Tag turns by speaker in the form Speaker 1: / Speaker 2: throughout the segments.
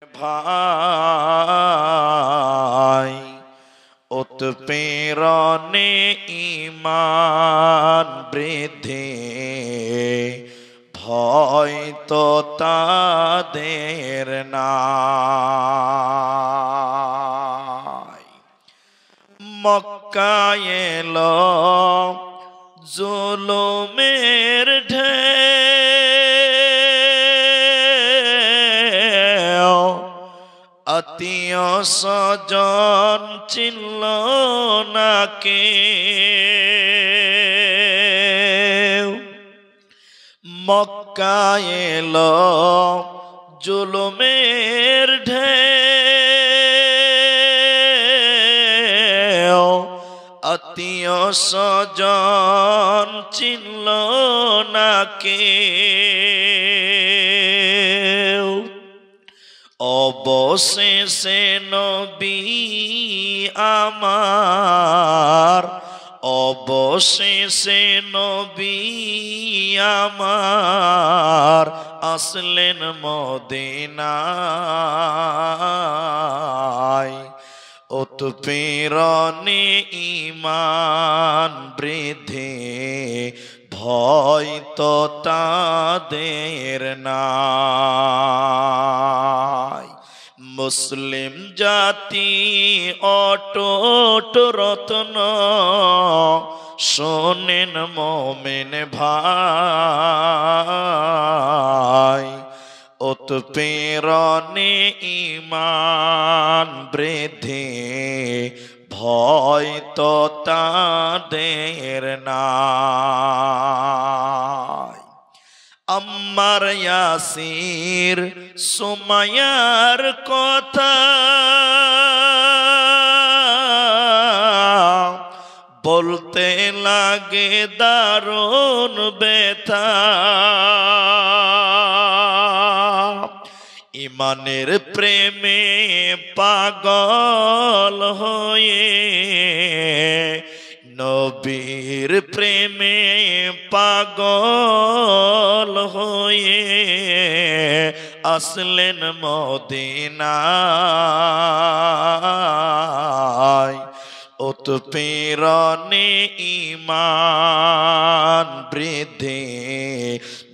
Speaker 1: ভাই উৎপীড়নে ঈমান বৃদ্ধি ভয় তো তাদের নাই। মক্কায় এলো জুলুমের ঢেউ, আত্মীয় স্বজন চিনল না কেউ। মক্কায় এলো জুলুমের ঢেউ, আত্মীয় স্বজন চিনল না কেউ। অবশেষে নবী আমার, অবশেষে নবী আমার আসলেন মদিনায়। উৎপীড়নে ঈমান বৃদ্ধি ভয় তো তাদের নাই। মুসলিম জাতি অটুট রত্ন, শোনেন মোমেন ভাই। উৎপীড়নে ঈমান বৃদ্ধি ভয় তো তাদের নাই। আম্মার ইয়াসির সুমাইয়ার কথা বলতে লাগে দারুণ ব্যথা। ইমানের প্রেমে পাগল হয়ে, নবীর প্রেমে পাগল হয়ে আসলেন মদিনায়। উৎপীড়নে ঈমান বৃদ্ধি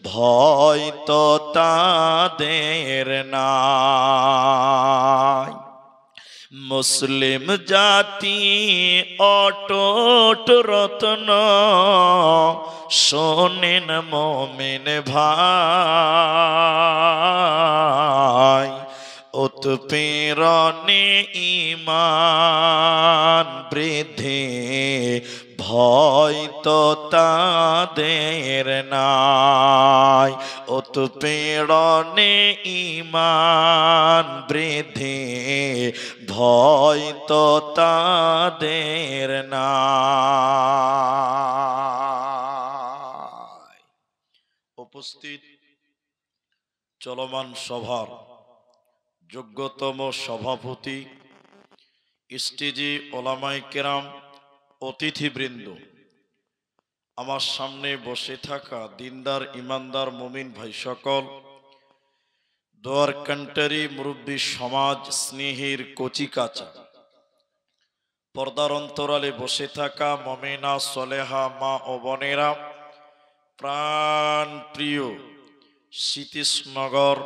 Speaker 1: ভয় তো তাদের নাই। মুসলিম জাতি অটুট রত্ন, শোনেন মোমেন ভাই। উৎপীড়নে ঈমান বৃদ্ধি ভয় তো তাদের নাই। উৎপীড়নে ঈমান বৃদ্ধি ভয় তো তাদের নাই। উপস্থিত চলমান সভার যোগ্যতম সভাপতি, স্টেজে ওলামায়ে কেরাম, অতিথিবৃন্দ, আমার সামনে বসে থাকা দিনদার ইমানদার মুমিন ভাই সকল, দোয়ার কান্টারি মুরব্বী সমাজ, স্নেহের কচিকাচা, পর্দার অন্তরালে বসে থাকা মমিনা সলেহা মা ও বোনেরা, প্রাণ প্রিয় সতীশনগর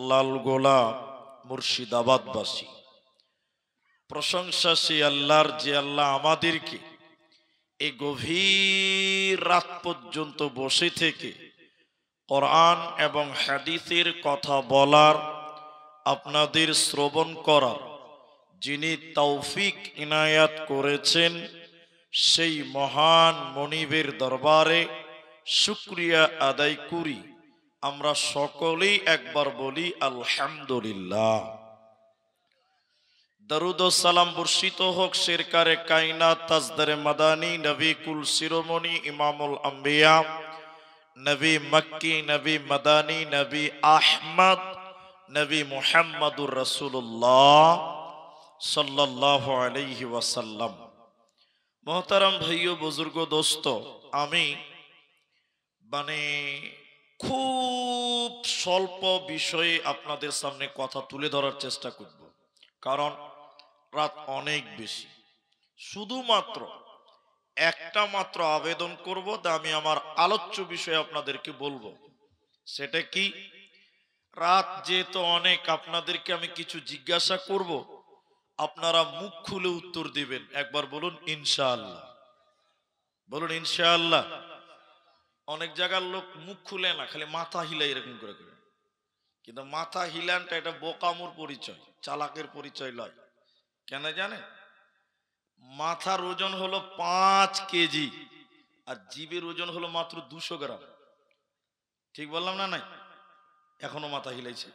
Speaker 1: লালগোলা মুর্শিদাবাদবাসী, প্রশংসা সেই আল্লাহর যে আল্লাহ আমাদেরকে এই গভীর রাত পর্যন্ত বসে থেকে কোরআন এবং হাদিসের কথা বলার, আপনাদের শ্রবণ করার যিনি তৌফিক ইনায়াত করেছেন, সেই মহান মনিবের দরবারে শুকরিয়া আদায় করি। আমরা সকলেই একবার বলি আলহামদুলিল্লাহ। দরুদ ও সালাম বর্ষিত হোক সরকারে কায়নাত তাজদারে মাদানী নবী কুল শিরোমণি ইমামুল আম্বিয়া নবী মক্কি নবী মাদানী নবী আহমদ নবী মুহাম্মদুর রাসূলুল্লাহ সাল্লাল্লাহু আলাইহি ওয়াসাল্লাম। মোহতারাম ভাইও বুজুর্গ দোস্ত, আমি খুব স্বল্প বিষয়ে আপনাদের সামনে কথা তুলে ধরার চেষ্টা করব, কারণ রাত অনেক বেশি। শুধুমাত্র একটা মাত্র আবেদন করব, তা আমি আমার আলোচ্য বিষয়ে আপনাদেরকে বলবো। সেটা কি, রাত যেহেতু অনেক, আপনাদেরকে আমি কিছু জিজ্ঞাসা করব, আপনারা মুখ খুলে উত্তর দিবেন। একবার বলুন ইনশাআল্লাহ, বলুন ইনশাআল্লাহ। অনেক জায়গার লোক মুখ খুলে না, খালি মাথা হিলাই এরকম করে করে। কিন্তু মাথা হিলানটা এটা বোকামুর পরিচয়, চালাকের পরিচয় নয়। কেন জানেন? মাথার ওজন হলো 5 কেজি, আর জীবের ওজন হলো মাত্র 200 গ্রাম। ঠিক বললাম না? নাই এখনো মাথা হিলাইছে।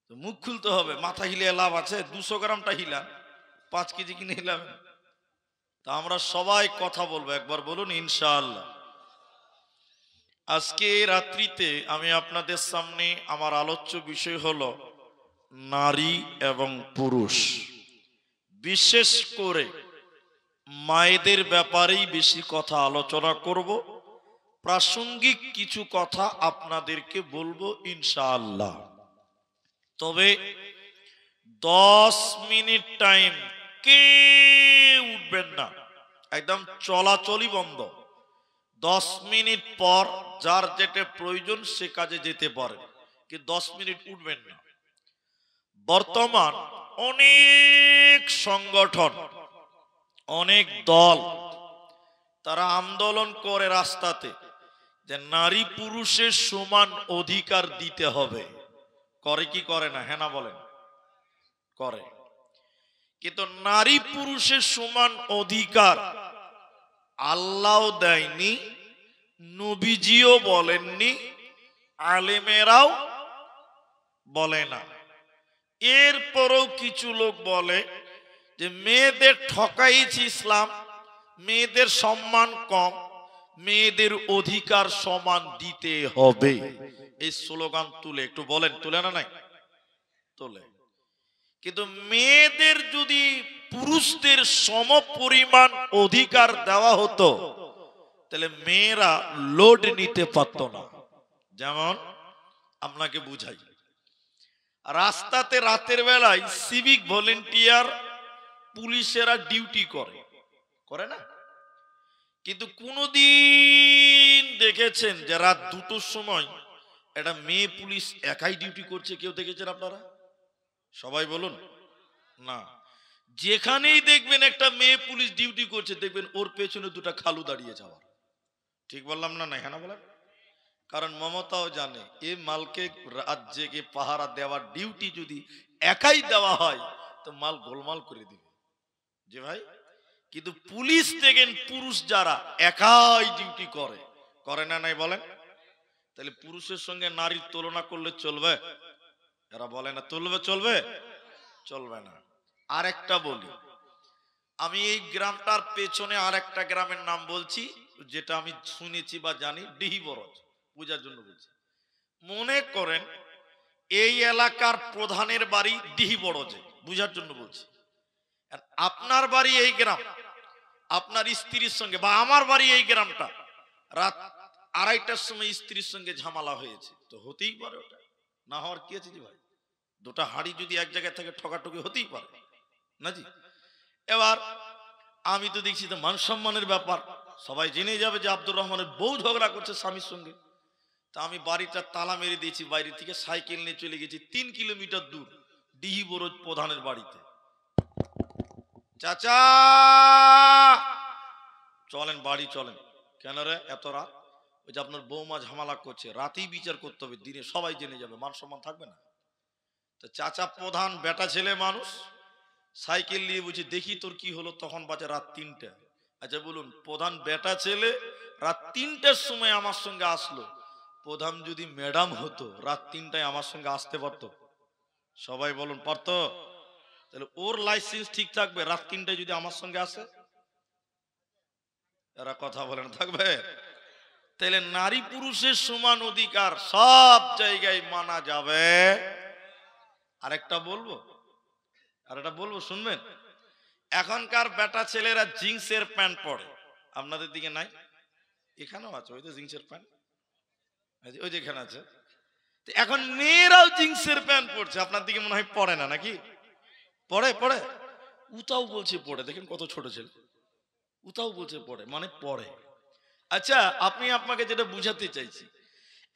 Speaker 1: তো মুখ খুলতে হবে, মাথা হিলিয়ে লাভ আছে? 200 গ্রামটা হিলা, 5 কেজি কিনে হিলাম। তা আমরা সবাই কথা বলবো, একবার বলুন ইনশাআল্লাহ। আজকে রাত্রিতে আমি আপনাদের সামনে আমার আলোচ্য বিষয় হলো নারী এবং পুরুষ, বিশেষ করে মায়েদের ব্যাপারেই বেশি কথা আলোচনা করব। প্রাসঙ্গিক কিছু কথা আপনাদেরকে বলবো ইনশাআল্লাহ। তবে 10 মিনিট টাইম কে উঠবেন না, একদম চলাচলই বন্ধ। 10 মিনিট পর যার যেটা প্রয়োজন সে কাজে যেতে পারে, কিন্তু 10 মিনিট উঠবেন না। বর্তমান অনেক সংগঠন, অনেক দল, তারা আন্দোলন করে রাস্তাতে যে নারী পুরুষের সমান অধিকার দিতে হবে। করে কি করে না? হ্যাঁ না বলেন? করে। কিন্তু নারী পুরুষের সমান অধিকার আল্লাহ দেয়নি, নবীজিও বলেননি, আলেমেরাও বলে না। এরপরও কিছু লোক বলে যে মেয়েদের ঠকাইছে ইসলাম, মেয়েদের সম্মান কম, মেয়েদের অধিকার সমান দিতে হবে। এই স্লোগান তুলে, একটু বলেন তুলে না? নাই তোলে। কিন্তু মেয়েদের যদি পুরুষদের সম পরিমাণ অধিকার দেওয়া হতো, তাহলে মেয়েরা লোড নিতে পারত না। যেমন আপনাকে বুঝাই, রাস্তাতে রাতের বেলায় সিভিক ভলেন্টিয়ার পুলিশেরা ডিউটি করে, করে না? কিন্তু কোনদিন দেখেছেন যে রাত 2টোর সময় একটা মেয়ে পুলিশ একাই ডিউটি করছে? কেউ দেখেছেন আপনারা? সবাই বলুন না। যেখানেই দেখবেন একটা মেয়ে পুলিশ ডিউটি করছে, দেখবেন ওর পেছনে 2টা খালু দাঁড়িয়ে যাওয়ার। ঠিক বললাম না? নাই হ্যাঁ না বলেন? কারণ মমতাও জানে এ মালকে রাত জেগে পাহারা দেওয়ার ডিউটি যদি একাই দেওয়া হয় তো মাল গোলমাল করে দিবে, যে ভাই। কিন্তু পুলিশ দেখেন পুরুষ যারা একাই ডিউটি করে, করে না? নাই বলেন? তাহলে পুরুষের সঙ্গে নারীর তুলনা করলে চলবে? এরা বলে না তুলবে, চলবে? চলবে না। আরেকটা বলি, আমি এই গ্রামটার পেছনে আরেকটা গ্রামের নাম বলছি, যেটা আমি শুনেছি বা জানি, ডিহিবরজ, পূজার জন্য বলছি। মনে করেন এই এলাকার প্রধানের বাড়ি ডিহিবরজে, বুঝার জন্য বলছি। আপনার বাড়ি এই গ্রাম, আপনার স্ত্রীর সঙ্গে, বা আমার বাড়ি এই গ্রামটা, রাত 2:30টার সময় স্ত্রীর সঙ্গে ঝামেলা হয়েছে, তো হতেই পারে। ওটা না হওয়ার কি আছে? জি ভাই, 2টা হাড়ি যদি এক জায়গায় থেকে ঠকাঠকি হতেই পারে না জি। এবার আমি তো দেখছি তো মান সম্মানের ব্যাপার, সবাই জেনে যাবে যে আব্দুর রহমানের বউ ঝগড়া করছে স্বামীর সঙ্গে। তা আমি বাড়িটা তালা মেরে দিয়েছি, বাইরে থেকে সাইকেল নিয়ে চলে গেছি 3 কিলোমিটার দূর ডিহিবরজ প্রধানের বাড়িতে। চাচা চলেন বাড়ি চলেন। কেন রে এত রাত? ওই যে আপনার বৌমা ঝামেলা করছে, রাতেই বিচার করতে হবে, দিনে সবাই জেনে যাবে, মান সম্মান থাকবে না। তো চাচা প্রধান বেটা ছেলে মানুষ, সাইকেল নিয়ে বুঝি দেখি তোর কি হলো, তখন বাজে রাত 3টা। আচ্ছা বলুন, প্রধান বেটা ছেলে রাত 3টার সময় আমার সঙ্গে আসলো। প্রধান যদি ম্যাডাম হতো, রাত 3টায় আমার সঙ্গে আসতে পারতো? সবাই বলুন পারতো? তাহলে ওর লাইসেন্স ঠিক থাকবে রাত 3টায় যদি আমার সঙ্গে আসে? এরা কথা বলেন থাকবে? তাহলে নারী পুরুষের সমান অধিকার সব জায়গায় মানা যাবে। আরেকটা বলবো, শুনবেন। এখনকার বেটা ছেলেরা জিন্সের প্যান্ট পরে, আপনাদের দিকে নাই? এখানেও আছে, ওই তো জিন্সের প্যান্ট। ওই যেখানে আছে। এখন মেয়েরাও জিন্সের প্যান্ট পরছে, আপনার দিকে মনে হয় পড়ে না নাকি? পড়ে পড়ে, উতাও বলছে পড়ে। দেখেন কত ছোট ছেলে, উতাও বলছে পড়ে, মানে পড়ে। আচ্ছা, আপনি আপনাকে যেটা বুঝাতে চাইছি,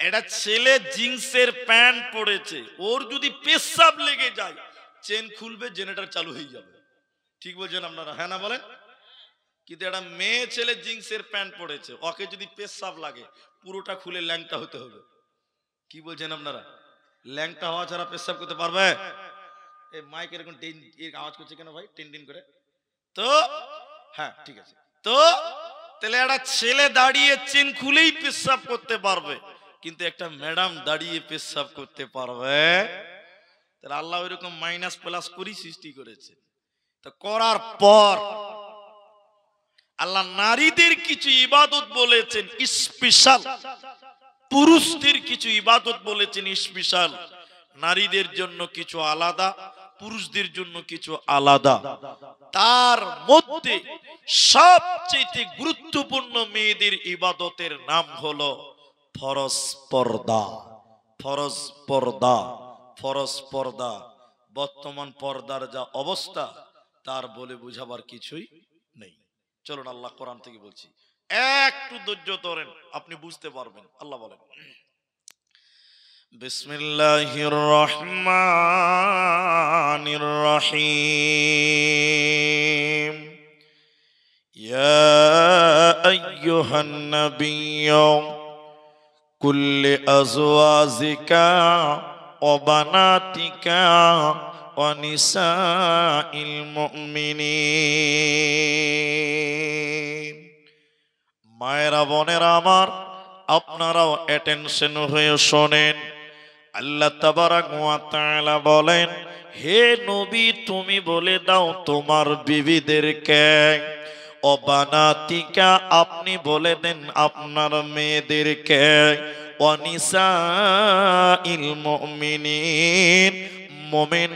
Speaker 1: একটা ছেলে জিন্সের প্যান্ট পরেছে, ওর যদি পেশাব লেগে যায় চেন খুলবে, জেনারেটর চালু হয়ে যাবে। ঠিক বলছেন আপনারা? হ্যাঁ না বলেন? কিন্তু একটা মেয়ে ছেলে জিন্সের প্যান্ট পরেছে, ওকে যদি পেশাব লাগে পুরোটা খুলে ল্যাংটা হতে হবে। কি বলছেন আপনারা? ল্যাংটা হওয়া ছাড়া পেশাব করতে পারবে? এই মাইক এরকম আওয়াজ করছে কেন ভাই, টিন টিন করে? তো হ্যাঁ ঠিক আছে। তো তাহলে একটা ছেলে দাঁড়িয়ে চেন খুলেই পেশাব করতে পারবে, কিন্তু একটা ম্যাডাম দাঁড়িয়ে পেশাব করতে পারবে? তাহলে আল্লাহ ওইরকম মাইনাস প্লাস করি সৃষ্টি করেছে। তো করার পর আল্লাহ নারীদের কিছু ইবাদত বলেছেন স্পেশাল, পুরুষদের কিছু ইবাদত বলেছেন স্পেশাল। নারীদের জন্য কিছু আলাদা, পুরুষদের জন্য কিছু আলাদা। তার মধ্যে সবচেয়ে গুরুত্বপূর্ণ মেয়েদের ইবাদতের নাম হলো ফরজ পর্দা। ফরজ পর্দা, ফরজ পর্দা। বর্তমান পর্দার যা অবস্থা, তার বলে বুঝাবার কিছুই নেই। চলুন আল্লাহ কোরআন থেকে বলছি, একটু ধৈর্য ধরেন, আপনি বুঝতে পারবেন। আল্লাহ বলেন, বিসমিল্লাহির রহমানির রহিম। ইয়া আইয়ুহান নাবিয়্যু কুল্লি আজওয়াজিকা ওয়া বানাতিকা ওয়া নিসাইল মুমিনিন। মায়েরা বোনেরা আমার, আপনারাও অ্যাটেনশন হয়ে শোনেন। আল্লাহ তাবারাক ওয়া তাআলা বলেন, হে নবী তুমি বলে দাও তোমার বিবিদেরকে, ও বানাতিকা আপনি বলে দেন আপনার মেয়েদেরকে, ও নিসাইল মুমিনিন মুমিন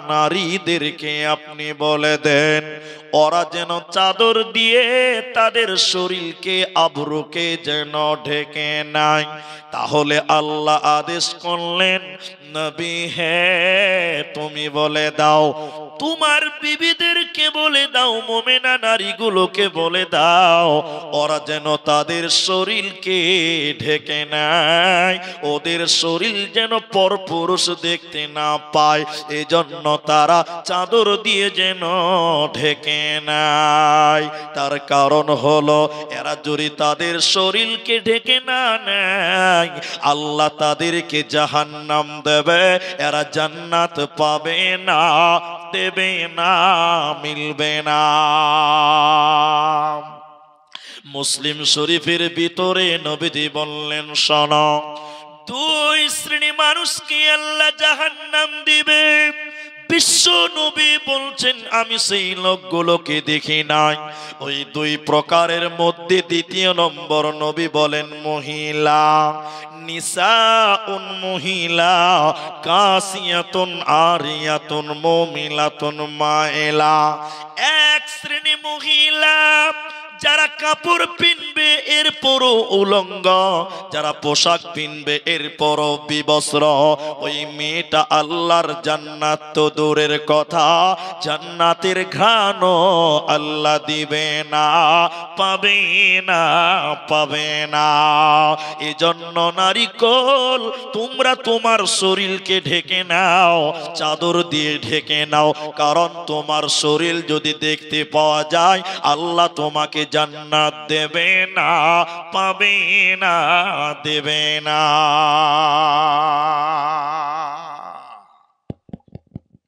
Speaker 1: নারীদেরকে আপনি বলে দেন, ওরা যেন চাদর দিয়ে তাদের শরীরকে আবরুকে যেন ঢেকে নাই। তাহলে আল্লাহ আদেশ করলেন, নবী হে তুমি বলে দাও তোমার বিবিদেরকে বলে দাও, মুমিনা নারীগুলোকে বলে দাও, ওরা যেন তাদের শরীরকে ঢেকে নেয়, ওদের শরীর যেন পরপুরুষ দেখতে না পায়, এজন্য তারা চাদর দিয়ে যেন ঢেকে নেয়। তার কারণ হলো এরা যদি তাদের শরীরকে ঢেকে না নেয়, আল্লাহ তাদেরকে জাহান্নাম দেবে, এরা জান্নাত পাবে না, দেবে না, মিলবে না। মুসলিম শরীফের ভিতরে নবীজি বললেন, শোনো, দুই শ্রেণী মানুষকে আল্লাহ জাহান্নাম দিবে। বিশ্ব নবী বলছেন আমি সেই লোকগুলোকে দেখি নাই। ওই দুই প্রকারের মধ্যে দ্বিতীয় নম্বর নবী বলেন মহিলা, নিসাউন মহিলা, কাসিয়াতুন আরিয়াতুন মুমিলাতুন মাইলা। এক শ্রেণী মহিলা যারা কাপড় পিনবে এরপরও উলঙ্গ, যারা পোশাক পিনবে এরপরও বিবস্ত্র, ওই মেয়েটা আল্লাহর জান্নাত তো দূরের কথা, জান্নাতের ঘ্রাণও আল্লাহ দিবে না, পাবে না, পাবে না। এজন্য নারীকল তোমরা তোমার শরীরকে ঢেকে নাও, চাদর দিয়ে ঢেকে নাও, কারণ তোমার শরীর যদি দেখতে পাওয়া যায় আল্লাহ তোমাকে জান্নাত দেবে না, পাবে না, দেবে না।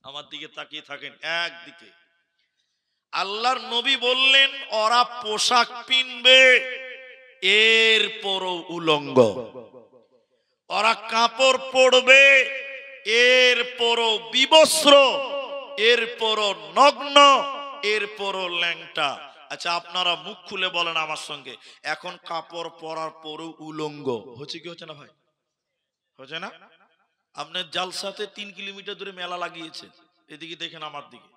Speaker 1: আমার দিকে তাকিয়ে থাকেন, একদিকে আল্লাহর নবী বললেন ওরা পোশাক পিনবে এরপরও উলঙ্গ, ওরা কাপড় পরবে এরপরও বিবস্ত্র, এরপরও নগ্ন, এরপরও ল্যাংটা। আচ্ছা আপনারা মুখ খুলে বলেন আমার সঙ্গে, এখন কাপড় পরার পরও উলঙ্গ হচ্ছে কি হচ্ছে না ভাই? হচ্ছে না? আপনার জালসাতে 3 কিলোমিটার দূরে মেলা লাগিয়েছে, এদিকে দেখেন আমার দিকে,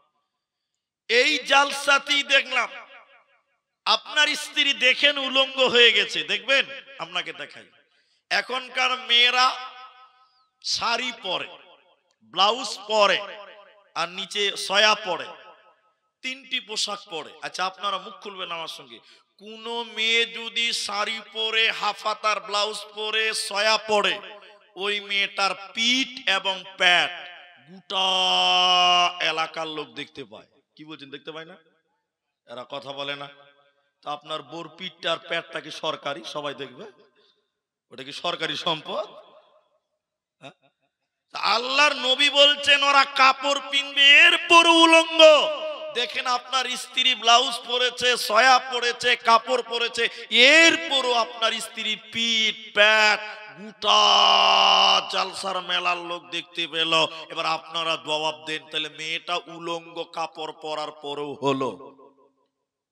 Speaker 1: এই জালসাতেই দেখলাম আপনার স্ত্রী দেখেন উলঙ্গ হয়ে গেছে, দেখবেন আপনাকে দেখাই, এখনকার মেয়েরা শাড়ি পরে, ব্লাউজ পরে, আর নিচে সয়া পরে, তিনটি পোশাক পরে। আচ্ছা আপনারা মুখ খুলবেন আমার সঙ্গে, কোন মেয়ে যদি শাড়ি পরে, হাফাতার ব্লাউজ পরে, সয়া পরে, ওই মেয়েটার পিঠ এবং প্যাট গোটা এলাকার লোক দেখতে পায়। কি বলছেন, দেখতে পায় না? এরা কথা বলে না। তা আপনার বোর পিঠটা আর প্যাটটা কি সরকারি? সবাই দেখবে? ওটা কি সরকারি সম্পদ? আল্লাহর নবী বলছেন ওরা কাপড় পিনবে, এরপর উলঙ্গ। দেখেন আপনার স্ত্রী ব্লাউজ পরেছে, সয়া পরেছে, কাপড় পরেছে, এরপরও আপনার স্ত্রী পিঠ প্যাট গোটা জালসার মেলার লোক দেখতে পেল। এবার আপনারা জবাব দেন, তাহলে মেয়েটা উলঙ্গ কাপড় পরার পরেও হলো?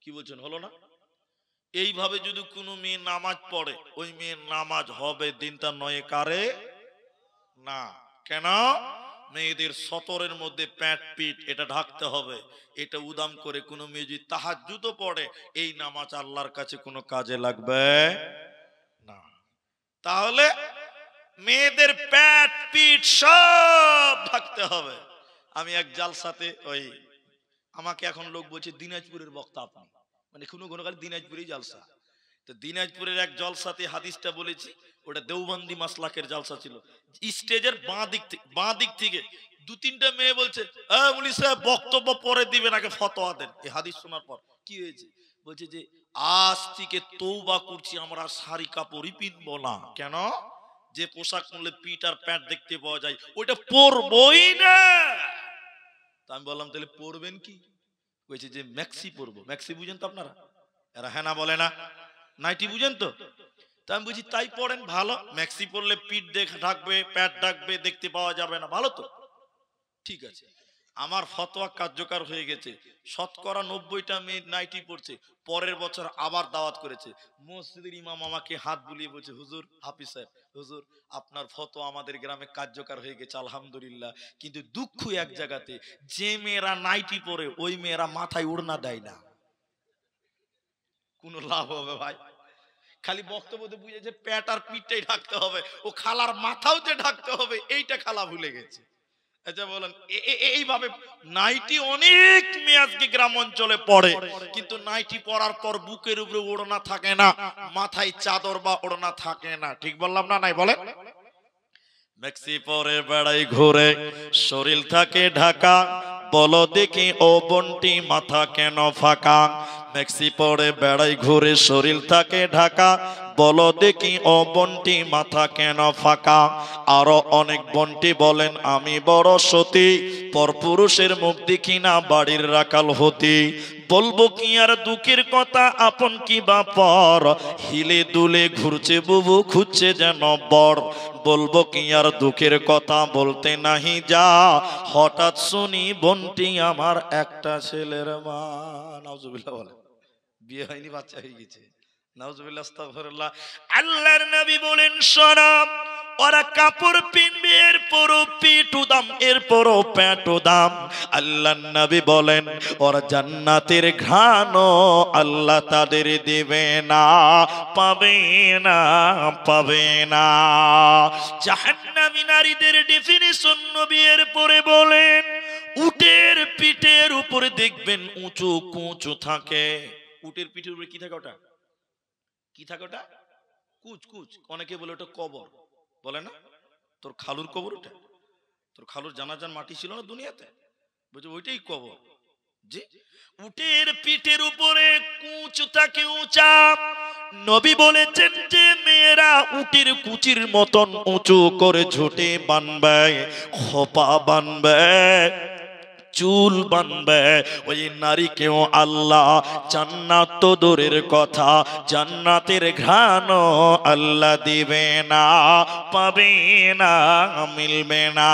Speaker 1: কি বলছেন, হলো না? এইভাবে যদি কোনো মেয়ে নামাজ পড়ে, ওই মেয়ের নামাজ হবে, দিনটা নয় কারে না। কেন? মেয়েদের সতরের মধ্যে প্যাট পিঠ এটা ঢাকতে হবে। এটা উদাম করে কোনো মেয়ে যদি তাহাজ্জুদও পড়ে, এই নামাজ আল্লাহর কাছে কোনো কাজে লাগবে না। তাহলে মেয়েদের প্যাট পিঠ সব ঢাকতে হবে। আমি এক জালসাতে, ওই আমাকে এখন লোক বলছে দিনাজপুরের বক্তা আপনি, মানে কোনো কোনো কালে দিনাজপুরেই জালসা। তো দিনাজপুরের এক জলসাতে হাদিসটা বলেছি, ওটা দেওবন্দি মাসলাকের জলসা ছিল। স্টেজের বাঁ দিক থেকে দু তিনটা মেয়ে বলছে, মুলি সাহেব বক্তব্য পরে দিবেন, আগে ফতোয়া দেন। এই হাদিস শোনার পর কি হয়েছে, বলছে যে আজ থেকে তওবা করছি, আমরা শাড়ি কাপড়ই পিনবো না। কেন? যে পোশাক পরলে পিঠ আর প্যান্ট দেখতে পাওয়া যায়, ওইটা পরবই না। তা আমি বললাম তাহলে পরবেন কি? বলছে যে ম্যাক্সি পরবো। ম্যাক্সি বুঝেন তো আপনারা? এরা হ্যাঁ না বলে না? নাইটি বুঝেন তো? তা আমি বুঝি তাই পড়েন, ভালো। ম্যাক্সি পরলে পিঠ ঢাকবে, প্যাট ঢাকবে, দেখতে পাওয়া যাবে না, ভালো তো, ঠিক আছে। আমার ফতোয়া কার্যকর হয়ে গেছে। শতকরা 90টা মেয়ে নাইটি পড়ছে। পরের বছর আবার দাওয়াত করেছে। মসজিদের ইমাম আমাকে হাত বুলিয়ে বলছে, হুজুর, হাফিজ সাহেব, হুজুর আপনার ফতোয়া আমাদের গ্রামে কার্যকর হয়ে গেছে, আলহামদুলিল্লাহ। কিন্তু দুঃখ এক জায়গাতে, যে মেয়েরা নাইটি পরে ওই মেয়েরা মাথায় ওড়না দেয় না। কোন লাভ হবে ভাই? খালি বক্তব্যতে বুঝে যে প্যাট আর পিঠটাই ঢাকতে হবে, ও খালার মাথাও যে ঢাকতে হবে এইটা খালা ভুলে গেছে। আচ্ছা বলেন, এইভাবে নাইটি অনেক মেয়ে আজকে গ্রাম অঞ্চলে পড়ে, কিন্তু নাইটি পরার পর বুকের উপরে ওড়না থাকে না, মাথায় চাদর বা ওড়না থাকে না। ঠিক বললাম না? নাই বলেন? ম্যাক্সি পরে বেড়াই ঘুরে, শরীর থাকে ঢাকা, বলো দেখি ও বন্টি মাথা কেন ফাঁকা। ম্যাক্সি পরে বেড়াই ঘুরে, শরীর থাকে ঢাকা, বলো দেখি ও বন্টি মাথা কেন ফাঁকা। আরো অনেক বন্টি বলেন আমি বড় সতী, পরপুরুষের মুখ দেখি না বাড়ির রাখাল হতি। বলবো কি আর দুঃখের কথা, আপন কি বা পর, হিলে দুলে ঘুরছে বুবু, খুঁজছে যেন বর। বলবো কি আর দুঃখের কথা, বলতে নাহি যা, হঠাৎ শুনি বন্টি আমার একটা ছেলের মা। নাউজুবিল্লাহ বলে, বিয়ে হয়নি, বাচ্চা হয়ে গেছে। নাউজুবিল্লাহ, আস্তাগফিরুল্লাহ। আল্লাহর নবী বলেন, শোনো, ওরা কাপড় পিনবে, এরপরও পিঠ উদাম, এরপরও প্যাট উদাম। আল্লাহর নবী বলেন, ওরা জান্নাতের ঘ্রাণও আল্লাহ তাদের দিবে না, পাবে না, পাবে না। জাহান্নামী নারীদের ডেফিনিশন নবী এরপরে বলেন, উটের পিঠের উপরে দেখবেন উঁচু কুঁচু থাকে। উটের পিঠের উপরে কি থাকে? ওটা কি থাকে? ওটা কুচ কুচ। অনেকে বলে ওটা কবর, বলে না? তোর খালুর কবর ওটা? তোর খালুর জানাজান মাটি ছিল না দুনিয়াতে, বলছে ওইটাই কবর। জি, উটের পিঠের উপরে কুঁচু থাকে, উঁচা। নবী বলেছেন যে মেয়েরা উটের কুচির মতন উঁচু করে ঝুঁটে বানবে, খোপা বানবে, চুল বানবে, ওই নারীকেও আল্লাহ জান্নাত তো দূরের কথা, জান্নাতের ঘ্রাণও আল্লাহ দিবে না, পাবে না, মিলবে না।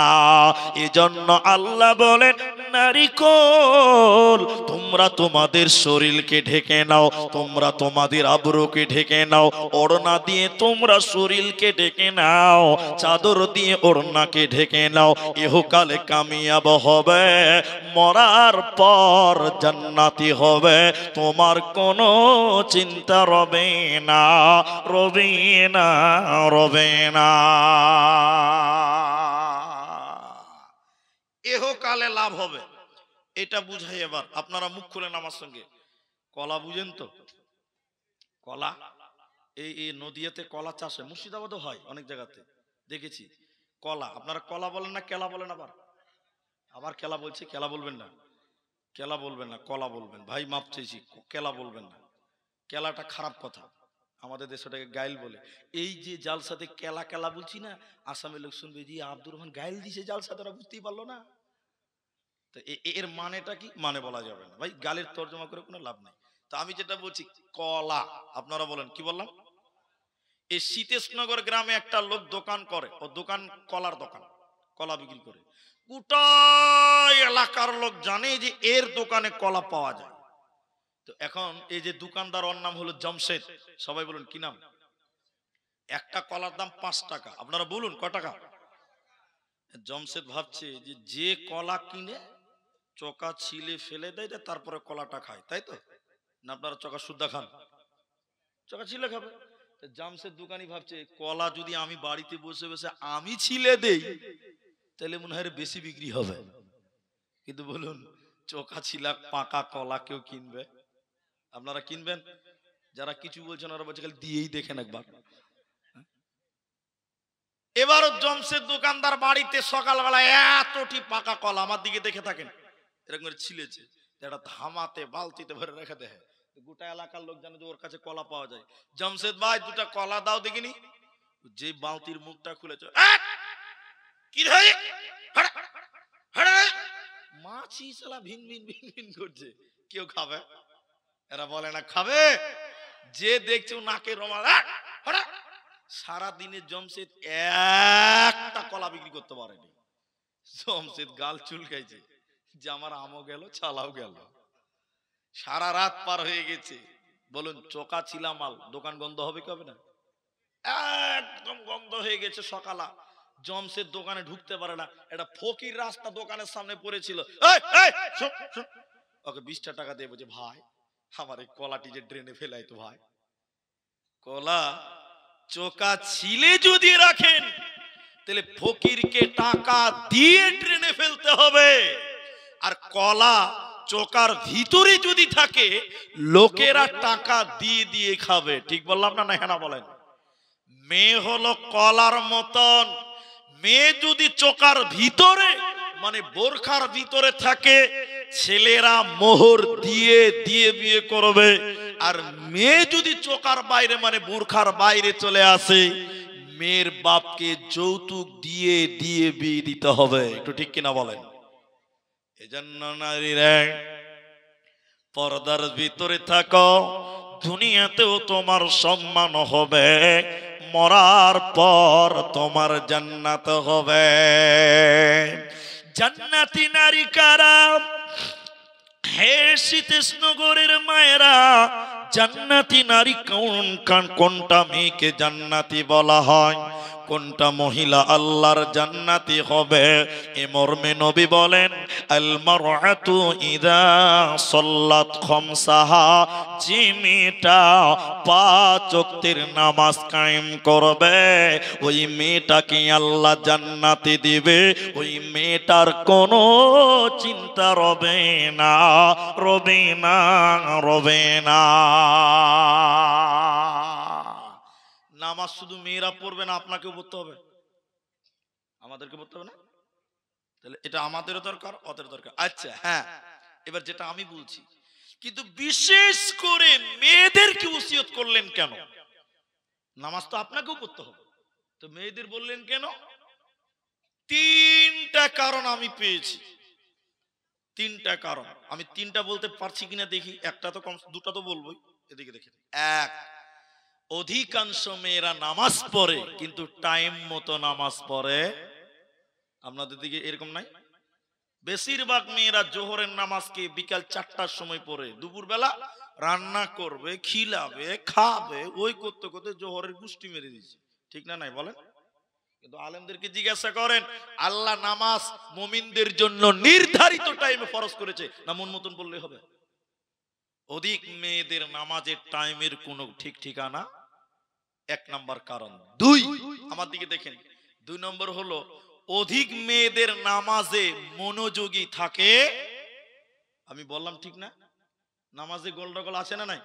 Speaker 1: এজন্য আল্লাহ বলেন, নারিকল, তোমরা তোমাদের শরীরকে ঢেকে নাও, তোমরা তোমাদের আবরুকে ঢেকে নাও, ওড়না দিয়ে তোমরা শরীরকে ঢেকে নাও, চাদর দিয়ে ওড়নাকে ঢেকে নাও, ইহকালে কামিয়াব হবে, মরার পর জান্নাতি হবে, তোমার কোনো চিন্তা রবে না, রবে না, রবে না। ইহকালে লাভ হবে, এটা বুঝাই। এবার আপনারা মুখ খুলেন আমার সঙ্গে। কলা বুঝেন তো? কলা, এই নদিয়াতে কলা চাষ হয়, মুর্শিদাবাদও হয়, অনেক জায়গাতে দেখেছি। কলা, আপনারা কলা বলেন না কেলা বলেন? আবার আবার কেলা বলছে, কেলা বলবেন না, কেলা বলবেন না, কলা বলবেন। ভাই মাপ চেয়েছি, কেলা বলবেন না, কেলাটা খারাপ কথা, আমাদের দেশে ওটাকে গাইল বলে। এই যে জালসাতে কেলা কেলা বলছি না, আসামের লোক শুনবে যে আব্দুর রহমান গাইল দিছে জালসাতে, ওরা বুঝতেই পারলো না। তো এর মানেটা কি? মানে বলা যাবে না ভাই, গালের তর্জমা করে কোনো লাভ নেই। তো আমি যেটা বলছি কলা, আপনারা বলেন কি বললাম? এই সীতেশনগর গ্রামে একটা লোক দোকান করে, ও দোকান কলার দোকান, কলা বিক্রি করে। গোটা এলাকার লোক জানে যে এর দোকানে কলা পাওয়া যায়। তো এখন এই যে দোকানদার, ওর নাম হলো জামশেদ। সবাই বলুন কি নাম? একটা কলার দাম 5 টাকা, আপনারা বলুন ক টাকা? জামশেদ ভাবছে যে যে কলা কিনে চোকা ছিলে ফেলে দেয়, তারপরে কলাটা খায়, তাই তো না? আপনারা চোকা সুদ্ধা খান? চোকা ছিলে খাবে। জামশেদ দোকানি ভাবছে কলা যদি আমি বাড়িতে বসে বসে আমি ছিলে দেই, তাহলে মনে হয় বেশি বিক্রি হবে। কিন্তু বলুন, চোকা ছিলা পাকা কলা কেউ কিনবে? আপনারা কিনবেন? যারা কিছু বলছেন ওরা বলছে খালি দিয়েই দেখেন একবার। এবারও জামশেদ দোকানদার বাড়িতে সকালবেলা এতটি পাকা কলা, আমার দিকে দেখে থাকেন, এরকম করে ছিলেছে, একটা ধামাতে বালতিতে ভরে রেখে দেয়। গোটা এলাকার লোক জানে যে ওর কাছে কলা পাওয়া যায়। জামশেদ ভাই 2টা কলা দাও দেখিনি। যে বালতির মুখটা খুলেছে, কি রে, মাছি শালা ভিন ভিন ভিন ভিন করছে, কেউ খাবে? এরা বলে না খাবে। যে দেখছে নাকে রোমাল, সারা দিনে জামশেদ একটা কলা বিক্রি করতে পারেনি। জামশেদ গাল চুলকাইছে যে আমার আমও গেল, চালাও গেল। সারা রাত পার হয়ে গেছে। বলুন, চোকা ছিলা মাল, দোকান গন্ধ হবে কি হবে না? একদম গন্ধ হয়ে গেছে। সকালা জামশেদ দোকানে ঢুকতে পারে না। একটা ফকির রাস্তা দোকানের সামনে পড়েছিল, ওকে 20টা টাকা দিয়ে বলছে, ভাই আমার এই কলাটি যে ড্রেনে ফেলাই তো ভাই। কলা চোকা ছিলে যদি রাখেন, তাহলে ফকিরকে টাকা দিয়ে ড্রেনে ফেলতে হবে। আর কলা চোকার ভিতরে যদি থাকে, লোকেরা টাকা দিয়ে দিয়ে খাবে। ঠিক বললাম না? না বলেন? মেয়ে হলো কলার মতন। মেয়ে যদি চোকার ভিতরে মানে বোরখার ভিতরে থাকে, ছেলেরা মোহর দিয়ে দিয়ে বিয়ে করবে। আর মেয়ে যদি চোকার বাইরে মানে বোরখার বাইরে চলে আসে, মেয়ের বাপকে যৌতুক দিয়ে দিয়ে বিয়ে দিতে হবে। একটু ঠিক কিনা বলেন? এজন্য নারীরা পর্দার ভিতরে থাকো, দুনিয়াতেও তোমার সম্মান হবে, মরার পর তোমার জান্নাত হবে। জান্নাতি নারী কারা? হে সীতেশনগরের মায়েরা, জান্নাতি নারী কোনটা মেয়েকে জান্নাতি বলা হয়, কোনটা মহিলা আল্লাহর জান্নাতি হবে, এ মর্মে নবী বলেন, আল মারআতু ইযা সাল্লাত খামসাহা, যে মেয়েটা 5 ওয়াক্তের নামাজ কায়েম করবে, ওই মেয়েটাকে আল্লাহ জান্নাতি দিবে। ওই মেয়েটার কোনো চিন্তা রবে না, রবে না, রবে না। নামাজ শুধু মেয়েরা পড়বে না, আপনাকেও পড়তে হবে, আমাদেরকে পড়তে হবে না? তাহলে এটা আমাদেরও দরকার, ওদের দরকার। আচ্ছা হ্যাঁ, এবার যেটা আমি বলছি, কিন্তু বিশেষ করে মেয়েদেরকে ওসিয়ত করলেন কেন? নামাজ তো আপনাকেও পড়তে হবে, তো মেয়েদের বললেন কেন? 3টা কারণ আমি পেয়েছি। 3টা কারণ। আমি 3টা বলতে পারছি কিনা দেখি, একটা তো কম, 2টা তো বলবোই। এদিকে দেখেন, 1, অধিকাংশ মেয়েরা নামাজ পড়ে কিন্তু টাইম মতো নামাজ পড়ে। আপনাদের দিকে এরকম নাই? বেশিরভাগ মেয়েরা জোহরের নামাজকে বিকাল 4টার সময় পড়ে, দুপুরবেলা রান্না করবে, খিলাবে, খাবে, ওই করতে করতে জোহরের গুষ্টি মেরে দিচ্ছে। ঠিক না নাই বলেন? কিন্তু আলেমদেরকে জিজ্ঞাসা করেন, আল্লাহ নামাজ মুমিনদের জন্য নির্ধারিত টাইমে ফরজ করেছে না মন মতন বললে হবে? অধিক মেয়েদের নামাজের টাইমের কোনো ঠিক ঠিকানা, এক নাম্বার কারণ। দুই, আমার দিকে দেখেন, 2 নম্বর হলো অধিক মেয়েদের নামাজে মনোযোগী থাকে। আমি বললাম ঠিক না? নামাজে গোলডগোল আছে না নাই?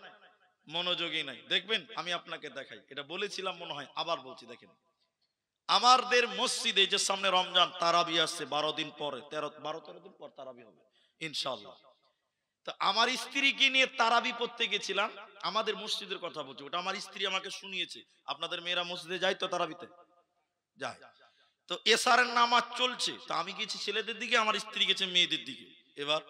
Speaker 1: মনোযোগী নাই। দেখবেন আমি আপনাকে দেখাই, এটা বলেছিলাম মনে হয়, আবার বলছি। দেখেন আমাদের মসজিদে যে সামনে রমজান তারাবি আসছে 12 দিন পরে, 13 দিন পর তারাবি হবে ইনশাআল্লাহ। তো আমার স্ত্রীকে নিয়ে তারাবি পড়তে গেছিলাম, আমাদের মসজিদের কথা বলছি, ওটা আমার স্ত্রী আমাকে শুনিয়েছে। আপনাদের মেয়েরা মসজিদে যায় তো তারাবিতে? যায়। তো এশারের নামাজ চলছে, তো আমি গেছি ছেলেদের দিকে, আমার স্ত্রী গেছে মেয়েদের দিকে। এবার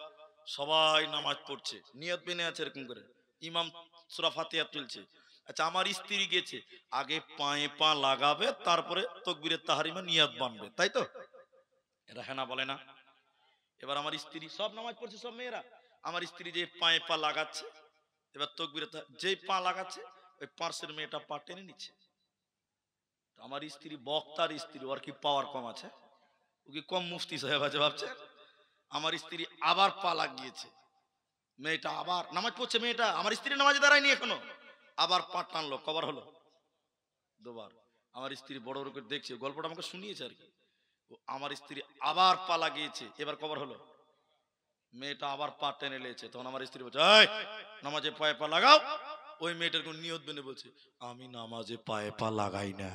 Speaker 1: সবাই নামাজ পড়ছে, নিয়ত বেনে আছে এরকম করে, ইমাম সূরা ফাতিহা চলছে। আচ্ছা আমার স্ত্রী গেছে, আগে পায়ে পা লাগাবে, তারপরে তাকবীরে তাহরিমা নিয়ত বানবে, তাই তো? এরা হ্যাঁ না বলে না? এবার আমার স্ত্রী, সব নামাজ পড়ছে সব মেয়েরা, আমার স্ত্রী যে পায়ে পা লাগাচ্ছে, এবার তাকবীরে যে পা লাগাচ্ছে, ওই পার্শ্বের মেয়েটা পা টেনে নিচ্ছে। আমার স্ত্রী বক্তার স্ত্রী, ওর কি পাওয়ার কম আছে? ও কি কম মুফতি সাহেব আছে ভাবছে? আমার স্ত্রী আবার পা লাগিয়েছে, মেয়েটা আবার নামাজ পড়ছে, মেয়েটা আমার স্ত্রী নামাজে দাঁড়ায়নি এখনো, আবার পা টানলো, কবার হলো? 2 বার। আমার স্ত্রী বড় বড় করে দেখছে, গল্পটা আমাকে শুনিয়েছে আর কি। আমার স্ত্রী আবার পা লাগিয়েছে, এবার কবার হলো? মেয়েটা আবার পা টেনে নিয়েছে। তখন আমার স্ত্রী বলছে, এই নামাজে পায়ে পা লাগাও। ওই মেয়েটার কোন নিয়ত বেনে বলছে, আমি নামাজে পায়ে পা লাগাই না,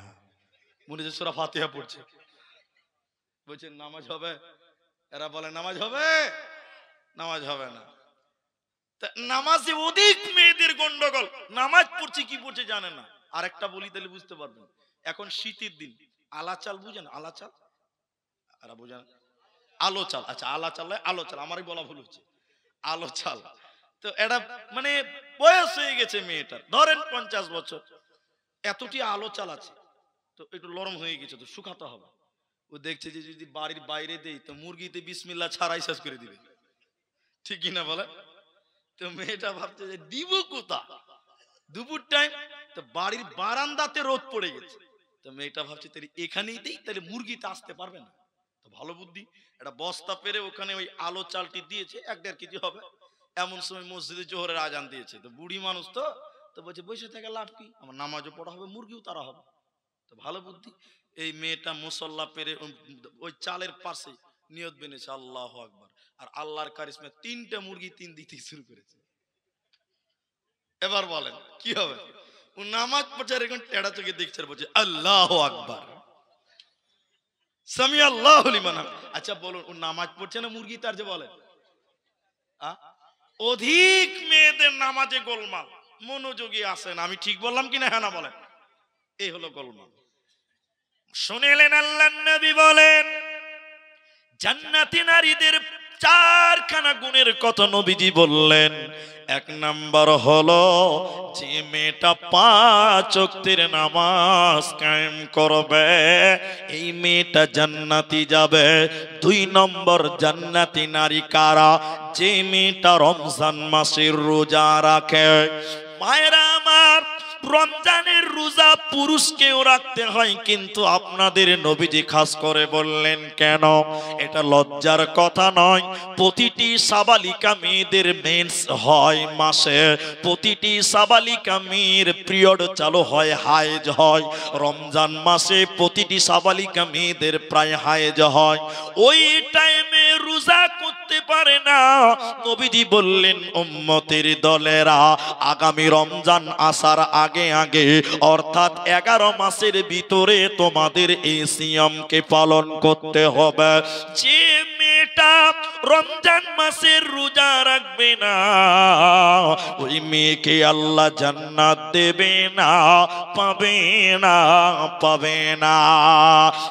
Speaker 1: মনে হচ্ছে সূরা ফাতিহা পড়ছে। বলছে নামাজ হবে? এরা বলে নামাজ হবে? নামাজ হবে না। নামাজে অধিক মেয়েদের গন্ডগোল, নামাজ পড়ছে কি পড়ছে জানে না। আর একটা বলি তাহলে বুঝতে পারবেন, এখন শীতের দিন আলা চাল বুঝেন? আলা চাল এরা বুঝেন? আলো চাল, আচ্ছা আলা চাল, আলো চাল, আমারই বলা ভুল হচ্ছে, আলো চাল। তো এটা মানে বয়স হয়ে গেছে মেয়েটার, ধরেন 50 বছর, এতটি আলো চাল আছে, তো একটু নরম হয়ে গেছে, তো শুকাতে হবে। ও দেখছে যে যদি বাড়ির বাইরে দেই তো মুরগিতে বিসমিল্লাহ ছাড়াই শেষ করে দিবে, ঠিক কিনা বলে? তো মেয়েটা ভাবছে যে দিব কোথা, দুপুর টাইম, তো বাড়ির বারান্দাতে রোদ পড়ে গেছে, তো মেয়েটা ভাবছে তাহলে এখানেই দেই, তাহলে মুরগিতে আসতে পারবে না। তো ভালো বুদ্ধি, একটা বস্তা পেরে ওখানে ওই আলো চালটি দিয়েছে, 1-1.5 কেজি হবে। এমন সময় মসজিদে জোহরের আজান দিয়েছে, তো বুড়ি মানুষ তো, তো বলছে বসে থেকে লাভ কি, আমার নামাজও পড়া হবে, মুরগিও তারা হবে। তো ভালো বুদ্ধি, এই মেয়েটা মুসল্লা পেরে ওই চালের পাশে নিয়ত বেনেছে আল্লাহু আকবার, আর আল্লাহর কারিশমা 3টা মুরগি 3 দিতে শুরু করেছে। এবার বলেন কি হবে? ও নামাজ পড়ছে এরকম টেড়া চোখে দেখছে, বলছে আল্লাহু আকবার, সামি আল্লাহু লিমান হামিদ। আচ্ছা বলুন, ও নামাজ পড়ছে না মুরগি তার যে বলে? অধিক মেয়েদের নামাজে গোলমাল, মনোযোগী আসেন। আমি ঠিক বললাম কিনা হ্যাঁ না বলেন? এই হলো গোলমাল। শুনেলেন আল্লাহর নবী বলেন, জান্নাতি নারীদের 4খানা গুণের কথা নবীজি বললেন। 1 নাম্বার হলো যে মেয়েটা 5 ওয়াক্তের নামাজ কায়েম করবে, এই মেয়েটা জান্নাতি যাবে। 2 নম্বর জান্নাতি নারী কারা? যে মেয়েটা রমজান মাসের রোজা রাখে। মায়েরা আমার, রমজানের রোজা পুরুষকেও রাখতে হয়, কিন্তু আপনাদের নবীজি খাস করে বললেন কেন? এটা লজ্জার কথা নয়। প্রতিটি সাবালিকা মেয়েদের মেন্স হয় মাসে, প্রতিটি সাবালিকা মেয়ের পিরিয়ড চালু হয়, হায়েজ হয়। রমজান মাসে প্রতিটি সাবালিকা মেয়েদের প্রায় হায়েজ হয়। ওই টাইমে রোজা করতে পারে না। নবীজি বললেন উম্মতের দলেরা আগামী রমজান আসার আগে আগে, অর্থাৎ 11 মাসের ভিতরে তোমাদের এই সিয়ামকে পালন করতে হবে। যে মেয়েটা রমজান মাসের রোজা রাখবে না, ওই মেয়েকে আল্লাহ জান্নাত দেবে না, পাবে না, পাবে না।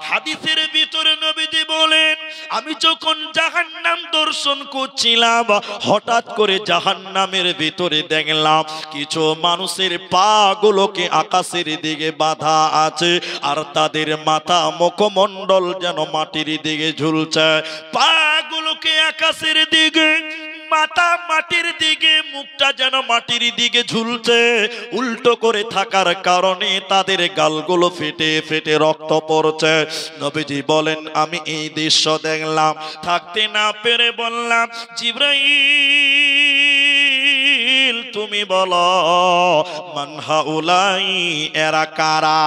Speaker 1: হাদিসের ভিতরে নবীজি বলেন, আমি যখন জাহান্নাম দর্শন করছিলাম, হঠাৎ করে জাহান্নামের ভিতরে দেখলাম কিছু মানুষের পা গুলোকে আকাশের দিকে বাঁধা আছে, আর তাদের মাথা মুখমণ্ডল যেন মাটির দিকে ঝুলছে। পা গুলো পাগুলোকে আকাশের দিকে, মাথা মাটির দিকে, মুখটা যেন মাটির দিকে ঝুলছে। উল্টো করে থাকার কারণে তাদের গালগুলো ফেটে ফেটে রক্ত পড়ছে। নবীজি বলেন, আমি এই দৃশ্য দেখলাম, থাকতে না পেরে বললাম, জিবরাইল তুমি বলো, মান হাউলাই, এরা কারা?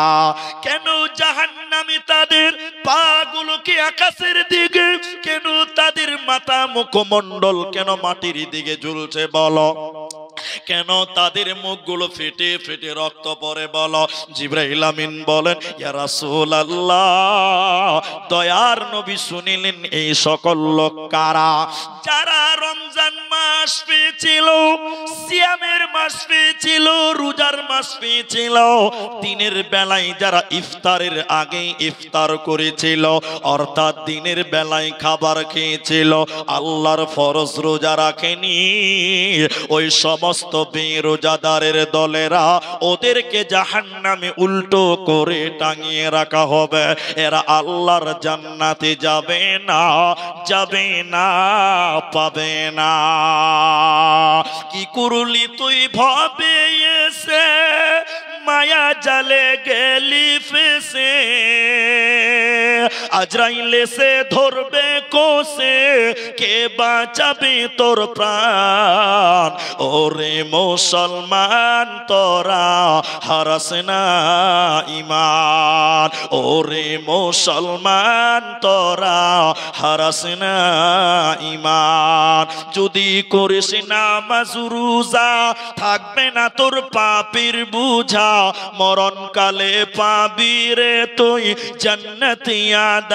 Speaker 1: কেন জাহান্নামে তাদের পাগুলোকে আকাশের দিকে, কেন তাদের মাথা মুখমণ্ডল কেন মাটির দিকে ঝুলছে বলো? কেন তাদের মুখগুলো ফেটে ফেটে রক্ত পড়ে বলো? জিবরাইল আমিন বলেন, ইয়া রাসূলুল্লাহ, দয়ার নবী শুনিলেন এই সকল লোক কারা? যারা রমজান মাস পেয়েছিল, সিয়ামের মাস পেয়েছিল, রোজার মাস পেয়েছিল, দিনের বেলায় যারা ইফতারের আগে ইফতার করেছিল, অর্থাৎ দিনের বেলায় খাবার খেয়েছিল, আল্লাহর ফরজ রোজা রাখেনি, ওই সমস্ত বেরোজাদারের দলেরা, ওদেরকে জাহান্নামে উল্টো করে টাঙিয়ে রাখা হবে। এরা আল্লাহর জান্নাতে যাবে না, যাবে না, পাবে না। কি করলি তুই ভাবে এসে, মায়া জালে গেলি ফেসে, আজরাইল এসে ধরবে কোসে, কে বাঁচাবে তোর প্রাণ? ওরে মুসলমান তোরা হারাস না ঈমান, ওরে মুসলমান তোরা হারাস না ঈমান। যদি করিস নামাজ রোজা, থাকবে না তোর পাপের বুঝা, মরণকালে পাবি রে তুই জান্নাতি আদান।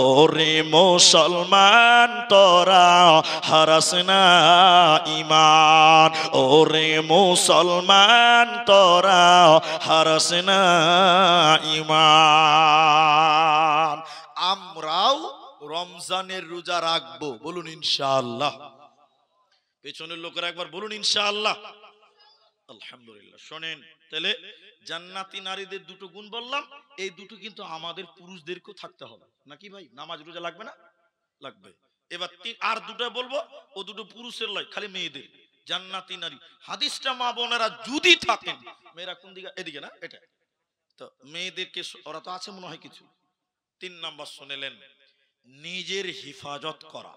Speaker 1: ওরে মুসলমান তোরা হারাস না ঈমান, ওরে মুসলমান তোরা হারাস না ঈমান। আমরাও রমজানের রোজা রাখবো, বলুন ইনশাআল্লাহ। পেছনের লোকেরা একবার বলুন ইনশাআল্লাহ। আলহামদুলিল্লাহ। শোনেন তাহলে, জান্নাতি নারীদের দুটো গুণ বললাম, এই দুটো কিন্তু আমাদের পুরুষদেরকেও থাকতে হবে নাকি ভাই? নামাজ রোজা লাগবে না? লাগবে। এবার আর দুটো বলবো, ও দুটো পুরুষের লয়, খালি মেয়েদের। জান্নাতি নারী হাদিসটা মা বোনেরা যদি থাকেন, মেয়েরা কোন দিকে? এদিকে না, এটা তো মেয়েদেরকে, ওরা তো আছে মনে হয় কিছু। 3 নাম্বার শুনেলেন, নিজের হিফাজত করা।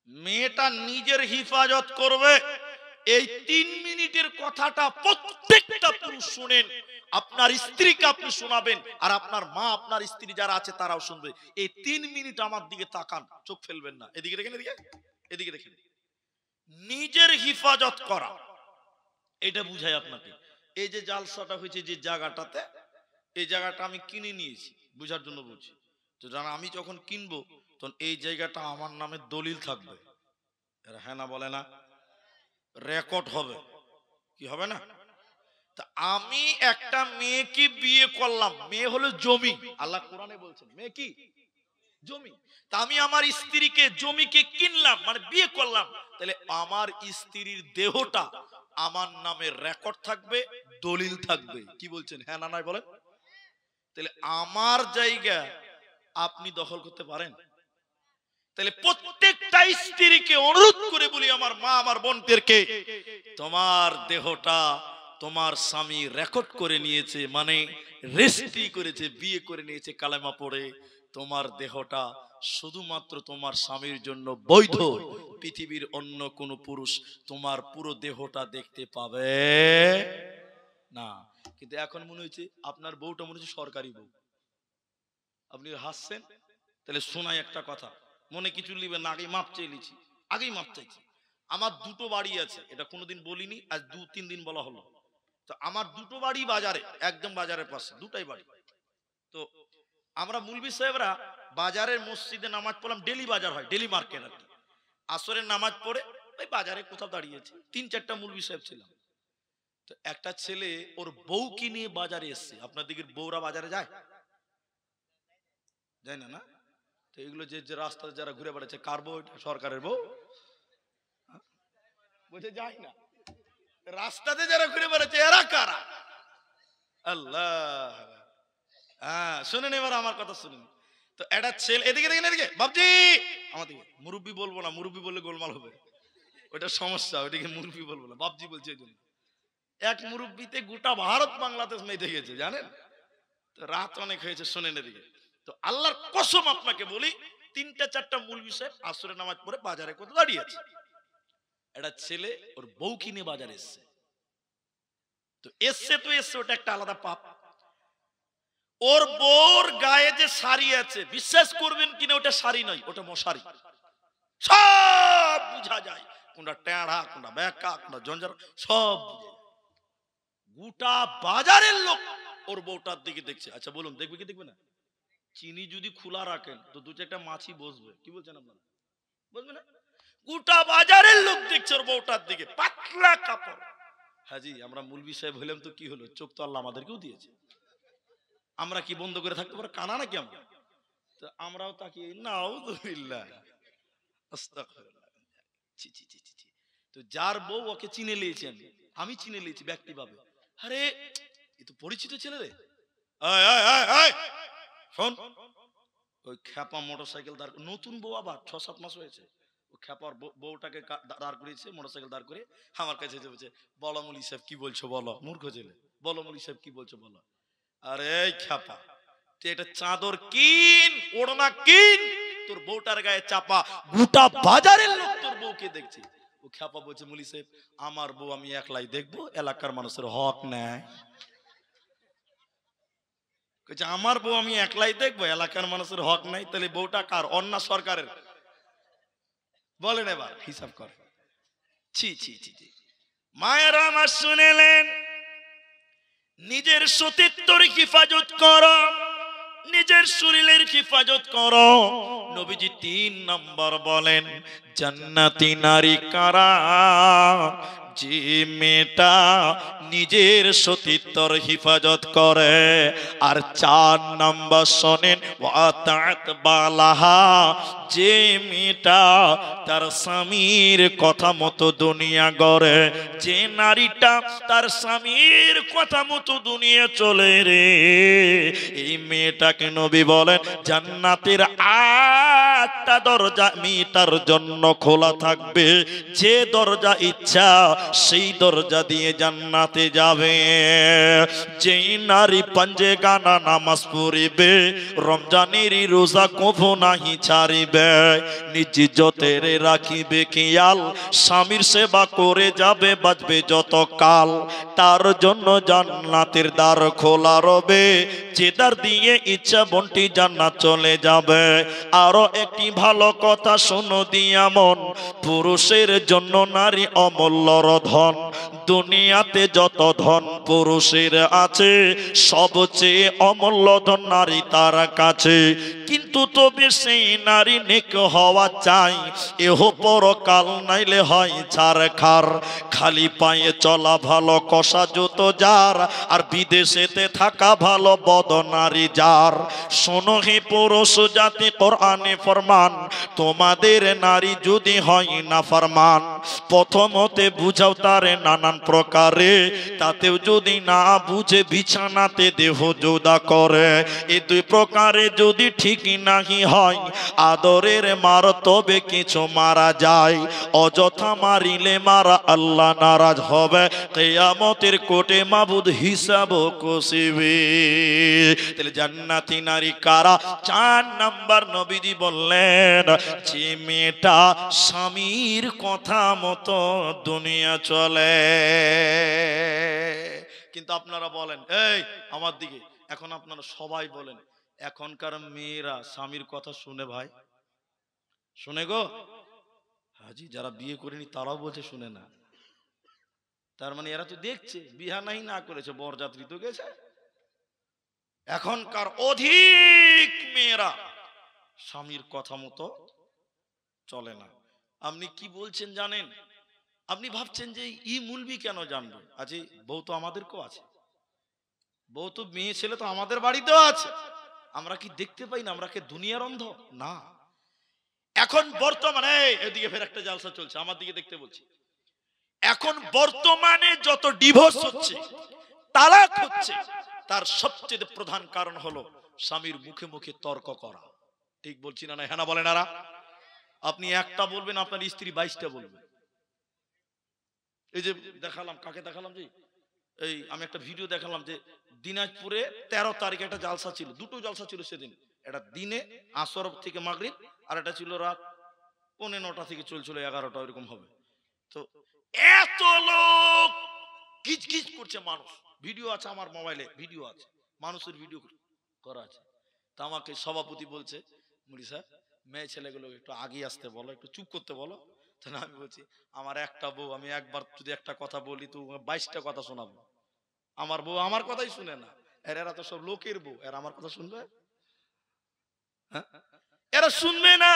Speaker 1: মেয়েটা নিজের হিফাজত করবে। এই 3 মিনিটের কথাটা প্রত্যেকটা পুরুষ শুনেন। আপনার স্ত্রীকে আপনি শোনাবেন, আর আপনার মা, আপনার স্ত্রী যারা আছে তারাও শুনবে। এই 3 মিনিট আমার দিকে তাকান, চোখ ফেলবেন না। এদিকে দেখেন, এদিকে, এদিকে দেখেন। নিজের হিফাজত করা, এটা বুঝাই আপনাকে। এই যে জালসাটা হয়েছে যে জায়গাটাতে, এই জায়গাটা আমি কিনে নিয়েছি, বুঝার জন্য বলছি। তো জানা, আমি যখন কিনবো তখন এই জায়গাটা আমার নামে দলিল থাকবে। এরা হ্যাঁ না বলে না? রেকর্ড হবে, কি হবে না? তা আমি একটা মেয়েকে বিয়ে করলাম, মেয়ে হলো জমি। আল্লাহ কোরআনে বলছেন মেয়ে কি? জমি। তা আমি আমার স্ত্রীকে, জমিকে কিনলাম, মানে বিয়ে করলাম, তাহলে আমার স্ত্রীর দেহটা আমার নামে রেকর্ড থাকবে, দলিল থাকবে। কি বলছেন হ্যাঁ না নাই বলেন? তাহলে আমার জায়গা আপনি দখল করতে পারেন? তাহলে প্রত্যেকটা স্ত্রীকে অনুরোধ করে বলি, আমার মা, আমার বোনদেরকে, তোমার দেহটা তোমার স্বামী রেকর্ড করে নিয়েছে, মানে রেজিস্ট্রি করেছে, বিয়ে করে নিয়েছে কালেমা পড়ে। তোমার দেহটা শুধুমাত্র তোমার স্বামীর জন্য বৈধ। পৃথিবীর অন্য কোন পুরুষ তোমার পুরো দেহটা দেখতে পাবে না। কিন্তু এখন মনে হচ্ছে আপনার বউটা মনে হচ্ছে সরকারি বউ। আপনি হাসছেন, তাহলে শোনাই একটা কথা, মনে কিছু নিবেন না। আগেই মাপ চেয়ে নিয়েছি, আগেই মাপ চাইছি। আমার দুটো বাড়ি আছে, এটা কোনোদিন বলিনি, আজ 2-3 দিন বলা হলো। তো আমার দুটো বাড়ি বাজারে, একদম বাজারের পাশে, দুটাই বাড়ি। তো আমরা মুলবি সাহেবরা বাজারের মসজিদে নামাজ পড়লাম, ডেলি বাজার হয়, ডেলি মার্কেট আর কি। আসরের নামাজ পড়ে ওই বাজারে কোথাও দাঁড়িয়েছি, 3-4টা মুলবি সাহেব ছিলাম। তো একটা ছেলে ওর বউকে নিয়ে বাজারে এসছে। আপনার দিকের বউরা বাজারে যায়? যায় না, না? তো এগুলো যে যে রাস্তাতে যারা ঘুরে বেড়াচ্ছে, কার বউ? সরকারের বউ? বুঝে যায় না। রাস্তাতে যারা ঘুরে বেড়াচ্ছে এরা কারা? আল্লাহ, হ্যাঁ শুনেন, এবার আমার কথা শুনুন। তো একটা ছেলে, এদিকে দেখেন, এদিকে বাবজি, আমার দিকে। মুরব্বি বলবো না, মুরব্বি বললে গোলমাল হবে, ওইটা সমস্যা, ওইদিকে মুরব্বি বলবো না, বাবজি বলছি ওই জন্য। এক মুরব্বিতে গোটা ভারত বাংলাদেশ মেতে গেছে জানেন। তো রাত অনেক হয়েছে, শোনেন এদিকে। তো আল্লাহর কসম আপনাকে বলি, 3-4টা মৌলভী সাহেব আসরের নামাজ পড়ে বাজারে কোথাও দাঁড়িয়েছে। একটা ছেলে ওর বউ কিনে বাজারে এসছে। তো এসছে ওটা একটা আলাদা পাপ। ওর বউর গায়ে যে শাড়ি আছে, বিশ্বাস করবেন কিনা, ওটা শাড়ি নয়, ওটা মশারি। সব বুঝা যায়, কোনটা টেঁড়া, কোনটা বেঁকা, কোনটা জঞ্জার, সব বুঝা যায়। গোটা বাজারের লোক ওর বউটার দিকে দেখছে। আচ্ছা বলুন, দেখবে কি দেখবে না? চিনি যদি খোলা রাখেন তো 2-4টা মাছি বসবে, কি বলছেন আপনারা? বসবে না? গোটা বাজারের লোক দেখছে ওর বউটার দিকে, পাতলা কাপড়। হাজি, আমরা মৌলভী সাহেব হইলাম তো কি হলো, চোখ তো আল্লাহ আমাদেরকেও দিয়েছে। আমরা কি বন্ধ করে থাকতে পারি? কানা নাকি আমরা? তো আমরাও তাকিয়ে, নাউযুবিল্লাহ, আস্তাগফিরুল্লাহ। ছি ছি ছি ছি। তো যার বউ, ওকে চিনে নিয়েছি আমি চিনে নিয়েছি ব্যক্তি ভাবে। আরে এ তো পরিচিত ছেলে রে। শোন, ওই খ্যাপা মোটরসাইকেল দাঁড়, নতুন বউ, আবার 6-7 মাস হয়েছে। ও খ্যাপার বউটাকে দাঁড় করিয়েছে, মোটরসাইকেল দাঁড় করে আমার কাছে এসে বলছে, বলো মৌলভী সাহেব কি বলছো বলো। মূর্খ ছেলে, বলো মৌলভী সাহেব কি বলছো বলো। আরে খ্যাপা, তুই একটা চাদর কিন, ওড়না কিন, তোর বউটার গায়ে চাপা, গোটা বাজারের লোক তোর বউকে দেখছে। ও খ্যাপা বলছে, মৌলভী সাহেব আমার বউ আমি একলাই দেখবো, এলাকার মানুষের হক নেয়। আমার বউ আমি একলাই দেখবো, এলাকার মানুষের হক নাই? তাহলে বউটা কার? অন্য সরকারের? বলেন, এবার হিসাব কর। ছি ছি ছি ছি। মায়েরা আমার শুনেলেন, নিজের সতীত্বর হিফাজত করো, নিজের শরীরের হিফাজত করো। নবীজি 3 নম্বর বলেন, জান্নাতি নারী কারা? যে মেয়েটা নিজের সতীত্বর হিফাজত করে। আর 4 নম্বর শোনেন, ওয়াতাত বালাহা, যে মেয়েটা তার স্বামীর কথা মতো দুনিয়া গড়ে। যে নারীটা তার স্বামীর কথা মতো দুনিয়া চলে রে, এই মেয়েটাকে নবী বলেন জান্নাতের 8টা দরজা মেয়েটার জন্য খোলা থাকবে। যে দরজা ইচ্ছা সেই দরজা দিয়ে জান্নাতে যাবে। যেই নারী পাঞ্জে গানা নামাজ পড়িবে, রমজানের রোজা কভু নাহি ছাড়িবে, নিজ ইজ্জতের রাখিবে খেয়াল, স্বামীর সেবা করে যাবে বাঁচবে যত কাল, তার জন্য জান্নাতের দ্বার খোলা রবে। যে দ্বার দিয়ে ইচ্ছা বন্টি জান্নাত চলে যাবে। আরো একটি ভালো কথা শোনো দিয়া মন, পুরুষের জন্য নারী অমূল্য ধন। দুনিয়াতে যত ধন পুরুষের আছে, সবচেয়ে অমূল্য ধন নারী তার কাছে। কিন্তু তবে সেই নারী নেক হওয়া চাই, এহ পরকাল নাইলে হয় ছারখার। খালি পায়ে চলা ভালো কষা জুতো যার, আর বিদেশেতে থাকা ভালো বদ নারী যার। শোনো হে পুরুষ জাতি, কোরআনে ফরমান, তোমাদের নারী যদি হয় না ফরমান, প্রথমতে বুঝাও তারে নানান প্রকারে, তাতেও যদি না বুঝে বিছানাতে দেহ জোদা করে। এই 2 প্রকারে যদি ঠিক নাহি হয়, আদরের মার তবে কিছু মারা যায়, অযথা মারিলে মারা আল্লাহ নারাজ হবে, কিয়ামতের কোর্টে মাবুদ হিসাব কষিবে। তাহলে জান্নাতি নারী কারা? 4 নাম্বার নবীজি বললেন, যে মেয়েটা স্বামীর কথা মতো দুনিয়া চলে। কিন্তু আপনারা বলেন, এই আমার দিকে, এখন আপনারা সবাই বলেন, এখনকার মেয়েরা স্বামীর কথা শুনে ভাই? শুনে গো? হাজি, যারা বিয়ে করেনি তারাও বলছে শুনে না। তার মানে এরা তো দেখছে, বিয়া নাই না করেছে, বরযাত্রী তো গেছে। এখনকার অধিক মেয়েরা স্বামীর কথা মতো চলে না। আপনি কি বলছেন জানেন? আপনি ভাবছেন যে ই মুলবি কেন জানবে? আজ বউ তো আমাদেরকেও আছে, বউ তো মেয়ে ছেলে তো আমাদের বাড়িতেও আছে। আমরা কি দেখতে পাই না? আমরা কি দুনিয়ার অন্ধ? না। এখন বর্তমানে, এদিকে ফের একটা জালসা চলছে, আমার দিকে দেখতে বলছি। এখন বর্তমানে যত ডিভোর্স হচ্ছে, তালাক হচ্ছে, তার সবচেয়ে প্রধান কারণ হলো স্বামীর মুখে মুখে তর্ক করা। ঠিক বলছি না? হ্যাঁ না বলেন? আরা আপনি একটা বলবেন, আপনার স্ত্রী 22টা বলবে। এই যে দেখালাম, কাকে দেখালাম, যে এই আমি একটা ভিডিও দেখালাম যে দিনাজপুরে 13 তারিখে একটা জালসা ছিল, দুটো জালসা ছিল সেদিন। এটা দিনে আসর থেকে মাগরিব, আর এটা ছিল রাত 9:45 থেকে চলছিল 11টা, এরকম হবে। তো এত লোক গিজ গিজ করছে, মানুষ, ভিডিও আছে আমার মোবাইলে, ভিডিও আছে, মানুষের ভিডিও করা আছে। তা আমাকে সভাপতি বলছে, মুড়ি স্যার মেয়ে ছেলেগুলো একটু আগে আসতে বলো, একটু চুপ করতে বলো। তাহলে আমি বলছি আমার একটা বউ, আমি একবার যদি একটা কথা বলি তো 22টা কথা শোনাবো। আমার বউ আমার কথাই শুনে না, এরা তো সব লোকের বউ, এরা আমার কথা শুনবে? হ্যাঁ, এরা শুনবে না।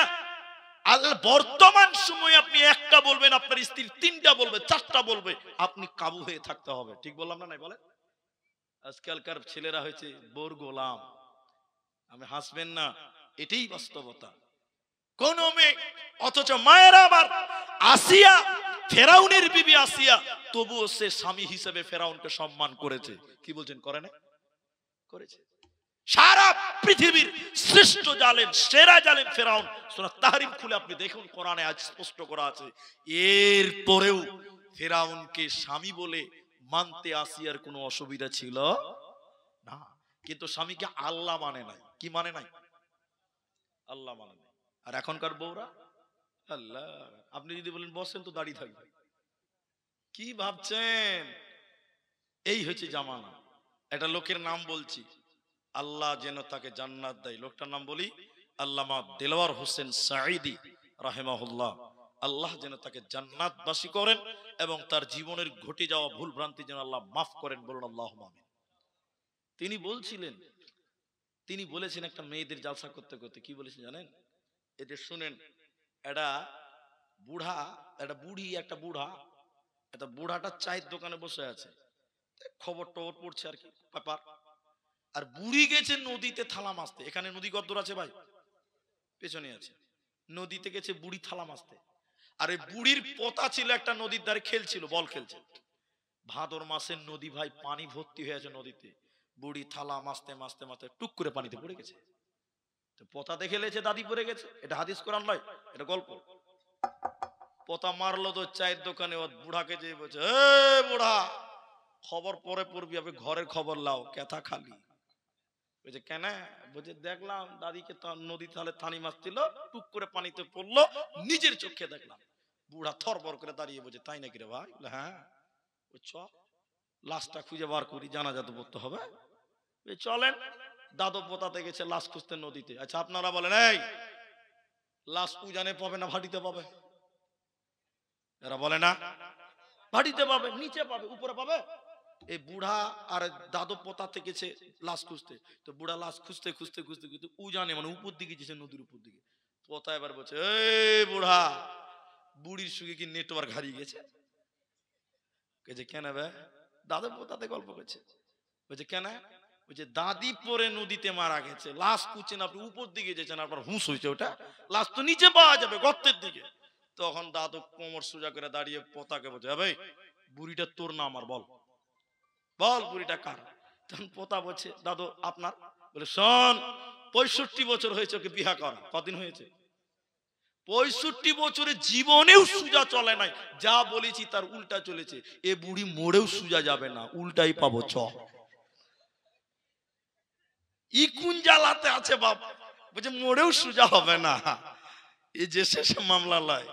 Speaker 1: বর্তমান সময়ে আপনি একটা বলবেন, আপনার স্ত্রী 3টা বলবে, 4টা বলবে, আপনি কাবু হয়ে থাকতে হবে। ঠিক বললাম না? নাই বলে? আজকালকার ছেলেরা হয়েছে বোর গোলাম। আমি হাসবেন না, এটাই বাস্তবতা। কোন মেয়ে, অথচ মায়েরা আবার আসিয়া, ফেরাউনের বিবি আসিয়া, তবুও সে স্বামী হিসেবে ফেরাউনকে সম্মান করেছে। কি বলছেন? করে না? করেছে। সারা পৃথিবীর শ্রেষ্ঠ জালেম, সেরা জালেম ফেরাউন। সূরা তাহরিম খুলে আপনি দেখুন, কোরআনে আজ স্পষ্ট করা আছে। এর পরেও ফেরাউনকে স্বামী বলে মানতে আসিয়ার কোনো অসুবিধা ছিল না, কিন্তু স্বামীকে আল্লাহ মানে নাই। কি মানে নাই? আল্লাহ মানে নাই। আর এখনকার বউরা আল্লাহ, আপনি যদি বলেন বসেন তো দাঁড়িয়ে থাকবে। কি ভাবছেন? এই হচ্ছে জামানা। একটা লোকের নাম বলছি, আল্লাহ যেন তাকে জান্নাত দেয়। লোকটার নাম বলি, আল্লামা দেলোয়ার হোসেন সাঈদী রাহিমাহুল্লাহ। আল্লাহ যেন তাকে জান্নাতবাসী করেন এবং তার জীবনের ঘটে যাওয়া ভুল ভ্রান্তি যেন আল্লাহ মাফ করেন। বলুন আল্লাহুম্মা আমিন। তিনি বলছিলেন, তিনি বলেছেন একটা মেয়েদের জালসা করতে করতে কি বলেছেন জানেন? এদের শুনেন। একটা বুড়া, একটা বুড়ি, একটা বুড়া, একটা বুড়াটা চায়ের দোকানে বসে আছে, খবর টবর পড়ছে আর কি, ব্যাপার। আর বুড়ি গেছে নদীতে থালা মাছতে। এখানে নদী কতদূর আছে ভাই? পেছনে আছে। নদীতে গেছে বুড়ি থালা মাছতে। আর এই বুড়ির পোতা ছিল একটা নদীর ধারে, খেলছিল, বল খেলছে। ভাদর মাসের নদী ভাই, পানি ভর্তি হয়ে আছে নদীতে। বুড়ি থালা মাছতে মাছতে মাছতে টুক করে পানিতে পড়ে গেছে। তো পোতা দেখে লেছে দাদি পড়ে গেছে। এটা হাদিস কোরআন নয়, এটা গল্প। পোতা মারলো তো চায়ের দোকানে, ও বুড়াকে যে বলছে, এ বুড়া, খবর পরে পড়বি, আমি ঘরের খবর লাও, কেথা খালি। বলছে কেন? বলছে দেখলাম দাদিকে নদী তাহলে থানি মারছিল, টুক করে পানিতে পড়লো, নিজের চোখে দেখলাম। বুড়া থরবর করে দাঁড়িয়ে বলছে তাই নাকি রে ভাই? হ্যাঁ। চ লাশটা খুঁজে বার করি, জানাজা তো পড়তে হবে। চলেন। দাদু পোতাতে গেছে লাশ খুঁজতে নদীতে। আচ্ছা আপনারা বলেন, এই লাশ উজানে পাবে না ভাটিতে পাবে? এরা বলে না ভাটিতে পাবে, নিচে পাবে, উপরে পাবে? এই বুড়া আর দাদু পোতাতে গেছে লাশ খুঁজতে। তো বুড়া লাশ খুঁজতে খুঁজতে খুঁজতে খুঁজতে উজানে, মানে উপর দিকে গেছে, নদীর উপর দিকে। পোতা এবার বলছে, এই বুড়া, বুড়ির সঙ্গে কি নেটওয়ার্ক হারিয়ে গেছে? কেন বে? দাদু পোতাতে গল্প করছে। বলছে কেন? বলছে দাদি পরে নদীতে মারা গেছে, লাশ খুঁজছেন আপনি, উপর দিকে যেছেন, আপনার হুঁশ হয়েছে, ওটা লাশ তো নিচে পাওয়া যাবে, গর্তের দিকে। তখন দাদু কোমর সোজা করে দাঁড়িয়ে পোতাকে বলছে, ভাই বুড়িটা তোর না আমার? বল বল বুড়িটা কার? তখন পোতা বলছে দাদু আপনার। বলে শোন, 65 বছর হয়েছে ওকে বিয়া করা। কদিন হয়েছে? 65 বছরে জীবনেও সুজা চলে নাই। যা বলেছি তার উল্টা চলেছে। এ বুড়ি মরেও সুজা যাবে না, উল্টাই পাবো। চ ই কোন জ্বালাতে আছে বাপ? বলছে মরেও সুজা হবে না। এই যে শেষ মামলা লয়।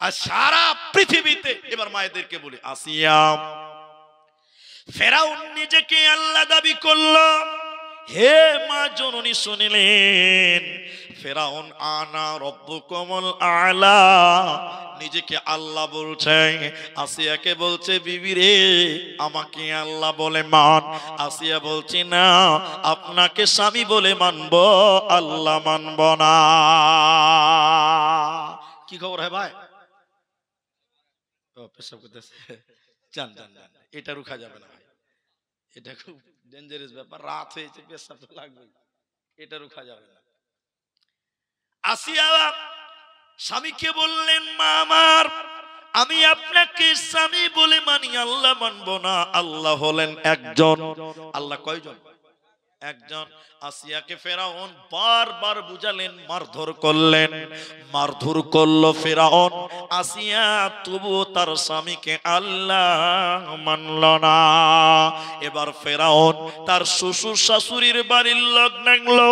Speaker 1: আর সারা পৃথিবীতে, এবার মায়েদেরকে বলি, আসিয়া ফেরাউন নিজেকে আল্লাহ দাবি করলো। হে মা জননী শুনিলেন, ফেরাউন আনা রব্বুকুমুল আলা, নিজেকে আল্লাহ বলছে। আসিয়াকে বলছে, বিবি রে আমাকে আল্লাহ বলে মান। আসিয়া বলছি না, আপনাকে স্বামী বলে মানব, আল্লাহ মানব না। কি খবর হয় ভাই? পেশাব করতেছে, জান জান জান, এটা রুখা যাবে না ভাই, এটা খুব ডেঞ্জারাস ব্যাপার। রাত হয়েছে, পেশাব তো লাগবে, এটা রুখা যাবে না। আসিয়া স্বামীকে বললেন, মা আমার, আমি আপনাকে স্বামী বলে মানি, আল্লাহ মানবো না। আল্লাহ হলেন একজন। আল্লাহ কয়জন? একজন। আসিয়াকে ফেরাউন বারবার বুঝালেন, মারধর করলেন, মারধর করলো ফেরাউন। আসিয়া তবু তার স্বামীকে আল্লাহ মানল না। এবার ফেরাউন তার শ্বশুর শাশুড়ির বাড়ির লোক ডাকলো,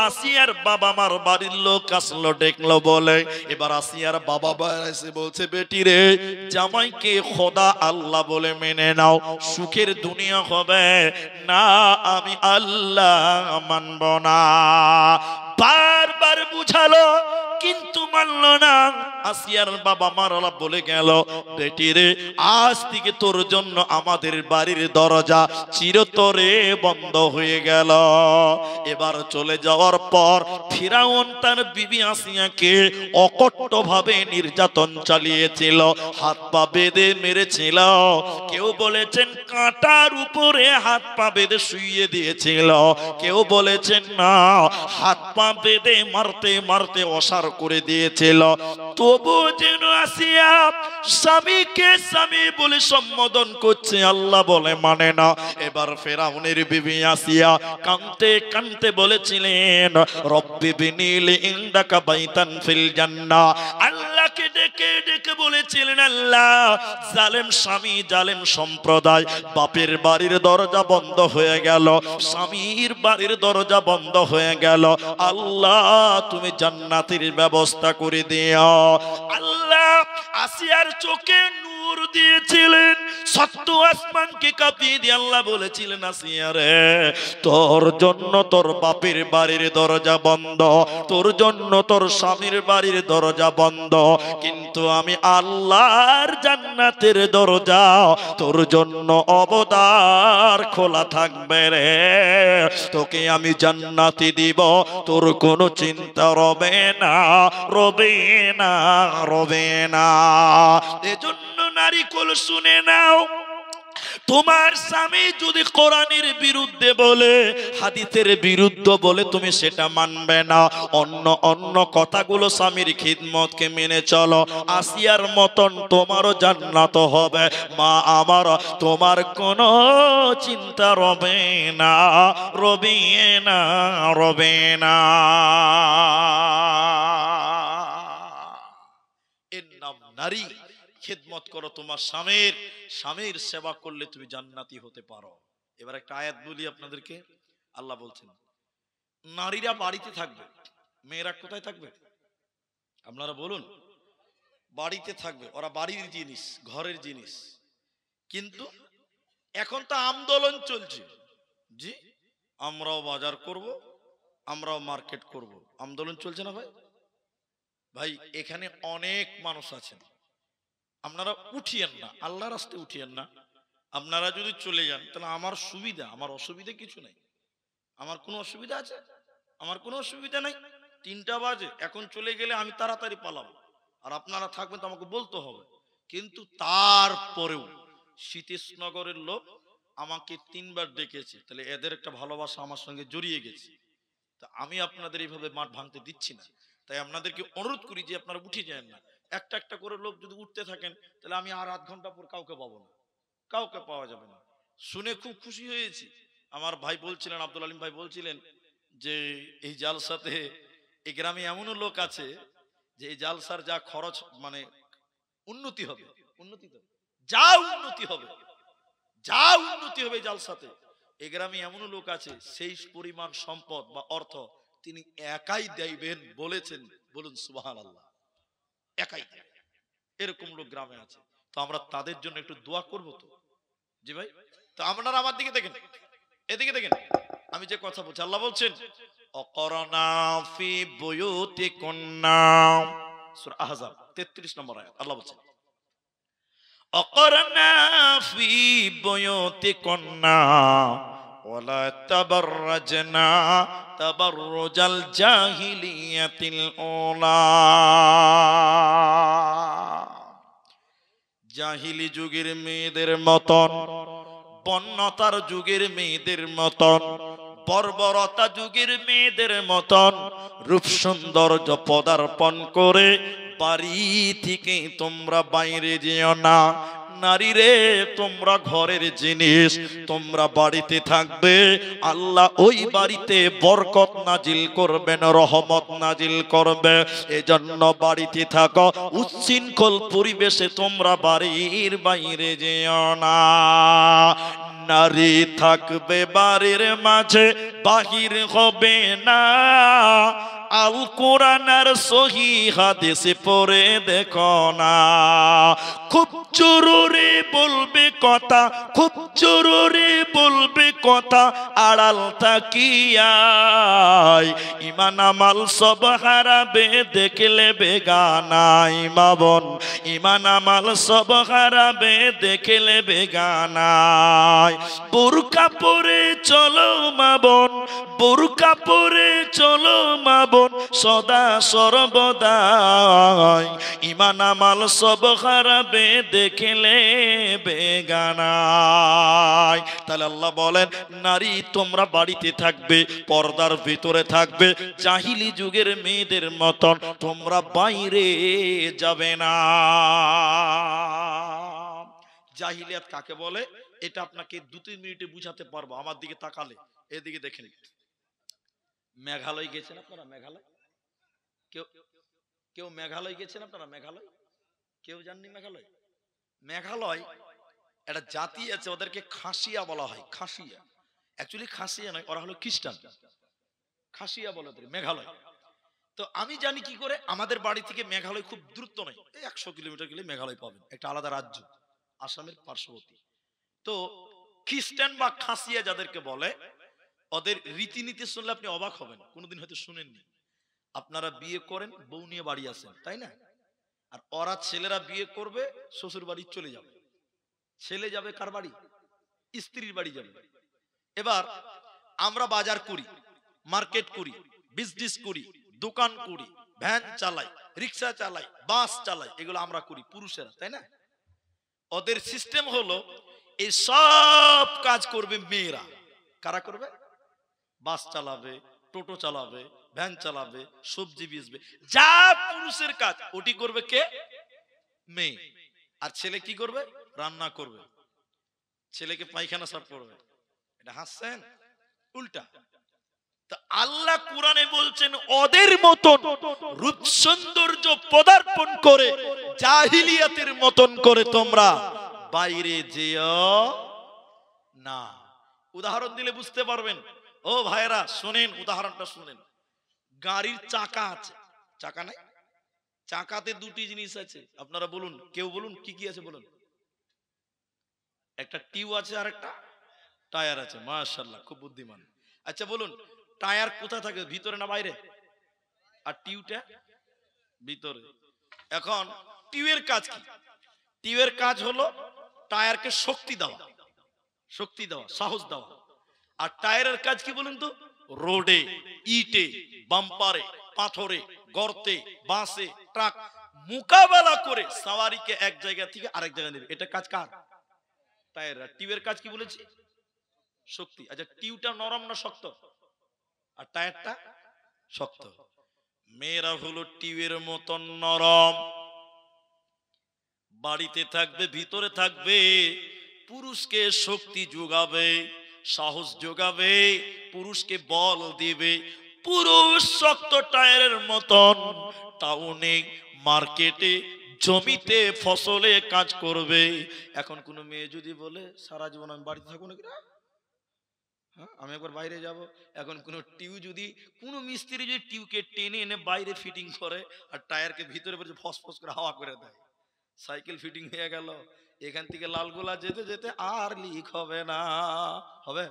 Speaker 1: আসিয়ার বাবা মার বাড়ির লোক আসলো, ডেকলো বলে। এবার আসিয়ার বাবা এসে বলছে, বেটি রে, জামাইকে খোদা আল্লাহ বলে মেনে নাও, সুখের দুনিয়া হবে না, আমি আল্লাহ মানব না। বারবার বুঝালো কিন্তু মানলো না। আসিয়ার বাবা মারা বলে গেল, বেটি রে, আজ থেকে তোর জন্য আমাদের বাড়ির দরজা চিরতরে বন্ধ হয়ে গেল। এবার চলে যাওয়ার পর ফিরাউন তার বিবি আসিয়াকে অকট্টভাবে নির্যাতন চালিয়েছিল, হাত পা বেঁধে মেরেছিল। কেউ বলেছেন কাঁটার উপরে হাত পা বেঁধে শুইয়ে দিয়েছিল, কেউ বলেছেন না, হাত পা বেঁধে মারতে মারতে অসার করে দিয়েছিল। তবু যেন আসিয়া স্বামীকে স্বামী বলে সম্বোধন করছে, আল্লাহ বলে মানে না। এবার ফেরাউনের বিবি আসিয়া কাঁদতে কাঁদতে বলেছিলেন, রব্বি বিনিলি ইনদাকা বাইতান ফিল জান্নাহ। আল্লাহকে ডেকে ডেকে বলেছিলেন, আল্লাহ, জালেম স্বামী, জালেম সম্প্রদায়, বাপের বাড়ির দরজা বন্ধ হয়ে গেল, স্বামীর বাড়ির দরজা বন্ধ হয়ে গেল, আল্লাহ তুমি জান্নাতের ব্যবস্থা করে দিও। আল্লাহ আসিয়ার চোখে নূর দিয়েছিলেন, সত্য আসমানকে কাঁপিয়ে দিয়ে আল্লাহ বলেছিলেন, আসিয়া রে, তোর জন্য তোর বাপের বাড়ির দরজা বন্ধ, তোর জন্য তোর স্বামীর বাড়ির দরজা বন্ধ, কিন্তু আমি আল্লাহর জান্নাতের দরজা তোর জন্য অবদার খোলা থাকবে রে। তোকে আমি জান্নাতি দিব, তোর কোনো চিন্তা রবে না, রবে না, রবে না। এজন্য নারী কুল শুনে নাও, তোমার স্বামী যদি কোরআনের বিরুদ্ধে বলে, হাদিসের বিরুদ্ধে বলে, তুমি সেটা মানবে না। অন্য অন্য কথাগুলো স্বামীর খিদমতকে মেনে চলো, আসিয়ার মতন তোমারও জান্নাত হবে। মা আমার, তোমার কোনো চিন্তা রবে না, রবে না, রবে না। এর নাম নারী। খিদমত করো তোমার স্বামীর, স্বামীর সেবা করলে তুমি জান্নাতি হতে পারো। এবার একটা আয়াত বলি আপনাদেরকে। আল্লাহ বলছেন, নারীরা বাড়িতে থাকবে, মেয়েরা কোথায় থাকবে? আপনারা বলুন। বাড়িতে থাকবে, ওরা বাড়ির জিনিস, ঘরের জিনিস। কিন্তু এখন তো আন্দোলন চলছে, জি, আমরাও বাজার করব, আমরাও মার্কেট করব, আন্দোলন চলছে না ভাই? ভাই এখানে অনেক মানুষ আছেন, আপনারা উঠিয়েন না, আল্লাহ রাস্তায় উঠিয়েন না। আপনারা যদি চলে যান তাহলে আমার সুবিধা, আমার অসুবিধা কিছু নেই। আমার কোনো অসুবিধা আছে? আমার কোনো অসুবিধা নেই। 3টা বাজে, এখন চলে গেলে আমি তাড়াতাড়ি পালাবো, আর আপনারা থাকবেন তো আমাকে বলতে হবে। কিন্তু তারপরেও শীতেশনগরের লোক আমাকে 3বার ডেকেছে, তাহলে এদের একটা ভালোবাসা আমার সঙ্গে জড়িয়ে গেছে। তা আমি আপনাদের এইভাবে মাঠ ভাঙতে দিচ্ছি না। তাই আপনাদেরকে অনুরোধ করি যে আপনারা উঠে যান না। একটা একটা করে লোক যদি উঠতে থাকেন তাহলে আমি আর আধ ঘন্টা পর কাউকে পাবো না, কাউকে পাওয়া যাবে না। শুনে খুব খুশি হয়েছি। আমার ভাই বলছিলেন, আব্দুল আলিম ভাই বলছিলেন যে এই জালসাতে এই গ্রামে এমনও লোক আছে যে এই জালসার যা খরচ, মানে উন্নতি হবে, উন্নতি তো যা উন্নতি হবে, যা উন্নতি হবে জালসাতে, এই গ্রামে এমনও লোক আছে সেই পরিমাণ সম্পদ বা অর্থ তিনি একাই দেবেন বলেছেন। বলুন সুবহানাল্লাহ। একাই দেবেন, এরকম লোক গ্রামে আছে। তো আমরা তাদের জন্য একটু দোয়া করব তো, জি ভাই। তো আপনারা আমার দিকে দেখেন, এদিকে দেখেন, আমি যে কথা বলছি, আল্লাহ বলছেন, অকরনা ফি বুয়ুতিকুন্না, সূরা আহজাব 33 নম্বর আয়াত। আল্লাহ বলছেন, অকরনা ফি বুয়ুতিকুন্না ওয়ালা তাবাররাজনা তাবাররুজাল জাহিলিয়াতিল উলা। জাহিলি যুগের মেয়েদের মতন, বন্যতার যুগের মেয়েদের মতন, বর্বরতা যুগের মেয়েদের মতন রূপ সৌন্দর্য পদার্পণ করে বাড়ি থেকে তোমরা বাইরে যেও না। নারী রে, তোমরা ঘরের জিনিস, তোমরা বাড়িতে থাকবে, আল্লাহ ওই বাড়িতে বরকত নাজিল করবেন, রহমত নাজিল করবে। এজন্য বাড়িতে থাকো, উচ্ছৃঙ্খল পরিবেশে তোমরা বাড়ির বাইরে যেও না। নারী থাকবে বাড়ির মাঝে, বাহির হবে না। আল কোরআন আর সহি হাদিস পড়ে দেখো না। খুব জরুরি বলবে কথা, খুব জরুরি বলবে কথা, আড়াল তাকিয়ায় ইমান আমাল সব হারাবে দেখলে বেগানায়। মা বোন, ইমান আমাল সব হারাবে দেখলে বেগানায়। বোরকা পরে চলো মা বোন, বোরকা পরে চলো মা বোন, সদা সর্বদাই ইমান আমাল সব হারাবে দেখলে বেগানায়। তাহলে আল্লাহ বলেন, নারী তোমরা বাড়িতে থাকবে, পর্দার ভিতরে থাকবে, জাহিলি যুগের মেয়েদের মতন তোমরা বাইরে যাবে না। জাহিলিয়াত কাকে বলে এটা আপনাকে 2-3 মিনিটে বুঝাতে পারবো। আমার দিকে তাকালে, এদিকে দেখেন। মেঘালয় গেছেন আপনারা? মেঘালয় কেউ কেউ মেঘালয় গেছেন আপনারা? মেঘালয় কেউ জাননি? মেঘালয়, মেঘালয় একটা জাতি আছে, ওদেরকে খাসিয়া বলা হয়। খাসিয়া, অ্যাকচুয়ালি খাসিয়া নয়, ওরা হলো খ্রিস্টান। খাসিয়া বলে ওদের মেঘালয়। তো আমি জানি কি করে, আমাদের বাড়ি থেকে মেঘালয় খুব দূরত্ব নয়, 100 কিলোমিটার গেলে মেঘালয় পাবেন, একটা আলাদা রাজ্য, আসামের পার্শ্ববর্তী। তো খ্রিস্টান বা খাসিয়া যাদেরকে বলে, ওদের রীতিনীতি শুনলে আপনি অবাক হবেন, কোনোদিন হয়তো শুনেননি। আপনারা বিয়ে করেন, বউ নিয়ে বাড়ি আসেন, তাই না? আর ওরা ছেলেরা বিয়ে করবে, শ্বশুর বাড়ি চলে যাবে। ছেলে যাবে কার বাড়ি? স্ত্রীর বাড়ি যাবে। এবার আমরা বাজার করি, মার্কেট করি, বিজনেস করি, দোকান করি, ভ্যান চালাই, রিক্সা চালাই, বাস চালাই, এগুলো আমরা করি পুরুষেরা, তাই না? ওদের সিস্টেম হলো এই সব কাজ করবে মেয়েরা। কারা করবে? বাস চালাবে, টোটো চালাবে, ভ্যান চালাবে, সবজি বেচবে, যা পুরুষের কাজ ওটি করবে কে? মেয়ে। আর ছেলে কি করবে? রান্না করবে, ছেলেকে পায়খানা সাফ করবে। এটা হাসছেন? উল্টা। তা আল্লাহ কোরআনে বলছেন, ওদের মতন রূপ সৌন্দর্য পদার্পণ করে, জাহিলিয়াতের মতন করে তোমরা বাইরে যেও না। উদাহরণ দিলে বুঝতে পারবেন। ও ভাইরা শুনেন, উদাহরণটা শুনেন। গাড়ির চাকা আছে, চাকা নাই? চাকাতে দুটি জিনিস আছে, আপনারা বলুন, কেউ বলুন কি কি আছে বলুন। একটা টিউ আছে আর একটা টায়ার আছে। মাশাআল্লাহ, খুব বুদ্ধিমান। আচ্ছা বলুন, টায়ার কোথায় থাকে, ভিতরে না বাইরে? আর টিউটা ভিতরে। এখন টিউয়ের কাজ কি? টিউয়ের কাজ হলো টায়ারকে শক্তি দেওয়া, শক্তি দেওয়া, সাহস দেওয়া। আর টায়ারের কাজ কি বলুন তো? রোডে, ইটে, বাম্পারে, পাথরে, গর্তে, বাসে, ট্রাক মোকাবেলা করে সাওয়ারিকে এক জায়গা থেকে আরেক জায়গায় নেবে। এটা কাজ কার? টায়ার। টিউয়ের কাজ কি বলেছি? শক্তি। আচ্ছা, টিউটা নরম না শক্ত? আর টায়ারটা শক্ত। মেয়েরা হলো টিউয়ের মতন নরম, বাড়িতে থাকবে, ভিতরে থাকবে, পুরুষকে শক্তি যোগাবে, সাহস যোগাবে, পুরুষকে বল দিবে। পুরুষ শক্ত টায়ারের মতন টাউনে, মার্কেটে, জমিতে, ফসলে কাজ করবে। এখন কোন মেয়ে যদি বলে সারা জীবন আমি বাড়িতে থাকবো না, হ্যাঁ আমি একবার বাইরে যাব, এখন কোন টিউ যদি, কোন মিস্ত্রি যদি টিউকে টেনে এনে বাইরে ফিটিং করে আর টায়ারকে ভিতরে ফস ফস করে হাওয়া করে দেয়, সাইকেল ফিটিং হয়ে গেল, এখান থেকে লালগোলা যেতে যেতে আর লিক হবে না। হবে?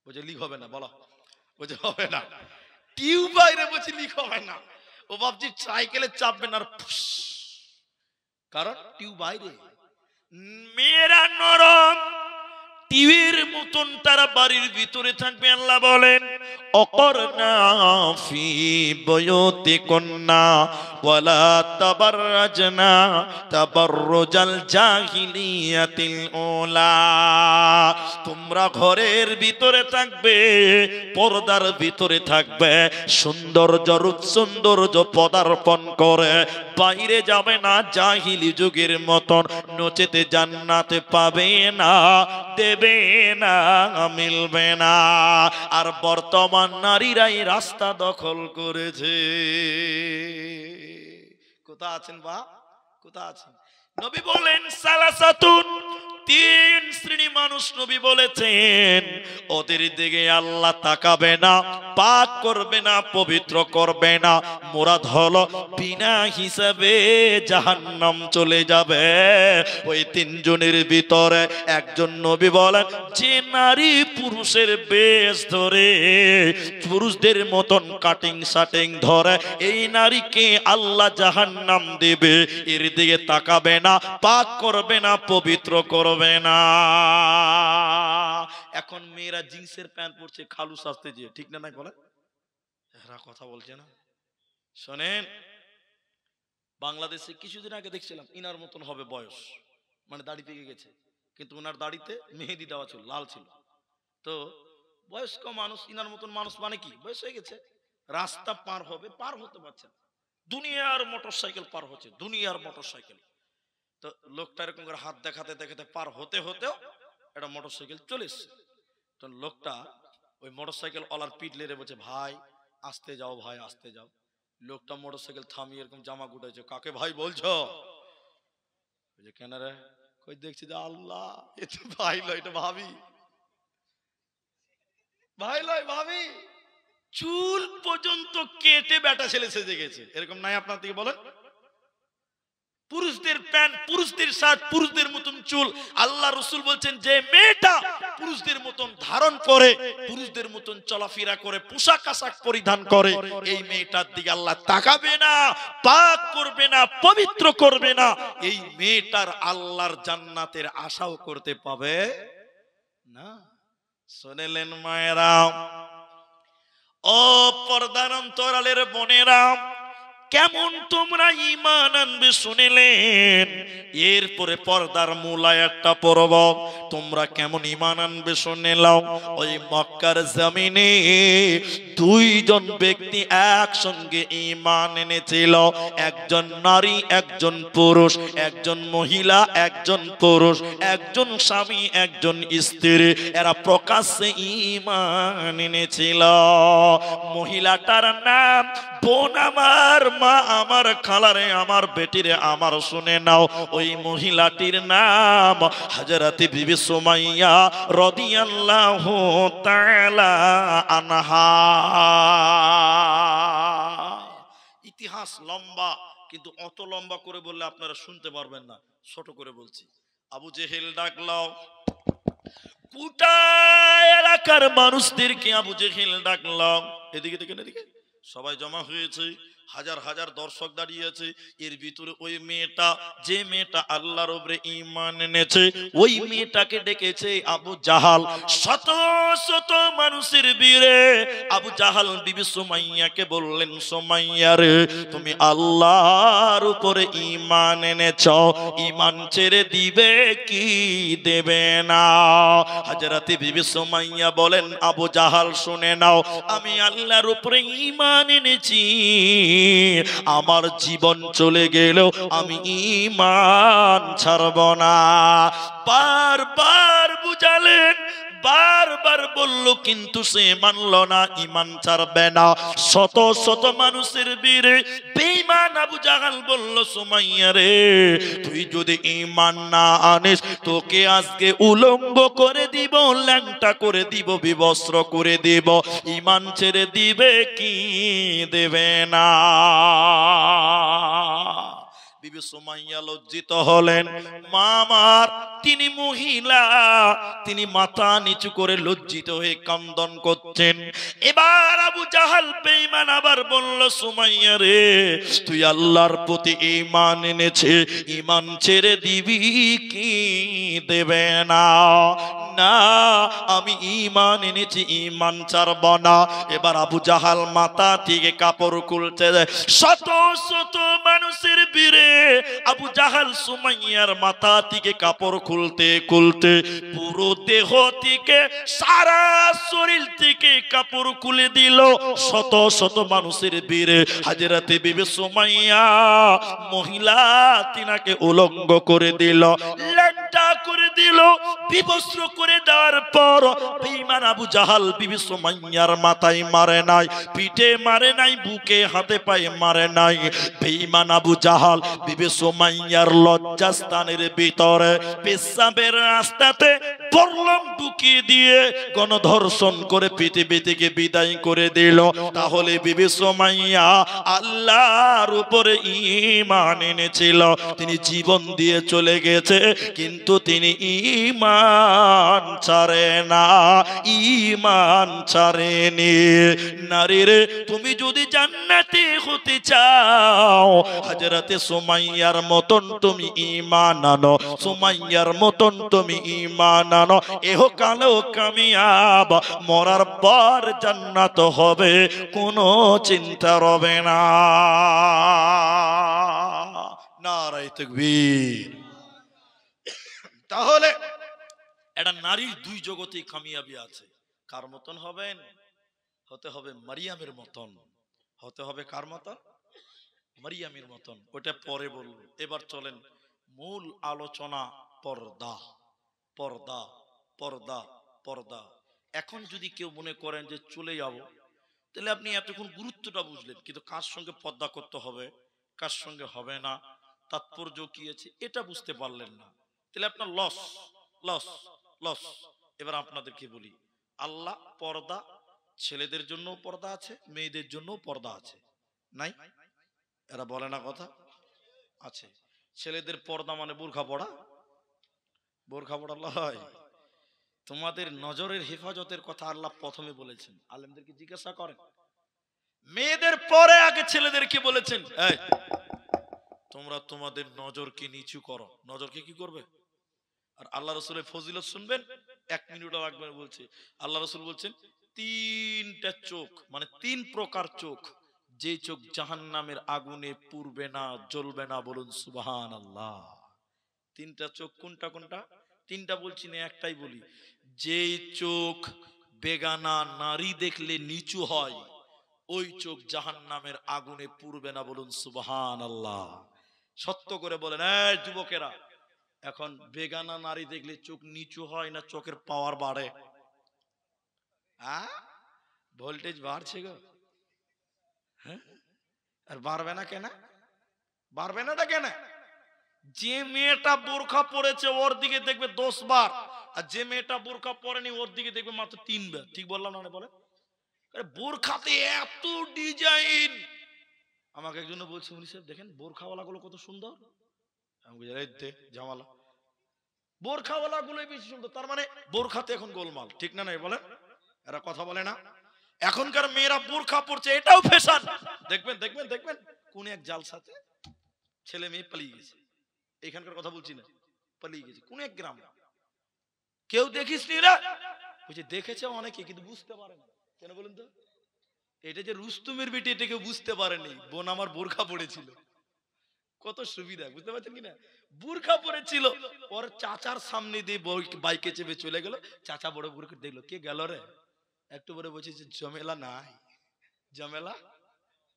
Speaker 1: বলছে লিক হবে না, বলো। বলছে হবে না, টিউ বাইরে বলছে লিক হবে না। ও ভাবছি সাইকেলে চাপবে না, কারণ টিউ বাইরে। মেয়েরা নরম, তীরের মতন তারা বাড়ির ভিতরে থাকবে। আল্লাহ বলেন অকরনা ফি বুয়ুতিকুন্না ওয়ালা তাবাররাজনা তাবাররুজাল জাহিলিয়াতিল উলা। তোমরা ঘরের ভিতরে থাকবে, পর্দার ভিতরে থাকবে, সৌন্দর্য রূপ সৌন্দর্য পদার্পণ করে বাইরে যাবে না জাহিলি যুগের মতন, নচেতে জান্নাতে পাবে না, দেবে না, মিলবে না। আর বর্তমান নারীরাই রাস্তা দখল করেছে। কোথা আছেন বা কোথা আছেন? নবী বলেন সালাসাতুন, তিন শ্রেণী মানুষ নবী বলেছেন ওদের দিকে আল্লাহ তাকাবে না, পাক করবে না, পবিত্র করবে না। মুরাদ হলো বিনা হিসাবে জাহান্নাম চলে যাবে। ওই তিনজনের ভিতরে একজন নবী বলেন যে নারী পুরুষের বেশ ধরে, পুরুষদের মতন কাটিং শাটিং ধরে, এই নারীকে আল্লাহ জাহান্নাম দেবে। এর দিকে তাকাবে না, পাক করবে না, পবিত্র করবে না। এখন মেয়েরা জিন্সের প্যান্ট পরছে খালু সাজতে যে, ঠিক না? নাই বলে এরা কথা বলছে না। শোনেন, বাংলাদেশে কিছুদিন আগে দেখছিলাম ইনার মতন হবে বয়স, মানে দাড়ি পেকে গেছে, কিন্তু ওনার দাড়িতে মেহেদি দেওয়া ছিল, লাল ছিল। তো বয়স্ক মানুষ, ইনার মতন মানুষ মানে কি বয়স হয়ে গেছে, রাস্তা পার হবে, পার হতে পারছে না, দুনিয়ার মোটরসাইকেল পার হচ্ছে, দুনিয়ার মোটরসাইকেল। তো লোকটা এরকম করে হাত দেখাতে দেখাতে পার হতে হতেও একটা মোটরসাইকেল চলে এসছে। তো লোকটা ওই মোটরসাইকেল ওয়ালার পিঠ লেরে বলছে ভাই আসতে যাও, ভাই আসতে যাও। লোকটা মোটরসাইকেল থামিয়ে এরকম জামা গুটাইছে, কাকে ভাই বলছো? কেন রে? কই দেখছি যে আল্লাহ, এটা ভাই লয়, এটা ভাবি, ভাই লয় ভাবি। চুল পর্যন্ত কেটে বেটা ছেলে সেজে গেছে, এরকম নাই আপনার দিকে বলেন? পুরুষদের প্যান্ট, পুরুষদের শার্ট, পুরুষদের মতন চুল। আল্লাহ রাসূল বলছেন যে মেয়েটা পুরুষদের মতন ধারণ করে, পুরুষদের মতন চলাফেরা করে, পোশাক আশাক পরিধান করে, এই মেয়েটার দিকে আল্লাহ তাকাবে না, পাক করবে না, পবিত্র করবে না। এই মেয়েটার আল্লাহর জান্নাতের আশাও করতে পাবে না। শুনলেন মায়েরা, ও পর্দার অন্তরালের বোনেরা, কেমন তোমরা ঈমান আনবে শুনলেন। এরপরে পর্দার মূলায় একটা পর্ব, তোমরা কেমন ঈমান আনবে শুনে নাও। ওই মক্কার জমিনে দুইজন ব্যক্তি একসঙ্গে ঈমান এনেছিল, একজন নারী একজন পুরুষ, একজন মহিলা একজন পুরুষ, একজন স্বামী একজন স্ত্রী। এরা প্রকাশ্যে ঈমান এনেছিল। মহিলাটার নাম বোন আমার, মা আমার, খালারে আমার, বেটিরে আমার, শুনে নাও। ওই মহিলাটির নাম হযরত বিবি সুমাইয়া রাদিয়াল্লাহু তাআলা আনহা। ইতিহাস লম্বা, কিন্তু অত লম্বা করে বললে আপনারা শুনতে পারবেন না, ছোট করে বলছি। আবু জেহেল ডাকলো গোটা এলাকার মানুষদেরকে, আবু জেহেল ডাকলো, এদিকে দেখেন, এদিকে সবাই জমা হয়েছে, হাজার হাজার দর্শক দাঁড়িয়ে আছে। এর ভিতরে ওই মেয়েটা, যে মেয়েটা আল্লাহর উপরে ঈমান এনেছে, ওই মেয়েটাকে ডেকেছে আবু জাহাল। শত শত মানুষের ভিড়ে আবু জাহাল বিবি সুমাইয়াকে বললেন, সুমাইয়া রে, তুমি আল্লাহর উপরে ঈমান এনেছো, ঈমান ছেড়ে দিবে কি দেবে না? হযরত বিবি সুমাইয়া বলেন, আবু জাহাল শুনে নাও, আমি আল্লাহর উপরে ঈমান এনেছি, আমার জীবন চলে গেলেও আমি ঈমান ছাড়ব না। বারবার বুঝালেন, বারবার বলল, কিন্তু সে মানল না, ঈমান ছাড়বে না। শত শত মানুষের ভিড়ে বেঈমান আবু জাহাল বলল, সুমাইয়া রে, তুই যদি ঈমান না আনিস, তোকে আজকে উলঙ্গ করে দিব, ল্যাংটা করে দিব, বিবস্ত্র করে দিব। ঈমান ছেড়ে দিবে কি দেবে না? বিবি সুমাইয়া লজ্জিত হলেন। মা আমার, তিনি মহিলা, তিনি মাথা নিচু করে লজ্জিত হয়ে কান্দন করছেন। এবার আবু জাহাল বেঈমান আবার বলল, সুমাইয়া রে, তুই আল্লাহর প্রতি ঈমান এনেছে, ঈমান ছেড়ে দিবি কি দেবে না? না, আমি ঈমান এনেছি, ঈমান ছাড়ব না। এবার আবু জাহাল মাথা থেকে কাপড় খুলতে যায়। শত শত মানুষের ভিড়ে আবু জাহাল সুমাইয়ার মাথা থেকে কাপড় খুলতে খুলতে পুরো দেহ থেকে, সারা শরীর থেকে কাপড় খুলে দিল। শত শত মানুষের ভিড়ে হাজরাতে বিবি সুমাইয়া মহিলা তিনাকে উলঙ্গ করে দিল, ল্যাংটা করে দিল। বিবস্ত্র করে দেওয়ার পর বেঈমান আবু জাহাল বিবি সুমাইয়ার মাথায় মারে নাই, পিঠে মারে নাই, বুকে হাতে পায়ে মারে নাই। বেঈমান আবু জাহাল বিবি সুমাইয়ার লজ্জাস্থানের ভিতরে পেশাবের রাস্তাতে পরলম ঢুকিয়ে দিয়ে গণধর্ষণ করে পৃথিবী থেকে বিদায় করে দিল। তাহলে বিবি সুমাইয়া আল্লাহর উপরে ঈমান এনেছিল, তিনি জীবন দিয়ে চলে গেছে, কিন্তু তিনি ঈমান ছাড়ে না, ঈমান ছাড়েনি। নারীরে, তুমি যদি জান্নাতি হতে চাও, হযরতে সুমাইয়ার মতন তুমি ঈমান আনো, সুমাইয়ার মতন তুমি ঈমান আনো। ইহকালেও কামিয়াব, মরার পর জান্নাত হবে, কোনো চিন্তা রবে না। নারায়ে তাকবীর। তাহলে এটা নারীর দুই জগতেই কামিয়াবি আছে। কার মতন হবেন? হতে হবে মারিয়ামের মতন। হতে হবে কার মতন? মারিয়ামের মতন। ওটা পরে বলবো। এবার চলেন মূল আলোচনা, পর্দা। পর্দা, পর্দা, পর্দা। এখন যদি কেউ মনে করেন যে চলে যাব, তাহলে আপনি এতক্ষণ গুরুত্বটা বুঝলেন, কিন্তু কার সঙ্গে পর্দা করতে হবে, কার সঙ্গে হবে না, তাৎপর্য কি আছে, এটা বুঝতে পারলেন না। তাহলে আপনার লস, লস, লস। এবার আপনাদেরকে বলি, আল্লাহ পর্দা, ছেলেদের জন্য পর্দা আছে, মেয়েদের জন্য পর্দা আছে, নাই? এরা বলে না কথা আছে। ছেলেদের পর্দা মানে বোরখা পড়া, বোরখা পড়া লয়। তোমাদের নজরের হেফাজতের কথা আল্লাহ প্রথমে বলেছেন, আলেমদেরকে জিজ্ঞাসা করেন। মেয়েদের পরে আগে ছেলেদেরকে বলেছেন, এই তোমরা তোমাদের নজরকে নিচু করো। নজরকে কি করবে? আর আল্লাহ রাসূলের ফজিলত শুনবেন, 1 মিনিটও লাগবে না। বলছে আল্লাহ রাসূল বলছেন, 3টা চোখ, মানে 3 প্রকার চোখ, যে চোখ জাহান্নামের আগুনে পুড়বে না, জ্বলবে না। বলুন সুবহানাল্লাহ। 3টা চোখ কোনটা কোনটা? 3টা বলছি না, একটাই বলি। যে চোখ বেগানা নারী দেখলে নিচু হয়, ওই চোখ জাহান্নামের আগুনে পুড়বে না। বলুন সুবহানাল্লাহ। সত্য করে বলেন, এই যুবকেরা, এখন বেগানা নারী দেখলে চোখ নিচু হয় না চোখের পাওয়ার বাড়ে? ভোল্টেজ বাড়ছে গো। হ্যাঁ, আর বাড়বে না কেন? বাড়বে না কেন? যে মেয়েটা বোরখা পরেছে ওর দিকে দেখবে 10 বার, আর যে মেয়েটা বোরখা পরেনি ওর দিকে দেখবে মাত্র 3 বার। ঠিক বললাম না? বলে বোরখাতে এত ডিজাইন। আমাকে একজন বলছে, উনি সাহেব দেখেন বোরখাওয়ালা গুলো কত সুন্দর। আমি বলছি, জামালা বোরখাওয়ালা গুলোই বেশি সুন্দর। তার মানে বোরখাতে এখন গোলমাল, ঠিক না? নাই বলেন? এরা কথা বলে না। এখনকার মেয়েরা বোরখা পরছে, এটাও ফ্যাশন। দেখবেন দেখবেন দেখবেন কোন এক জালসাতে ছেলে মেয়ে পালিয়ে গেছে। এখানকার কথা বলছি না, পালিয়ে গেছে কোন এক গ্রাম। কেউ দেখিস নি রে? বলছে দেখেছে অনেকে, কিন্তু বুঝতে পারে না। কেন বলুন তো? এটা যে রুস্তুমের বেটি, এটা কেউ বুঝতে পারেনি। বোন আমার বোরখা পড়েছিল, কত সুবিধা, বুঝতে পারছেন কিনা? বোরখা পড়েছিল, ওর চাচার সামনে দিয়ে বাইকে চেপে চলে গেল। চাচা বড় বোরখা দেখলো, কে গেল রে? একটু বড় বলছে যে ঝামেলা নাই, ঝামেলা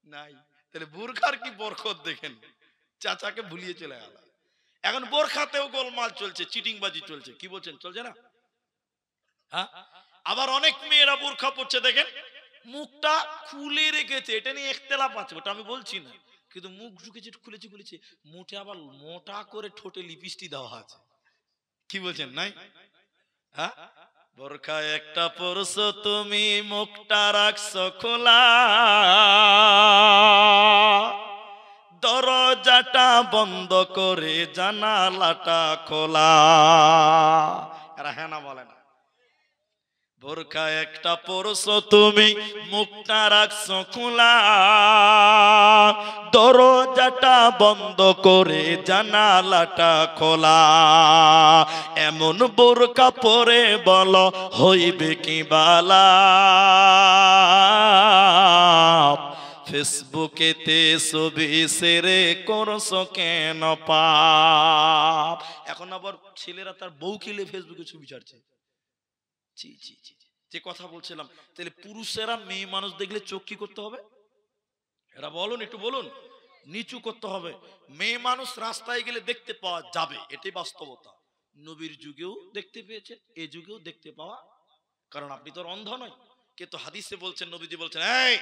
Speaker 1: নাই। তাহলে বোরখার কি বরকত দেখেন, চাচাকে ভুলিয়ে চলে গেল। এখন বোরখাতেও গোলমাল চলছে, চিটিংবাজি চলছে। কি বলছেন, চলছে না? হ্যাঁ, আবার অনেক মেয়েরা বোরখা পরছে, দেখেন মুখটা খুলে রেখেছে। এটা নিয়ে ইখতিলাফ আছে, ওটা আমি বলছি না, কিন্তু মুখ ঢুকেছে, খুলেছে খুলেছে, মুঠে আবার মোটা করে ঠোঁটে লিপস্টিক দেওয়া আছে। কি বলছেন, নাই? হ্যাঁ, বোরখা একটা পরছো তুমি, মুখটা রাখছো খোলা, দরজাটা বন্ধ করে জানালাটা খোলা। এরা হ্যাঁ না বলে না? বোরখা একটা পরছো তুমি, মুখটা রাখছো খোলা, দরজাটা বন্ধ করে জানালাটা খোলা, এমন বোরকা পরে বলো হইবে কি বালা, ফেসবুকেতে ছবি সেরে করছো কেন পাপ। এখন আবার ছেলেরা তার বউ খেলে ফেসবুকে ছবি ছাড়ছে। জি জি জি, যে কথা বলছিলাম, তাহলে পুরুষেরা মেয়ে মানুষ দেখলে চোখ কি করতে হবে? এরা বলুন, একটু বলুন। নিচু করতে হবে। মেয়ে মানুষ রাস্তায় গেলে দেখতে পাওয়া যাবে, এটাই বাস্তবতা। নবীর যুগেও দেখতে পেয়েছে, এই যুগেও দেখতে পাওয়া, কারণ আপনি তো অন্ধ নয়। কিন্তু হাদিসে বলছেন, নবীজি বলছেন, এই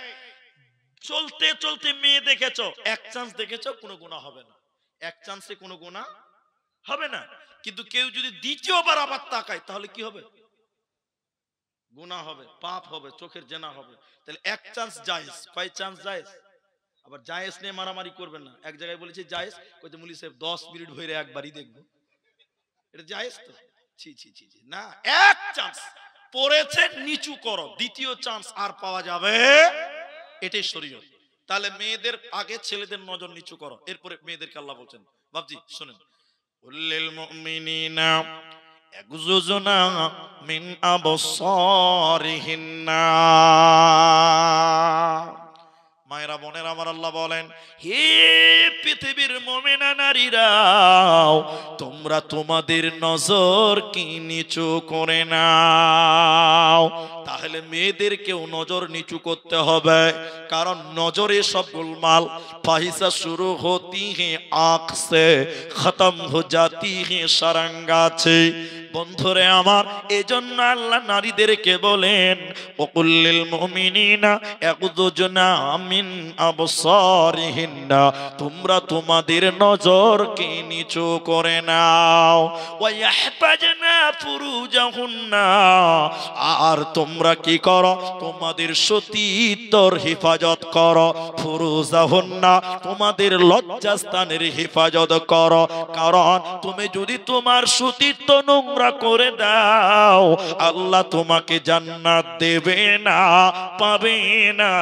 Speaker 1: চলতে চলতে মেয়ে দেখেছো, এক চান্স দেখেছো, কোনো গুনাহ হবে না, এক চান্সে কোনো গুনাহ হবে না। কিন্তু কেউ যদি দ্বিতীয়বার আবার তাকায় তাহলে কি হবে? গুনাহ হবে, পাপ হবে, চোখের জেনা হবে। তাহলে এক চান্স জায়েজ, কয় চান্স জায়েজ? আবার জায়েজ নিয়ে মারামারি করবেন না। এক জায়গায় বলেছে জায়েজ, কইতে মুলি সাহেব 10 মিনিট ধরে একবারই দেখবো, এটা জায়েজ তো? ছি ছি ছি ছি, না, এক চান্স পড়েছে, নিচু করো, দ্বিতীয় চান্স আর পাওয়া যাবে, এটাই শরীয়ত। তাহলে মেয়েদের আগে ছেলেদের নজর নিচু করো, এরপরে মেয়েদেরকে আল্লাহ বলছেন। বাপজি শুনেন, উল্লিল মুমিনিনা ইয়াগুযুনা মিন আবসারিহিন্না, মায়েরা বোনেরা আমার, আল্লাহ বলেন, হে পৃথিবীর মুমিনা নারীরাও, তোমরা তোমাদের নজর কি নিচু করে নাও। তাহলে মেয়েদেরকেও নজর নিচু করতে হবে, কারণ নজরে সব গোলমাল। ফাহিসা শুরু হতি হে আঁখ সে, খতম হো জাতি হে সারাঙ্গাছে। বন্ধুরে আমার, এজন্য আল্লাহ নারীদেরকে বলেন, ওকুল্লিল মুমিনিনা ইয়াগুযুনা মিন আবসারিহিন্না, তোমরা তোমাদের নজরকে নিচু করে নাও। ওয়া ইয়াহফাজনা ফুরুজাহুন্না, আর তোমরা কি করো? তোমাদের সতীত্বর হেফাজত করো। ফুরুজাহুন্না, তোমাদের লজ্জাস্থানের হেফাজত করো। কারণ তুমি যদি তোমার সতীত্ব নোংরা করে দাও, আল্লাহ তোমাকে জান্নাত দেবে না, পাবে না,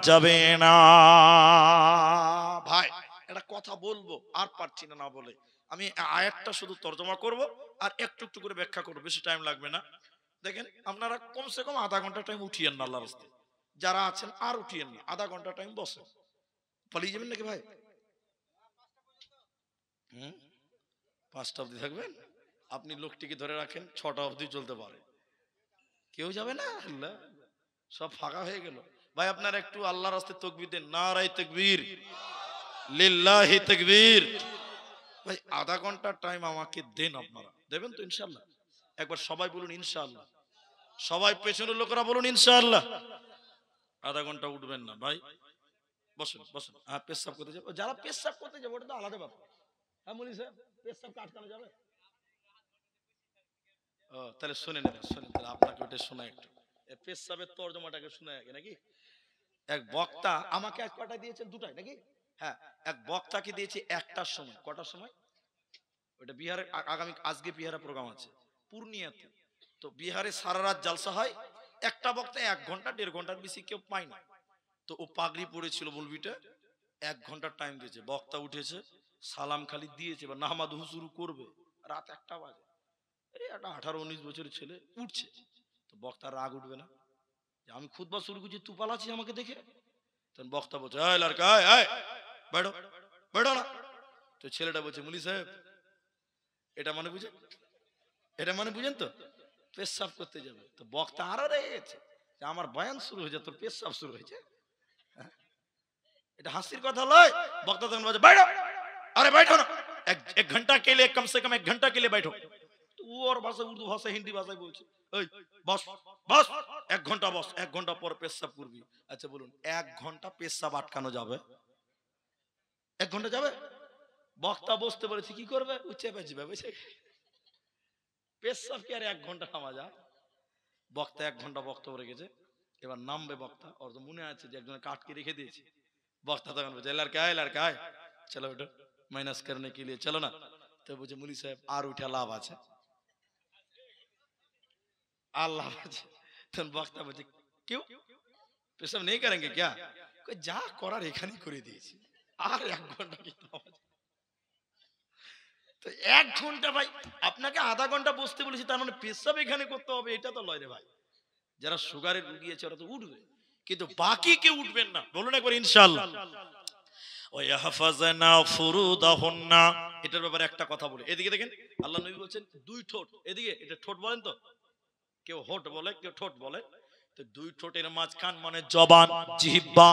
Speaker 1: যাবে না। ভাই একটা কথা বলবো, আর পারছি না না বলে, আমি আয়াতটা শুধু তর্জমা করব আর একটু একটু করে ব্যাখ্যা করব, বেশি টাইম লাগবে না। দেখেন, আপনারা কমসে কম আধা ঘন্টা টাইম উঠিয়েন না আল্লাহর রাস্তায়, যারা আছেন আর উঠিয়েন না, আধা ঘন্টা টাইম বসে। পালিয়ে যাবেন নাকি ভাই? 5টা অবধি থাকবেন? আপনি লোকটিকে ধরে রাখেন, 6টা অবধি চলতে পারে। কেউ যাবে না, আল্লাহ সব ফাঁকা হয়ে গেল। ভাই আপনারা একটু আল্লাহর রাস্তায় তাকবীর দেন, নারায়ে তাকবীর, লিল্লাহি তাকবীর। ভাই আধা ঘন্টা টাইম আমাকে দেন, আপনারা দেবেন তো ইনশাআল্লাহ? একবার সবাই বলুন ইনশাআল্লাহ, সবাই পেছনের লোকেরা বলুন ইনশাআল্লাহ। আধা ঘন্টা উঠবেন না ভাই, বসেন বসেন। হ্যাঁ, পেশাব করতে যাবো, যারা পেশাব করতে যাবো ওটা তো আলাদা ব্যাপার। হ্যাঁ বলি স্যার, পেশাব আটকানো যাবে? ও তাহলে শুনে নেবেন, শুনেন, তাহলে আপনাকে ওটা শোনা একটু, পেশাবের তর্জমাটাকে শোনা আগে নাকি। এক বক্তা আমাকে এক কটা দিয়েছেন, দুটাই নাকি? হ্যাঁ, এক বক্তাকে দিয়েছি একটার সময়। কটার সময়? ওটা বিহারে, আগামী আজকে বিহারে প্রোগ্রাম আছে পূর্ণিয়াতে। তো বিহারে সারা রাত জালসা হয়, একটা বক্তা 1 ঘন্টা 1.5 ঘন্টার বেশি কেউ পায় না। তো ও পাগড়ি পড়েছিল মৌলবীটা, 1 ঘন্টার টাইম দিয়েছে, বক্তা উঠেছে, সালাম খালি দিয়েছে, বা নামাজ শুরু করবে, রাত 1টা বাজে। এই একটা 18-19 বছরের ছেলে উঠছে, তো বক্তার রাগ উঠবে না যে আমি খুতবা শুরু করছি, তুই পালাচ্ছিস আমাকে দেখে? তখন বক্তা বলছে, এই লড়কা, এই বেড়ো বেড়ো না। তো ছেলেটা বলছে, মুলি সাহেব এটা মানে বুঝেন, এটা মানে বুঝেন তো, পেশাব করতে যাবে। তো বক্তা আরো রেগে গেছে যে আমার বয়ান শুরু হয়েছে, তোর পেশাব শুরু হয়েছে, এটা হাসির কথা লয়। বক্তা তখন বলছে, बैठो, अरे बैठो ना, एक घंटा के लिए, कम से कम 1 घंटा के लिए बैठो। तो वो और भाषा, उर्दू भाषा, हिंदी भाषाয় বলছে, এই বস বস, 1 ঘন্টা বস, 1 ঘন্টা পর পেশাব করবি। আচ্ছা বলুন, 1 ঘন্টা পেশাব আটকানো যাবে? 1 ঘন্টা যাবে? বক্তা বসতে বলেছে, কি করবে? ও চেপে যাবে, বুঝছে? পেশাব কি আর 1 ঘন্টা থামা যায়? বক্তা 1 ঘন্টা বক্তব্য রেখেছে, এবার নামবে বক্তা। ওর তো মনে আছে যে একজনের কাটকে রেখে দিয়েছে। বক্তা তখন বলছে, लड़का है, लड़का है, चलो बेटा माइनस करने के लिए चलो ना। तो बोले, मुली साहब আর উঠা লাভ আছে? আল্লাহ আছে। তখন বক্তা বলছে, क्यों पेशाब नहीं करेंगे क्या? যা করার এখানেই করে দিয়েছি। আর 1 ঘন্টা কি তো 1 ঘন্টা ভাই আপনাকে আধা ঘন্টা বসতে বলেছি, তার মানে পেশাব এখানে করতে হবে, এটা তো লয় রে ভাই। যারা সুগারের রোগী আছে ওরা তো উঠবে, কিন্তু বাকি কেউ উঠবেন না। বলুন একবার ইনশাআল্লাহ। ওয়াহফাজনা ফুরুদাহুন্না, এটার ব্যাপারে একটা কথা বলি। এদিকে দেখেন আল্লাহ নবী বলেন 2 ঠোঁট, এদিকে এটা ঠোঁট বলেন তো, কেউ হোঁট বলে কেউ ঠোঁট বলে। তো 2 ঠোঁটের মাঝখান মানে জবান, জিহ্বা,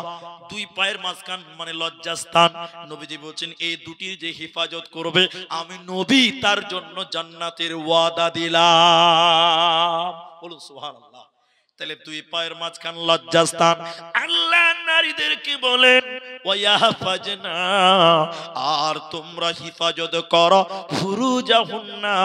Speaker 1: 2 পায়ের মাঝখান মানে লজ্জাস্থান। নবীজি বলেন এই দুটির যে হেফাজত করবে আমি নবী তার জন্য জান্নাতের ওয়াদা দিলাম। বলুন সুবহানাল্লাহ। তাহলে 2 পায়ের মাঝখান লজ্জাস্থান। আল্লাহ নারীদেরকে বলেন ওয়াহফাজনা, আর তোমরা হিফাজত করো ফুরুজাহুন্না,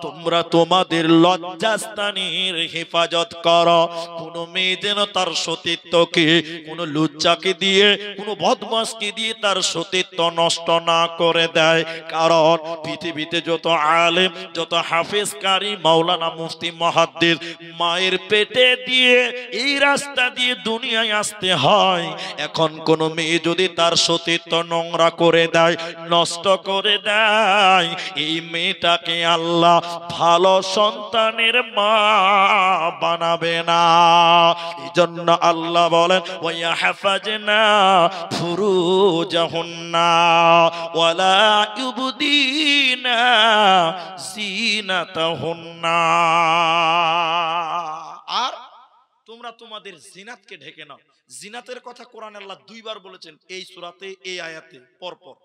Speaker 1: তোমরা তোমাদের লজ্জাস্থানের হেফাজত করো। কোন মেয়ে যেন তার সতীত্বকে কোন লুচ্চাকে দিয়ে কোন বদমাশকে দিয়ে তার সতীত্ব নষ্ট না করে দেয়। কারণ পৃথিবীতে যত আলেম, যত হাফেজ, কারি, মাওলানা, মুফতি, মুহাদ্দিস মায়ের পেটে দিয়ে এই রাস্তা দিয়ে দুনিয়ায় আসতে হয়। এখন কোন মেয়ে যদি তার সতীত্ব নোংরা করে দেয়, নষ্ট করে দেয়, এই মেয়েটাকে আল্লাহ ভালো সন্তানের মা বানাবে না। এই জন্য আল্লাহ বলেন ওয়াহফাজনা ফুরুজাহুন্না ওয়ালা ইউবদিনা জিনাতাহুন্না, আর তোমরা তোমাদের জিনাতকে ঢেকে নাও। জিনাতের কথা কোরআনে আল্লাহ 2 বার বলেছেন এই সূরাতে, এই আয়াতে পরপর।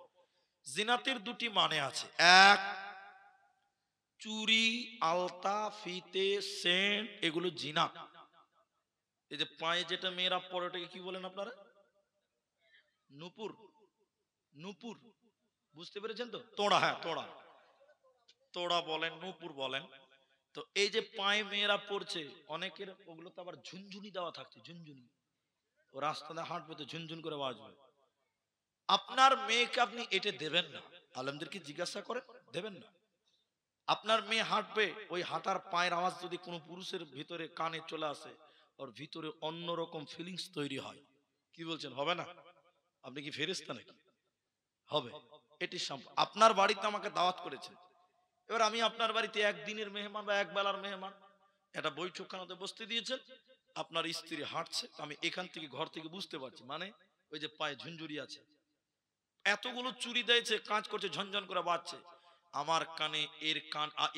Speaker 1: জিনাতের 2টি মানে আছে। এক, চুরি, আলতা, ফিতে, সেন্ট, এগুলো জিনাত। এই যে পায়ে যেটা মেয়েরা পরে ওটাকে কি বলেন আপনারা? নুপুর। নুপুর বুঝতে পেরেছেন তো? তোড়া, হ্যাঁ তোড়া, তোড়া বলেন, নুপুর বলেন। তো এই যে পায়ে মেয়েরা পড়ছে, অনেকের ওগুলো তো আবার ঝুনঝুনি দেওয়া থাকছে, ঝুনঝুনি। ও রাস্তাতে হাঁটবে তো ঝুনঝুন করে বাজবে। আপনার মেয়েকে আপনি এটা দেবেন না, আলেমদেরকে জিজ্ঞাসা করে দেবেন না। আপনার মেয়ে হাঁটবে, ওই হাঁটার পায়ের আওয়াজ যদি কোনো পুরুষের ভিতরে কানে চলে আসে, ওর ভিতরে অন্যরকম ফিলিংস তৈরি হয়। কি বলছেন, হবে না? আপনি কি ফেরেশতা নাকি? হবে। এটি আপনার বাড়িতে আমাকে দাওয়াত করেছে, এবার আমি আপনার বাড়িতে একদিনের মেহমান বা এক বেলার মেহমান, একটা বৈঠকখানাতে বসতে দিয়েছেন, আপনার স্ত্রী হাঁটছে, আমি এখান থেকে ঘর থেকে বুঝতে পারছি, মানে ওই যে পায়ে ঝুনঝুরি আছে, এতগুলো চুরি দিয়েছে, কাজ করছে, ঝনঝন করে বাজছে, আমার কানে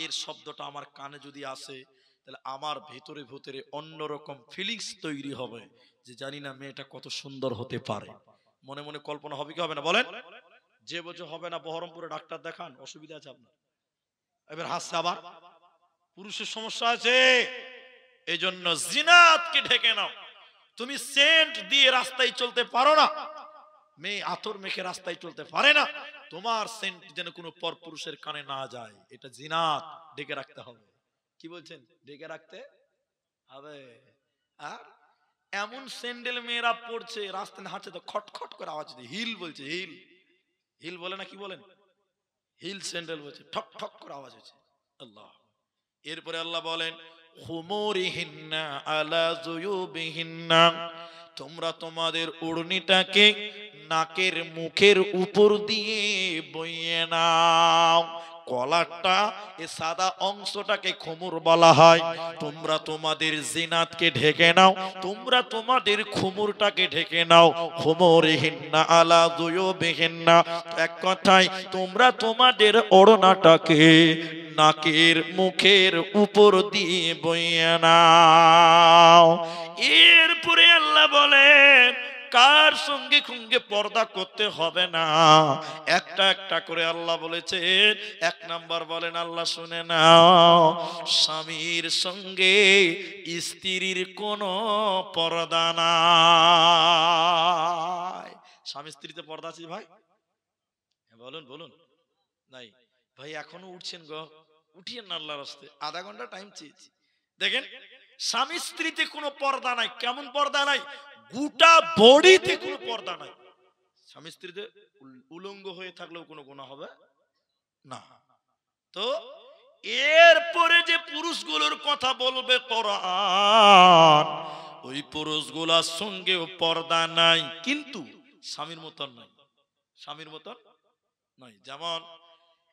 Speaker 1: এর শব্দটা আমার কানে যদি আসে, তাহলে আমার ভেতরে ভেতরে অন্যরকম ফিলিংস তৈরি হবে যে জানি না মেয়েটা কত সুন্দর হতে পারে। মনে মনে কল্পনা হবে কি হবে না বলেন? যে বছর হবে না বহরমপুরে ডাক্তার দেখান, অসুবিধা আছে আপনার? এবার হাসছে আবার, পুরুষের সমস্যা আছে। এই জন্য জিনাতকে ঢেকে নাও। তুমি সেন্ট দিয়ে রাস্তায় চলতে পারো না, মেয়ে আতর মেখে রাস্তায় চলতে পারে না, তোমার সেন্ট যেন কোনো পরপুরুষের কানে না যায়, এটা জিনাত, ঢেকে রাখতে হবে। কি বলছেন? ঢেকে রাখতে হবে। আর এমন স্যান্ডেল মেয়েরা পড়ছে, রাস্তায় হাঁটছে তো খটখট করে আওয়াজ হচ্ছে, হিল বলছে, হিল, হিল বলে না, কি বলেন? হিল স্যান্ডেল বলছে, ঠক ঠক করে আওয়াজ হচ্ছে। আল্লাহ। এরপরে আল্লাহ বলেন খুমুরিহিন্না আলা জুয়ুবিহিন্না, তোমরা তোমাদের ওড়নিটাকে নাকের মুখের উপর দিয়ে বইয়ে নাও। কলারটা, এ সাদা অংশটাকে খুমুর বলা হয়। তোমরা তোমাদের জিনাতকে ঢেকে নাও, তোমরা তোমাদের খুমুরটাকে ঢেকে নাও। খুমুরিহিন্না আলা জুয়ুবিহিন্না, এক কথায় তোমরা তোমাদের ওড়নাটাকে নাকের মুখের উপর দিয়ে বইয়ে নাও। এরপরে আল্লাহ বলেন কার সঙ্গে সঙ্গে পর্দা করতে হবে না, একটা একটা করে আল্লাহ বলেছেন। 1 নাম্বার বলেন, আল্লাহ শুনে নাও, স্বামীর সঙ্গে স্ত্রীর কোনো পর্দা নাই। স্বামী স্ত্রীতে পর্দা আছে ভাই? বলুন বলুন। নাই ভাই, এখনো উঠছেন গো, উঠিয়েন না আল্লাহর রাস্তায়, আধা ঘন্টা টাইম চেয়েছি। দেখেন স্বামী স্ত্রীতে কোনো পর্দা নাই। কেমন পর্দা নাই? গোটা বডিতে কোনো পর্দা নাই। স্বামী স্ত্রীতে উলঙ্গ হয়ে থাকলেও কোনো গুনাহ হবে না। তো এরপরে যে পুরুষগুলোর কথা বলবে কোরআন, ওই পুরুষগুলোর সঙ্গেও পর্দা নাই, কিন্তু স্বামীর মতন নাই। স্বামীর মতন নয়। যেমন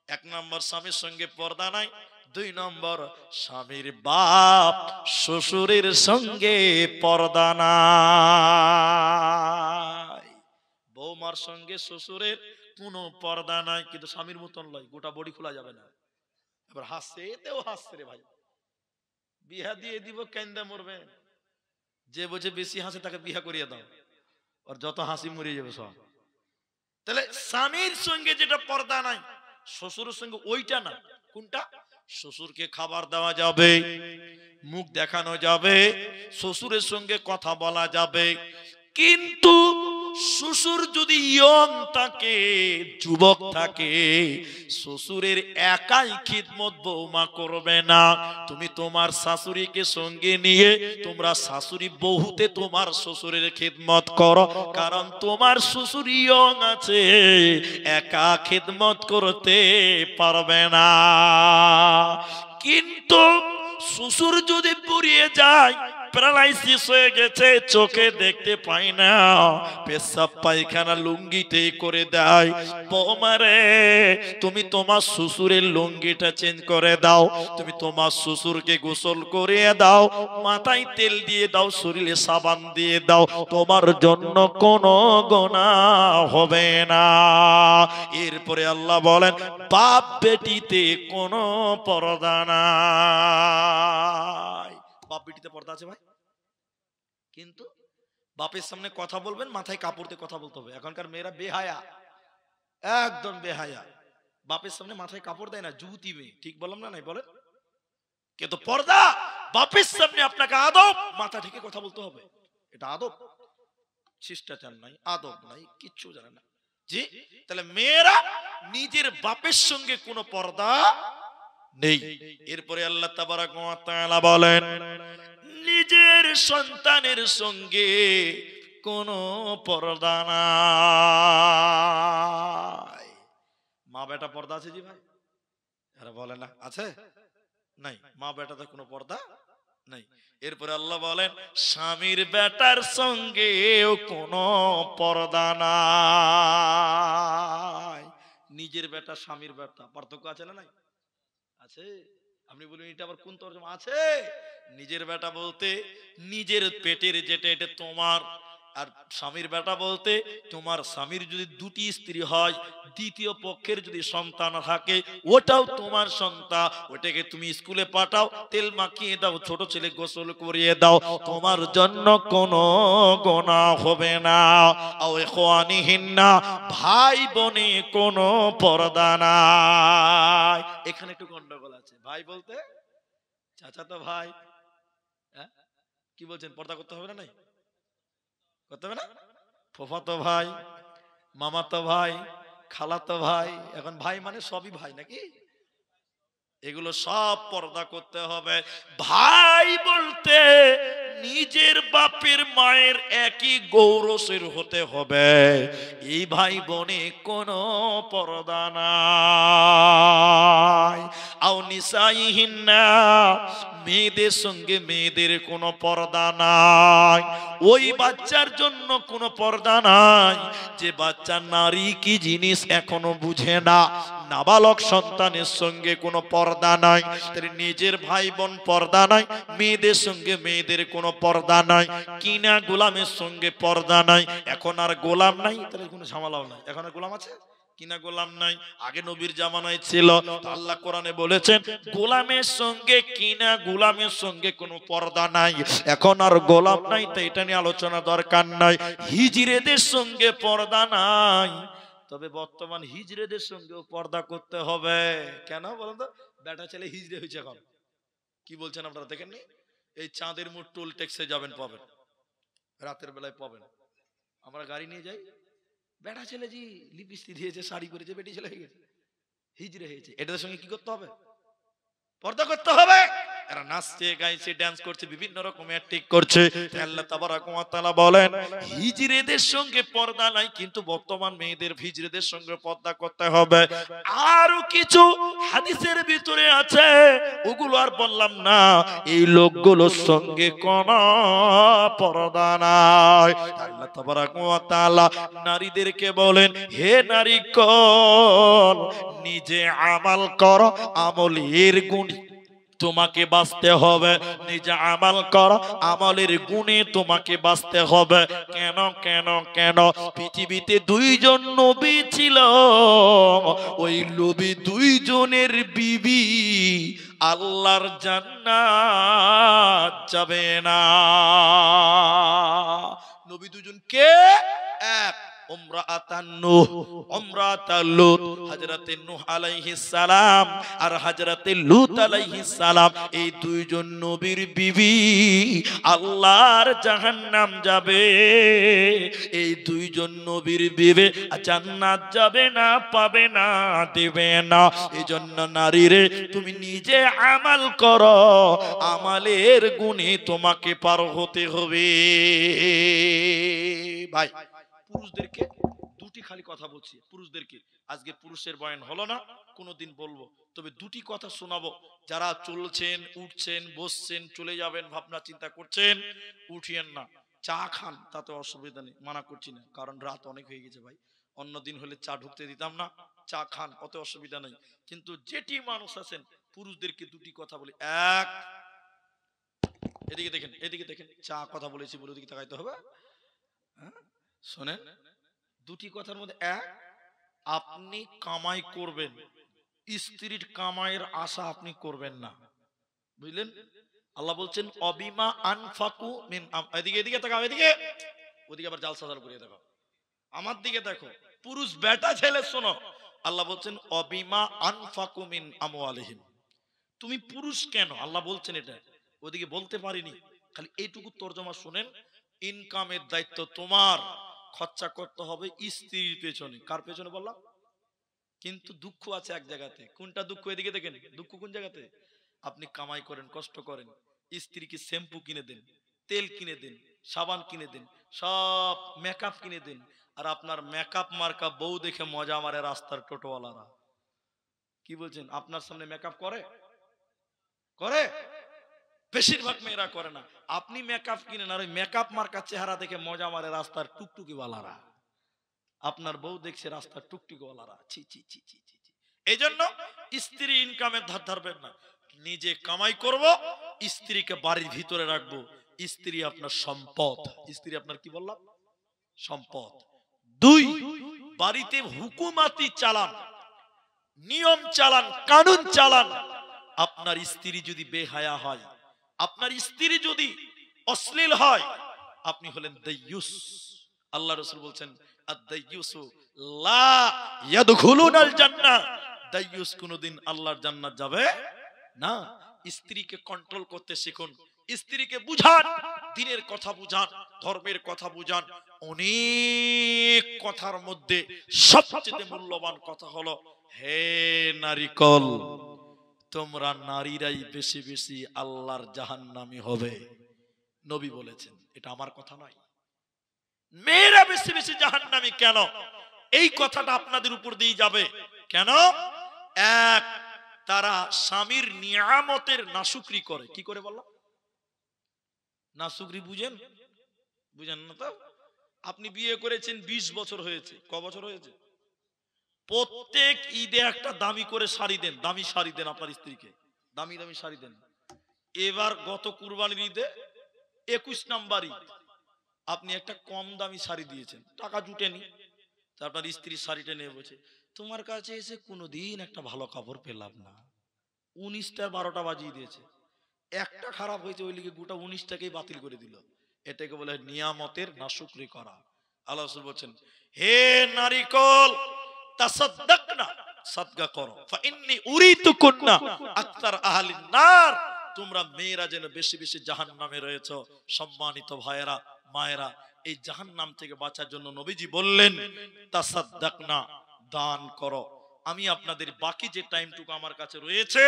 Speaker 1: 1 নম্বর স্বামীর সঙ্গে পর্দা নাই, 2 নম্বর স্বামীর বাপ শ্বশুরের সঙ্গে পর্দা নাই। বৌমার সঙ্গে শ্বশুরের কোনো পর্দা নাই, কিন্তু স্বামীর মতন নয়, গোটা বডি খোলা যাবে না। এবার হাসছে, এতেও হাসছে রে ভাই, বিয়া দিয়ে দিব কেন্দা মরবে, যে বোঝে বেশি হাসে তাকে বিয়া করিয়ে দাও, আর যত হাসি মরে যাবে সব। তাহলে স্বামীর সঙ্গে যেটা পর্দা নাই, শ্বশুরের সঙ্গে ওইটা না। কোনটা? শ্বশুরকে খাবার দেওয়া যাবে, মুখ দেখানো যাবে, শ্বশুরের সঙ্গে কথা বলা যাবে, কিন্তু শ্বশুর যদি ইয়ং থাকে, যুবক থাকে, শ্বশুরের একাই খিদমত বৌমা করবে না। তুমি তোমার শাশুড়িকে সঙ্গে নিয়ে তোমরা শাশুড়ি বহুতে তোমার শ্বশুরের খিদমত করো, কারণ তোমার শ্বশুর ইয়ং আছে, একা খিদমত করতে পারবে না। কিন্তু শ্বশুর যদি পুড়িয়ে যায়, প্যারালাইসিস হয়ে গেছে, চোখে দেখতে পায় না, পেশাব পায়খানা লুঙ্গিতে করে দেয়, বৌমারে তুমি তোমার শ্বশুরের লুঙ্গিটা চেঞ্জ করে দাও, তুমি তোমার শ্বশুরকে গোসল করিয়ে দাও, মাথায় তেল দিয়ে দাও, শরীরে সাবান দিয়ে দাও, তোমার জন্য কোনো গুনাহ হবে না। এরপরে আল্লাহ বলেন, বাপ বেটিতে কোনো পর্দা নাই। বাপ বেটিতে পর্দা আছে ভাই, কিন্তু বাপের সামনে কথা বলবেন মাথায় কাপড় দিয়ে কথা বলতে হবে। এখনকার মেয়েরা বেহায়া, একদম বেহায়া, বাপের সামনে মাথায় কাপড় দেয় না, যুবতী মেয়ে। ঠিক বললাম না? নাই বলেন? কিন্তু পর্দা, বাপের সামনে আপনাকে আদব, মাথা ঢেকে কথা বলতে হবে। এটা আদব, শিষ্টাচার নাই, আদব নাই, কিচ্ছু জানে না। জি, তাহলে মেয়েরা নিজের বাপের সঙ্গে কোনো পর্দা নেই। এরপরে আল্লাহ তাবারাক ওয়া তাআলা বলেন, নিজের সন্তানের সঙ্গে কোনো পর্দা নাই। মা বেটা পর্দা আছে জি ভাই? এরা বলে না আছে? নাই, মা বেটাতে কোনো পর্দা নাই। এরপরে আল্লাহ বলেন, স্বামীর বেটার সঙ্গেও কোনো পর্দা নাই। নিজের বেটা স্বামীর বেটা পার্থক্য আছে না? নাই, আছে। আপনি বলুন এটা আবার কোন তরজমা? আছে। নিজের বেটা বলতে নিজের পেটের যেটা, এটা তোমার। আর স্বামীর বেটা বলতে তোমার স্বামীর যদি 2টি স্ত্রী হয়, দ্বিতীয় পক্ষের যদি সন্তান থাকে, ওটাও তোমার সন্তান, ওটাকে তুমি স্কুলে পাঠাও, তেল মাখিয়ে দাও, ছোট ছেলে গোসল করিয়ে দাও, তোমার জন্য কোনো গুনাহ হবে না। আও ইখওয়ানিহিন্না, ভাই বোনে কোনো পর্দা নাই। এখানে একটু গন্ডগোল আছে। ভাই বলতে চাচাতো ভাই, হ্যাঁ কি বলছেন? পর্দা করতে হবে না? নাই করতে হবে না? ফুফাতো ভাই, মামাতো ভাই, খালাতো ভাই, এখন ভাই মানে সবই ভাই নাকি? এগুলো সব পর্দা করতে হবে। ভাই বলতে নিজের বাপের মায়ের একই গৌরসের হতে হবে। এই ভাই বোনে কোনো পর্দা নাই। আও নিসাইহিন্না, মেয়েদের সঙ্গে মেয়েদের কোনো পর্দা নাই। ওই বাচ্চার জন্য কোনো পর্দা নাই যে বাচ্চা নারী কি জিনিস এখনো বুঝে না। নাবালক সন্তানের সঙ্গে কোনো পর্দা নাই। তাহলে নিজের ভাই বোন পর্দা নাই, মেয়েদের সঙ্গে মেয়েদের কোনো পর্দা নাই, কিনা গোলামের সঙ্গে পর্দা নাই। এখন আর গোলাম নাই, তাহলে কোনো ঝামেলাও নাই। এখন আর গোলাম আছে? কিনা গোলাম নাই। আগে নবীর জামানায় ছিল, আল্লাহ কোরআনে বলেছেন গোলামের সঙ্গে কিনা গোলামের সঙ্গে কোনো পর্দা নাই। এখন আর গোলাম নাই, তো এটা নিয়ে আলোচনা দরকার নাই। হিজড়েদের সঙ্গে পর্দা নাই, তবে বর্তমান হিজড়েদের সঙ্গেও পর্দা করতে হবে। কেন বলেন তো? বেটা ছেলে হিজড়ে হয়েছে এখন। কি বলছেন আপনারা? দেখেননি? এই চাঁদের মোড় টোল ট্যাক্সে যাবেন, পাবেন, রাতের বেলায় পাবেন। আমরা গাড়ি নিয়ে যাই, বেটা ছেলে জি লিপস্টিক দিয়েছে, শাড়ি করেছে, বেটি ছেলে হয়ে গেছে, হিজড়ে হয়েছে। এটাদের সঙ্গে কি করতে হবে? পর্দা করতে হবে। এরা নাচছে গাইছে ড্যান্স করছে বিভিন্ন রকমের ঠিক করছে। আল্লাহ তাবারাক ওয়া তাআলা বলেন হিজড়েদের সঙ্গে পর্দা নাই, কিন্তু বর্তমান মেয়েদের হিজড়েদের সঙ্গে পর্দা করতে হবে। আরো কিছু হাদিসের ভিতরে আছে, ওগুলো আর বললাম না। এই লোকগুলোর সঙ্গে কোন পর্দা নাই। আল্লাহ তাবারাক ওয়া তাআলা নারীদেরকে বলেন, হে নারীগণ, নিজে আমল করো, আমলের গুণ তোমাকে বাঁচতে হবে। নিজে আমল করো, আমলের গুণে তোমাকে বাঁচতে হবে। কেন কেন কেন? পৃথিবীতে দুইজন নবী ছিল, ওই নবী দুইজনের বিবি আল্লাহর জান্নাত যাবে না। নবী দুজন কে? এক উমরাতান নূহ, উমরাতাল লূত, হযরতে নূহ আলাইহিস সালাম আর হযরতে লূত আলাইহিস সালাম। এই দুইজন নবীর বিবি আল্লাহর জাহান্নাম যাবে। এই দুইজন নবীর বিবি জান্নাত যাবে না, পাবে না, দেবে না। এজন্য নারীরে তুমি নিজে আমল করো, আমলের গুণে তোমাকে পার হতে হবে। ভাই পুরুষদেরকে দুটি খালি কথা বলছি, পুরুষদেরকে আজকে পুরুষের বয়ান হলো না, কোনোদিন বলবো, তবে দুটি কথা শোনাবো। যারা চলছেন, উঠছেন, বসছেন, চলে যাবেন ভাবনা চিন্তা করছেন, উঠিয়েন না। চা খান, তাতে অসুবিধা নেই, মানা করছি না, কারণ রাত অনেক হয়ে গেছে ভাই। অন্য দিন হলে চা ঢুকতে দিতাম না। চা খান, অত অসুবিধা নেই। কিন্তু যেটি মানুষ আছেন পুরুষদেরকে দুটি কথা বলি। এক, এদিকে দেখেন, এদিকে দেখেন, চা কথা বলেছি বলে ওদিকে তাকাইতে হবে। শোনেন, দুটি কথার মধ্যে এক, আপনি কামাই করবেন, স্ত্রীর কামাইয়ের আশা আপনি করবেন না, বুঝলেন? আল্লাহ বলছেন অবিমা আনফাকু মিন, এদিকে এদিকে তাকাও, এদিকে ওদিকে আবার জালসা চালু করে দেখো, আমার দিকে দেখো, পুরুষ বেটা ছেলে শোনো। আল্লাহ বলছেন অবিমা আনফাকু মিন আমওয়ালিহিম। তুমি পুরুষ কেন আল্লাহ বলছেন এটা, ওদিকে বলতে পারিনি, খালি এইটুকু তর্জমা শুনেন। ইনকামের দায়িত্ব তোমার, খরচা করতে হবে স্ত্রীর পেছনে। কার পেছনে বললাম? কিন্তু দুঃখ আছে এক জায়গাতে। কোনটা দুঃখ? এদিকে দেখেন, দুঃখ কোন জায়গাতে? আপনি কামাই করেন, কষ্ট করেন, স্ত্রীকে শ্যাম্পু কিনে দেন, তেল কিনে দেন, সাবান কিনে দেন, সব মেকআপ কিনে দেন, আর আপনার মেকআপ মার্কা বউ দেখে মজা মারে রাস্তার টোটোওয়ালারা। কি বলছেন? আপনার সামনে মেকআপ করে? করে? বেশিরভাগ মেয়েরা করে না। আপনি মেকআপ কিনেন, আর ওই মেকআপ মার্কা চেহারা দেখে মজা মারে রাস্তার টুকটুকিওয়ালারা। আপনার বউ দেখছে রাস্তার টুকটুকিওয়ালারা। ছি ছি ছি ছি ছি। এই জন্য স্ত্রী ইনকামের ধার ধারবেন না, নিজে কামাই করব, স্ত্রীকে বাড়ির ভিতরে রাখবো। স্ত্রী আপনার সম্পদ। স্ত্রী আপনার কি বললাম? সম্পদ। দুই, বাড়িতে হুকুমাতি চালান, নিয়ম চালান, কানুন চালান। আপনার স্ত্রী যদি বেহায়া হয়, আপনার স্ত্রী যদি অশ্লীল হয়, আপনি হলেন দাইয়ুস। আল্লাহ রাসূল বলছেন আদ-দাইয়ুসু লা ইয়াদখুলুনাল জান্নাহ। দাইয়ুস কোনদিন আল্লাহর জান্নাত যাবে না। স্ত্রীকে কন্ট্রোল করতে শিখুন, স্ত্রীকে বুঝান, দ্বীনের কথা বুঝান, ধর্মের কথা বুঝান। অনেক কথার মধ্যে সবচেয়ে মূল্যবান কথা হলো, হে নারীকল, তোমরা নারীরাই বেশি বেশি আল্লাহর জাহান্নামী হবে। নবী বলেছেন, এটা আমার কথা নয়। মেয়েরা বেশি বেশি জাহান্নামী কেন? এই কথাটা আপনাদের উপর দিয়ে যাবে। কেন? এক, তারা স্বামীর নিয়ামতের নাশুকরি করে। কি করে বললাম? নাশুকরি বুঝেন? বুঝেন না তো? আপনি বিয়ে করেছেন 20 বছর হয়েছে, ক বছর হয়েছে? প্রত্যেক ঈদে একটা দামি করে শাড়ি দেন, দামি শাড়ি দেন আপনার স্ত্রীকে, দামি দামি শাড়ি দেন। এবার গত কুরবানির ঈদে 21 নাম্বার ঈদ, আপনি একটা কম দামি শাড়ি দিয়েছেন, টাকা জুটেনি। আপনার স্ত্রীর শাড়িটা নিয়ে বলছে, তোমার কাছে এসে কোনোদিন একটা ভালো কাপড় পেলাম না, 19টা 12টা বাজিয়ে দিয়েছে, একটা খারাপ হয়েছে, ওই লিগে গোটা 19টাকেই বাতিল করে দিল। এটাকে বলে নিয়ামতের নাশুকরি করা। আল্লাহ রাসূল বলেন, হে নারীকল, তাসাদদাকনা, সাদকা করো, ফাইন্নী উরিতুকুন্না আকতার আহলিন নার। তোমরা মেয়েরা যেন বেশি বেশি জাহান্নামে রয়েছে। সম্মানিত ভাইয়েরা, মায়েরা, এই জাহান্নাম থেকে বাঁচার জন্য নবীজি বললেন তাসাদদাকনা, দান করো। আমি আপনাদের বাকি যে টাইমটুকু আমার কাছে রয়েছে,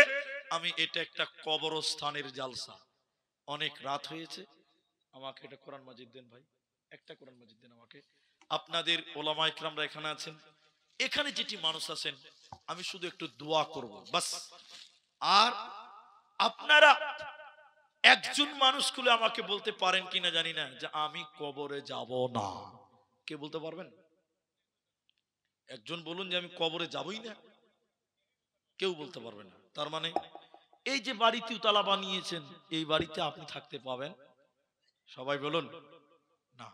Speaker 1: আমি এটা একটা কবরস্থানের জালসা, অনেক রাত হয়েছে, আমাকে এটা কোরআন মাজিদ দেন ভাই, একটা কোরআন মাজিদ দেন আমাকে। আপনাদের ওলামা ইকরামরা এখানে আছেন, এখানে যেটি মানুষ আছেন, আমি শুধু একটু দোয়া করব বাস। আর আপনারা একজন মানুষ খুলে আমাকে বলতে পারেন কিনা জানি না যে আমি কবরে যাব না, কে বলতে পারবেন? একজন বলুন যে আমি কবরে যাবই না, কেউ বলতে পারবে না। তার মানে এই যে বাড়ি তিনতলা বানিয়েছেন, এই বাড়িতে আপনি থাকতে পাবেন? সবাই বলুন না।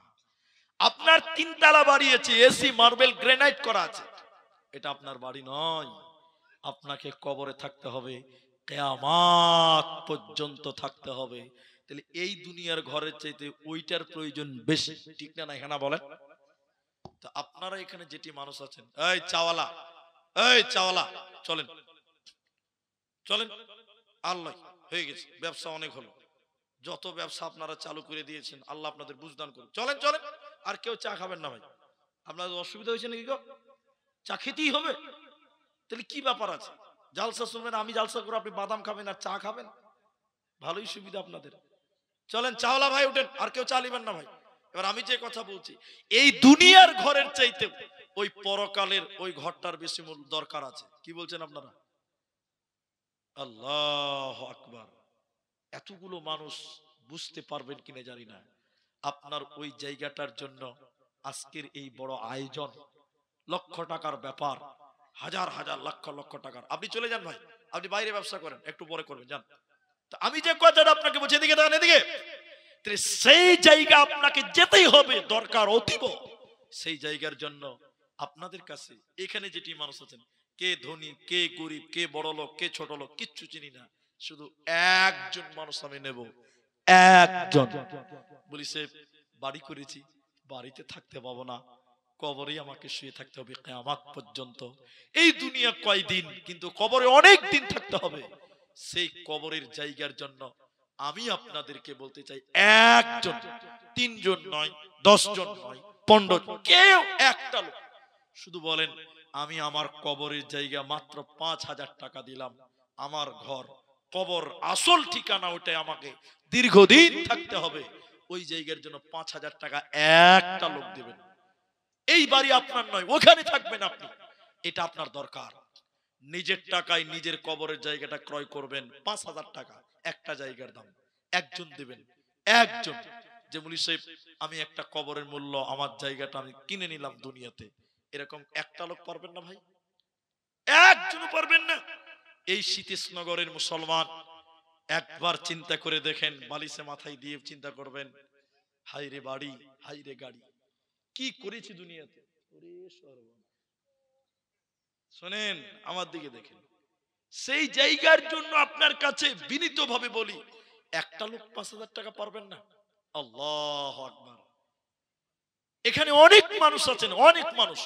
Speaker 1: আপনার তিনতলা বাড়ি আছে, এসি মার্বেল গ্রানাইট করা আছে, এটা আপনার বাড়ি নয়। আপনাকে কবরে থাকতে হবে, কিয়ামত পর্যন্ত থাকতে হবে। তাহলে এই দুনিয়ার ঘরের চাইতে ওইটার প্রয়োজন বেশি, ঠিক না? এখানে বলেন তো। আপনারা এখানে যেটি মানুষ আছেন, এই চাওয়ালা, এই চাওয়ালা, চলেন চলেন, আল্লাহ হয়ে গেছে, ব্যবসা অনেক হলো, যত ব্যবসা আপনারা চালু করে দিয়েছেন, আল্লাহ আপনাদের বুঝদান করুন। চলেন চলেন, আর কেউ চা খাবেন না ভাই, আপনাদের অসুবিধা হয়েছে নাকি গো? চা খেতেই হবে, তাহলে কি ব্যাপার আছে? জালসা শুনবেন, আমি জালসা করে আপনি বাদাম খাবেন আর চা খাবেন, ভালোই সুবিধা আপনাদের। চলেন চাওলা ভাই উঠেন, আর কেউ চা নিবেন না ভাই। এবার আমি যে কথা বলছি, এই দুনিয়ার ঘরের চাইতে ওই পরকালের ওই ঘরটার বেশি মূল দরকার আছে। কি বলছেন আপনারা? আল্লাহু আকবার। এতগুলো মানুষ বুঝতে পারবেন কিনা জানি না। আপনার ওই জায়গাটার জন্য আজকের এই বড় আয়োজন, লক্ষ টাকার ব্যাপার, হাজার হাজার লক্ষ লক্ষ টাকার। আপনি চলে যান ভাই, আপনি বাইরে ব্যবসা করেন, একটু পরে করবেন, যান। তো আমি যে কথাটা আপনাকে বলছি, এদিকে দেখেন, এদিকে, সেই জায়গা আপনাকে যেতেই হবে, দরকার অতীব। সেই জায়গার জন্য আপনাদের কাছে এখানে যেটি মানুষ আছেন, কে ধনী, কে গরিব, কে বড় লোক, কে ছোট লোক, কিচ্ছু চিনি না, শুধু একজন মানুষ আমি নেব, একজন। বলি সে বাড়ি করেছি, বাড়িতে থাকতে পাবো না, কবরেই আমাকে শুয়ে থাকতে হবে কিয়ামত পর্যন্ত। এই দুনিয়া কয়দিন, কিন্তু কবরে অনেক দিন থাকতে হবে। সেই কবরের জায়গার জন্য আমি আপনাদেরকে বলতে চাই, একজন, তিনজন নয়, 10 জন নয়, 15 জন, কেউ একটা লোক শুধু বলেন আমি আমার কবরের জায়গা মাত্র 5,000 টাকা দিলাম, আমার ঘর, কবর আসল ঠিকানা ওটাই, আমাকে দীর্ঘদিন থাকতে হবে, ওই জায়গার জন্য 5,000 টাকা একটা লোক দেবেন। এই বাড়ি আপনার নয়, ওখানে থাকবেন আপনি, এটা আপনার দরকার। নিজের টাকায় নিজের কবরের জায়গাটা ক্রয় করবেন, 5,000 টাকা একটা জায়গার দাম, একজন দেবেন, একজন। যে মুলি সাহেব আমি একটা কবরের মূল্য, আমার জায়গাটা আমি কিনে নিলাম দুনিয়াতে, এরকম একটা লোক পারবেন না ভাই? একজনও পারবেন না। এই শীতেশনগরের মুসলমান একবার চিন্তা করে দেখেন, বালিশে মাথায় দিয়ে চিন্তা করবেন, হাই রে বাড়ি, হাই রে গাড়ি, কি করেছি দুনিয়াতে। শোনেন, আমার দিকে দেখেন, সেই জায়গার জন্য আপনার কাছে বিনীত ভাবে বলি, একটা লোক 5,000 টাকা পারবেন না? আল্লাহু আকবার। এখানে অনেক মানুষ আছেন, অনেক মানুষ,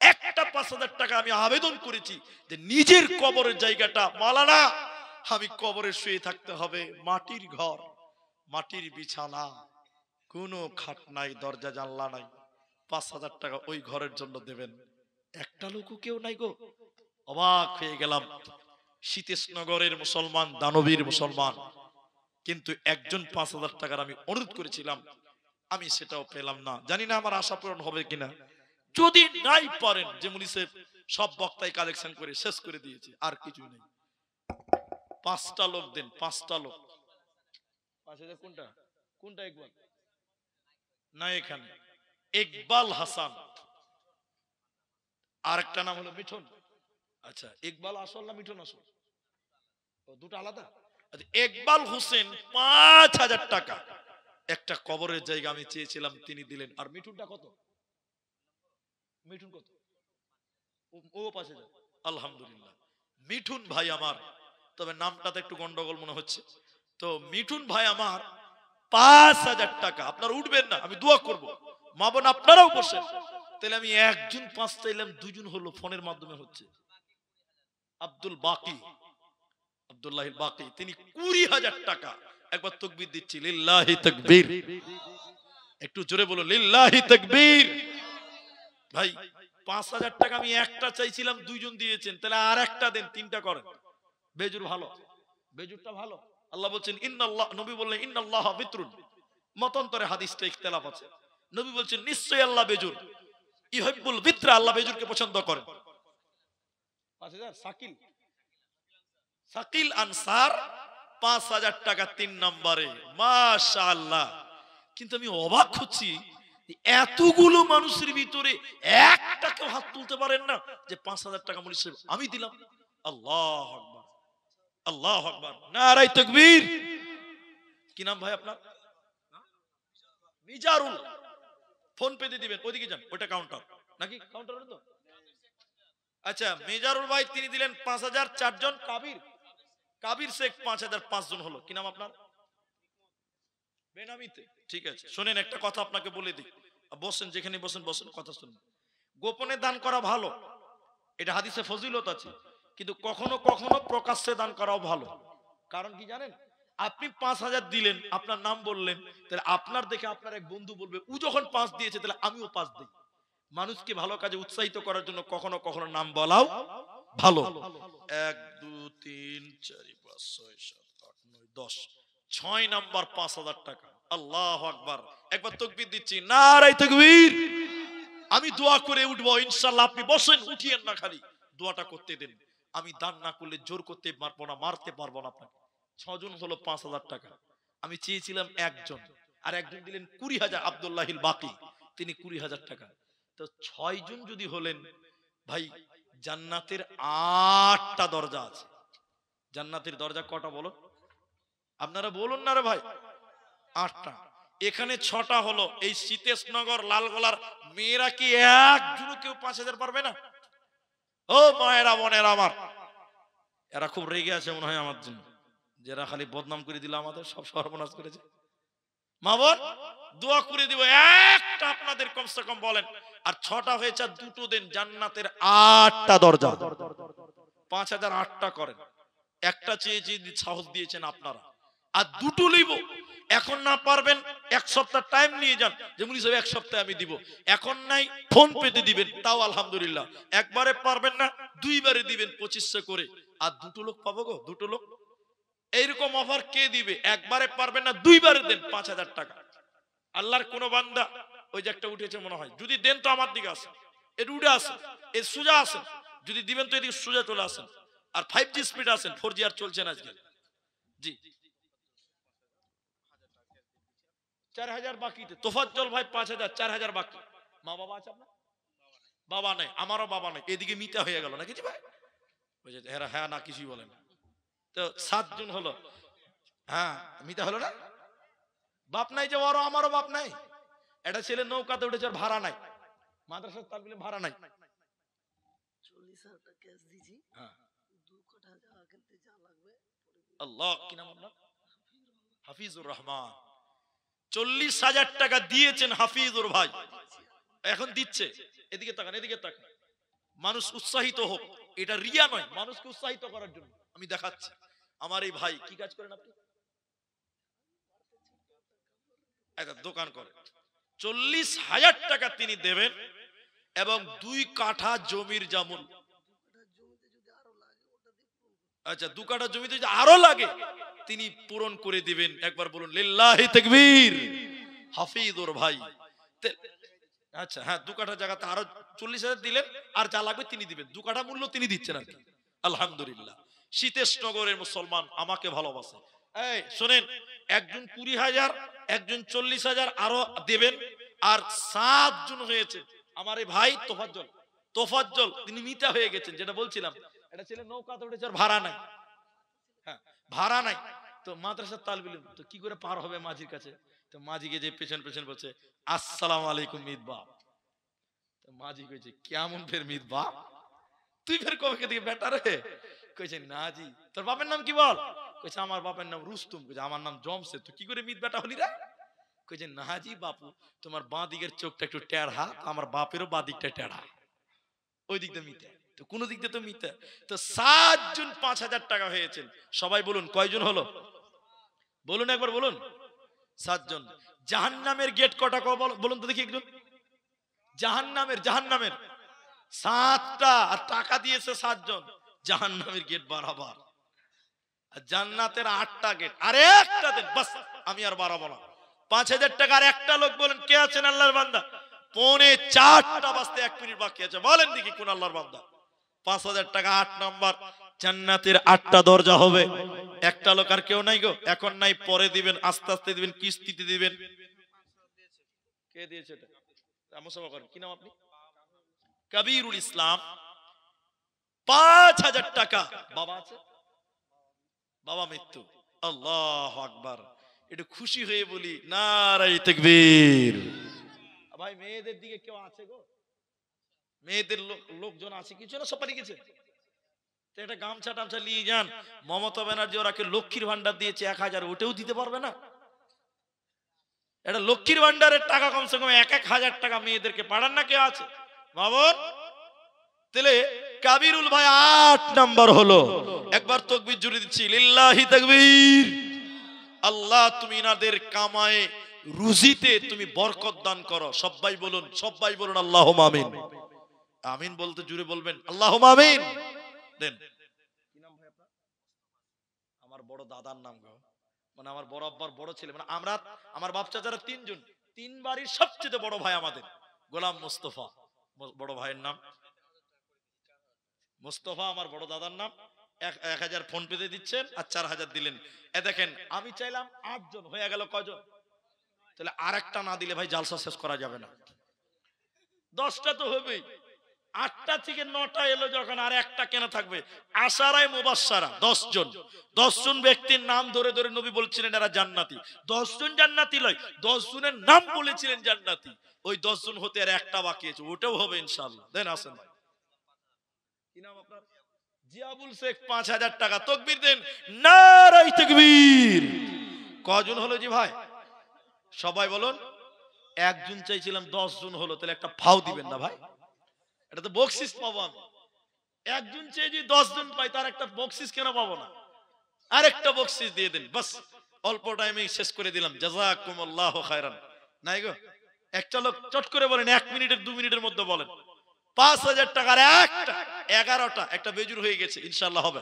Speaker 1: একটা 5,000 টাকা আমি আবেদন করেছি যে নিজের কবরের জায়গাটা, মালানা আমি কবরে শুয়ে থাকতে হবে, মাটির ঘর, মাটির বিছানা, কোনো খাট নাই, দরজা জানলা নাই, 5,000 টাকা ওই ঘরের জন্য দেবেন, একটা লোকও কেউ নাই গো। অবাক হয়ে গেলাম, শীতেশনগরের মুসলমান দানবীর মুসলমান, কিন্তু একজন 5,000 টাকার আমি অনুরোধ করেছিলাম, আমি সেটাও পেলাম না। জানি না আমার আশা পূরণ হবে কিনা। যদি নাই পারেন, যে মুনি সাহেব সব বক্তাই কালেকশন করে শেষ করে দিয়েছে, আর কিছু নেই, 5টা লোক দেন, 5টা লোক। 5,000 কোনটা কোনটা? ইকবাল না, এখানে ইকবাল হাসান, আর একটা নাম হলো মিঠুন। আচ্ছা, ইকবাল আসল না মিঠুন আসল? দুটো আলাদা। আচ্ছা, ইকবাল হোসেন 5,000 টাকা একটা কবরের জায়গা আমি চেয়েছিলাম, তিনি দিলেন। আর মিঠুনটা কত? মিঠুন কত? ও 5,000। আলহামদুলিল্লাহ, মিঠুন ভাই আমার, তবে নামটাতে একটু গন্ডগোল মনে হচ্ছে। তো মিঠুন ভাই আমার 5,000 টাকা। আপনারা উঠবেন না, আমি দোয়া করব, মা বোন আপনারাও বসেন। তাহলে আমি একজন 5 চাইলাম, দুজন হলো, ফোনের মাধ্যমে হচ্ছে। আব্দুল বাকি, আব্দুল্লাহ বাকি, তিনি 20,000 টাকা। একবার তাকবীর দিচ্ছি, লিল্লাহি তাকবীর, একটু জোরে বলো লিল্লাহি তাকবীর। ভাই 5,000 টাকা আমি একটা চাইছিলাম, দুইজন দিয়েছেন, তাহলে আর একটা দেন, 3টা করেন। বেজুর ভালো, বেজুরটা ভালো। আল্লাহ বলছেন ইন্নাল্লাহ, নবী বললেন ইন্নাল্লাহ বিত্রুন। মতান্তরে হাদিসটা ইখতিলাফ আছে। নবী বলছেন নিশ্চয়ই আল্লাহ বেজুর, ইউহিব্বুল বিত্রা, আল্লাহ বেজুরকে পছন্দ করেন। 5000 শাকিল, শাকিল আনসার 5000 টাকা 3 নম্বরে, মাশাআল্লাহ। কিন্তু আমি অবাক হচ্ছি, এতগুলো মানুষের ভিতরে একটা কেউ হাত তুলতে পারেন না যে 5000 টাকা মৌলভী সাহেব আমি দিলাম। আল্লাহু আকবার, আল্লাহু আকবার, নারায়ে তাকবীর। কি নাম ভাই আপনার? মিজারুল। ফোন পে দিয়ে দিবেন, ওইদিকে যান, ওটা কাউন্টার নাকি? কাউন্টার তো। আচ্ছা, মেজারুল ভাই তিনি দিলেন 5000। 4 জন কাবির, কাবির শেখ 5000, 5 জন হলো। কি নাম আপনার? বেনামিতে। ঠিক আছে, শুনেন একটা কথা আপনাকে বলে দিই, বসেন যেখানে বসেন, বসেন, কথা শুনুন। গোপনে দান করা ভালো, এটা হাদিসে ফজিলত আছে, কিন্তু কখনো কখনো প্রকাশ্যে দান করাও ভালো। কারণ কি জানেন? আপনি 5000 দিলেন, আপনার নাম বললেন, তাহলে আপনার দেখে আপনার এক বন্ধু বলবে ও যখন 5 দিয়েছে তাহলে আমিও 5 দিই। মানুষকে ভালো কাজে উৎসাহিত করার জন্য কখনো কখনো নাম বলাও ভালো। 1 2 3 4 5 6 7 8 9 10, 6 নাম্বার 5000 টাকা। আল্লাহু আকবার, একবার তাকবীর দিচ্ছি, নারায়ে তাকবীর। আমি দোয়া করে উঠবো ইনশাআল্লাহ, আপনি বসেন, উঠিয়েন না, খালি দোয়াটা করতে দেন। আমি দান না করলে জোর করতে পারবো না, মারতে পারবো না আপনাকে। 6 জন হলো 5000 টাকা। আমি চেয়েছিলাম একজন, আর একজন দিলেন 20000, আব্দুল্লাহিল বাকি, তিনি 20000 টাকা। তো 6 জন যদি হলেন ভাই, জান্নাতের 8টা দরজা আছে। জান্নাতের দরজা কটা বলো? আপনারা বলুন না রে ভাই। 8টা। এখানে 6টা হলো। এই সীতেশনগর লালগোলার মেয়েরা কি একজনও কেউ 5000 পারবে না? ও মায়েরা, বোনেরা আমার, এরা খুব রেগে আছে মনে হয় আমার জন্য, যারা খালি বদনাম করে দিল, আমাদের সব সর্বনাশ করেছে। মা বোন, দোয়া করে দিব একটা আপনাদের কমসে কম বলেন। আর 6টা হয়েছে, আর 2টো দেন, জান্নাতের 8টা দরজা। 5000 8টা করেন। একটা চেয়েছি, সাহস দিয়েছেন আপনারা, আর 2টো নিব। এখন না পারবেন 1 সপ্তাহ টাইম নিয়ে যান, যে মুনি সাহেব 1 সপ্তাহে আমি দিব। এখন নাই, ফোন পেতে দিবেন, তাও আলহামদুলিল্লাহ। একবারে পারবেন না, 2বারে দিবেন 2500 করে, আর 2টো লোক পাবো গো, 2টো লোক। এইরকম অফার কে দিবে? একবারে পারবেন না, 2বারে দেন 5000 টাকা। আল্লাহর কোন বান্দা, ওই যে একটা উঠেছে মনে হয়, যদি দেন তো আমার দিকে আসেন, এর উড়ে আসেন, এর সোজা আসেন, যদি দিবেন তো এদিকে সোজা চলে আসেন। আর 5G স্পিড আসেন, 4G আর চলছে না আজকে। জি, 4000 বাকিতে তোফাজ্জল ভাই 5000, 4000 বাকি। মা বাবা আছে আপনার? বাবা নাই, আমারও বাবা নাই। এদিকে মিটা হয়ে গেল নাকি ভাই? হ্যাঁ না, কিছুই বলেন। তো 7 জন হলো। হ্যাঁ, মিটা হলো না? বাপ নাই যে ওরও, আমারও বাপ নাই। একটা ছেলে নৌকাতে উঠেছে, ওর ভাড়া নাই, মাদ্রাসার তালবিলে ভাড়া নাই।
Speaker 2: 40,000 টাকা ক্যাশ দিছি।
Speaker 1: হ্যাঁ,
Speaker 2: 2 কাঠা জায়গা কিনতে যা লাগবে।
Speaker 1: আল্লাহ, কি নাম আপনার? হাফিজুর রহমান। 40,000 টাকা দিয়েছেন হাফিজুর ভাই, এখন দিচ্ছে। এদিকে তাকান, এদিকে তাকান। মানুষ উৎসাহিত হোক, এটা রিয়া নয়, মানুষকে উৎসাহিত করার জন্য আমি দেখাচ্ছি। আমার এই ভাই কি কাজ করেন আপনি? একটা দোকান করে। 40,000 টাকা তিনি দেবেন, এবং 2 কাঠা জমির জামুল। আচ্ছা, 2 কাঠা জমিতে যদি আরো লাগে তিনি পূরণ করে দিবেন। একবার বলুন লিল্লাহি তাকবীর। হাফিজুর ভাই। আচ্ছা, হ্যাঁ, 2 কাঠা জায়গাতে আরো 40,000 দিলেন, আর যা লাগবে তিনি দিবেন। 2 কাঠা মূল্য তিনি দিচ্ছেন আর কি। আলহামদুলিল্লাহ। সীতেশনগরের মুসলমান আমাকে ভালোবাসে। এই শুনেন, একজন 20,000, একজন 40,000 আরো দেবেন, আর 7 জন হয়েছে। আমার এই ভাই তোফাজ্জল, তোফাজ্জল তিনি মিতা হয়ে গেছেন, যেটা বলছিলাম। এটা ছেলে নৌকাতে উঠেছে, আর ভাড়া নাই। হ্যাঁ, ভাড়া নাই। তো মাদ্রাসার তালবিল, তো কি করে পার হবে মাঝির কাছে? তো মাঝিকে যে পেছন পেছন বলছে আসসালামু আলাইকুম মিত বাপ। তো মাঝি কইছে কেমন ফের মিত বাপ, তুই ফের কবে থেকে বেটা রে? কইছে না জি। তোর বাপের নাম কি বল? কইছে আমার বাপের নাম রুস্তুম। কইছে আমার নাম জমসে। তুই কি করে মিত বেটা হলি রে? কইছে না জি বাপু, তোমার বাঁ দিকের চোখটা একটু টেढ़া, আমার বাপেরও বাঁ দিকটা টেढ़া, ওই দিকটা মিথ্যা, তো কোন দিক দিয়ে তো মিথ্যা। তো 7 জন 5000 টাকা হয়েছেন। সবাই বলুন কয়জন হলো? বলুন একবার বলুন। 7 জন। জাহান্নামের গেট কটা বলুন তো দেখি একজন। জাহান্নামের 7টা, আর টাকা দিয়েছে 7 জন। জাহান্নামের গেট বারাবার। জান্নাতের 8টা গেট, আর একটা দেন বাস, আমি আর বাড়াবো না। 5000 টাকার একটা লোক বলেন কে আছেন আল্লাহর বান্দা? 3:45 বাজতে 1 মিনিট বাকি আছে, বলেন দেখি কোন আল্লাহর বান্দা? 5000 টাকা 8 নাম্বার, জান্নাতের 8টা দরজা হবে। একটা লোক আর কেউ নাই গো, এখন নাই, পরে দিবেন, আস্তে আস্তে দিবেন, কিস্তিতে দিবেন। কে দিয়েছে এটা? আমসভা করেন, কি নাম আপনি? কবিরুল ইসলাম। 5000 টাকা। বাবা আছে? বাবা মৃত্যু। আল্লাহু আকবার। একটু খুশি হয়ে বলি নারায়ে তাকবীর। ভাই মেয়েদের দিকে কেউ আছে গো? মেয়েদের লোকজন আছে কিছু না? সবাই গেছে। একটা গামছা টামছা নিয়ে যান। মমতা ব্যানার্জি ওরাকে লক্ষ্মীর ভান্ডার দিয়েছে 1000, ওটাও দিতে পারবে না? এটা লক্ষ্মীর ভান্ডারের টাকা কমসে কম 1000 টাকা মেয়েদেরকে পাঠান না, কে আছে? বাবর তাহলে কাবিরুল ভাই 8 নাম্বার হলো। একবার তাকবীর জুড়ে দিচ্ছি, লিল্লাহি তাকবীর। আল্লাহ তুমি ইনাদের কামায়ে রুজিতে তুমি বরকত দান করো। সবাই বলুন, সবাই বলুন আল্লাহুম্মা আমিন। আমিন বলতে জুড়ে বলবেন আল্লাহুম্মা আমিন। দেন। কি নাম ভাই আপনার? আমার বড় দাদার নাম গো, মানে আমার বড় আব্বার বড় ছেলে, মানে আমরা আমার বাপ চাচারা 3 জন, 3 বাড়ির সবচেয়ে বড় ভাই আমাদের গোলাম মুস্তাফা, বড় ভাইয়ের নাম মুস্তাফা, আমার বড় দাদার নাম। 1000 ফোন পেতে দিচ্ছেন আর 4000 দিলেন। এ দেখেন আমি চাইলাম 8 জন, হয়ে গেল কয়জন? তাহলে আরেকটা না দিলে ভাই জালসা শেষ করা যাবে না। 10টা তো হবেই। 8টা থেকে 9টা এলো যখন, আর একটা কেন থাকবে? আশারায়ে মুবাশশারা 10 জন। 10 জন ব্যক্তির নাম ধরে ধরে নবী বলছিলেন এরা জান্নাতি। 10 জন জান্নাতি নয়, 10 জনের নাম বলেছিলেন জান্নাতি। ওই 10 জন হতে আর একটা বাকি আছে, ওটাও হবে ইনশাআল্লাহ। দেন আসেন ভাই। কি নাম আপনার? জিয়াবুল শেখ। 5000 টাকা। তাকবীর দেন, নারায়ে তাকবীর। কজন হলো জি ভাই? সবাই বলুন। একজন চাইছিলাম, 10 জন হলো, তাহলে একটা ফাও দিবেন না ভাই? এটা তো বকশিস পাবো আমি। একজন চেয়ে যদি 10 জন পাই, তার একটা বকশিস কেন পাবো না? আরেকটা বকশিস দিয়ে দেন বাস। অল্প টাইমে শেষ করে দিলাম। জাযাকুমুল্লাহু খায়রান। নাই গো? একটা লোক চট করে বলেন, 1 মিনিটের 2 মিনিটের মধ্যে বলেন। 5000 টাকার একটা 11টা, একটা বেজুর হয়ে গেছে, ইনশাআল্লাহ হবে।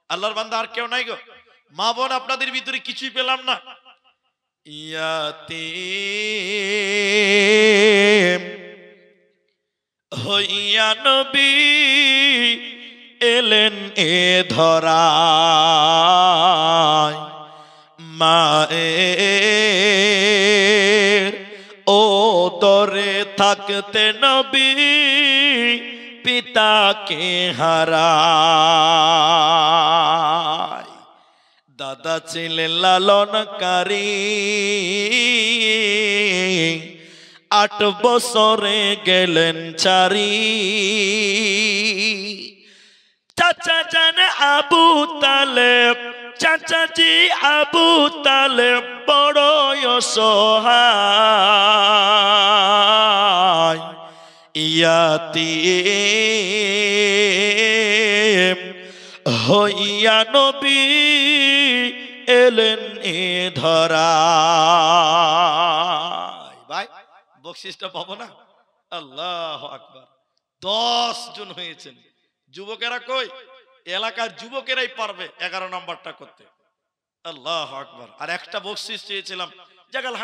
Speaker 1: আল্লাহর বান্দা আর কেউ নাই গো? মা বোন আপনাদের ভিতরে কিছুই পেলাম না। ইয়াতীম হইয়া নবী এলেন এ ধরায়, মায়ের ও দরে থাকতে নবী পিতাকে হারায়। দাদা ছিলেন লালনকারী, 8 বছরে গেলেন চারি। চাচা জান আবু তালেব, চাচাজি আবু তালেব বড় অসহায়। ইয়াতীম হইয়া নবী এলেন এ ধরায়। ভাই বকশিসটা পাবো না? আল্লাহু আকবার। 10 জন হয়েছেন। যুবকেরা কই? এলাকার যুবকেরাই পারবে 11 নাম্বারটা করতে। আল্লাহু আকবার। আর একটা বকশিস চেয়েছিলাম, জাগাল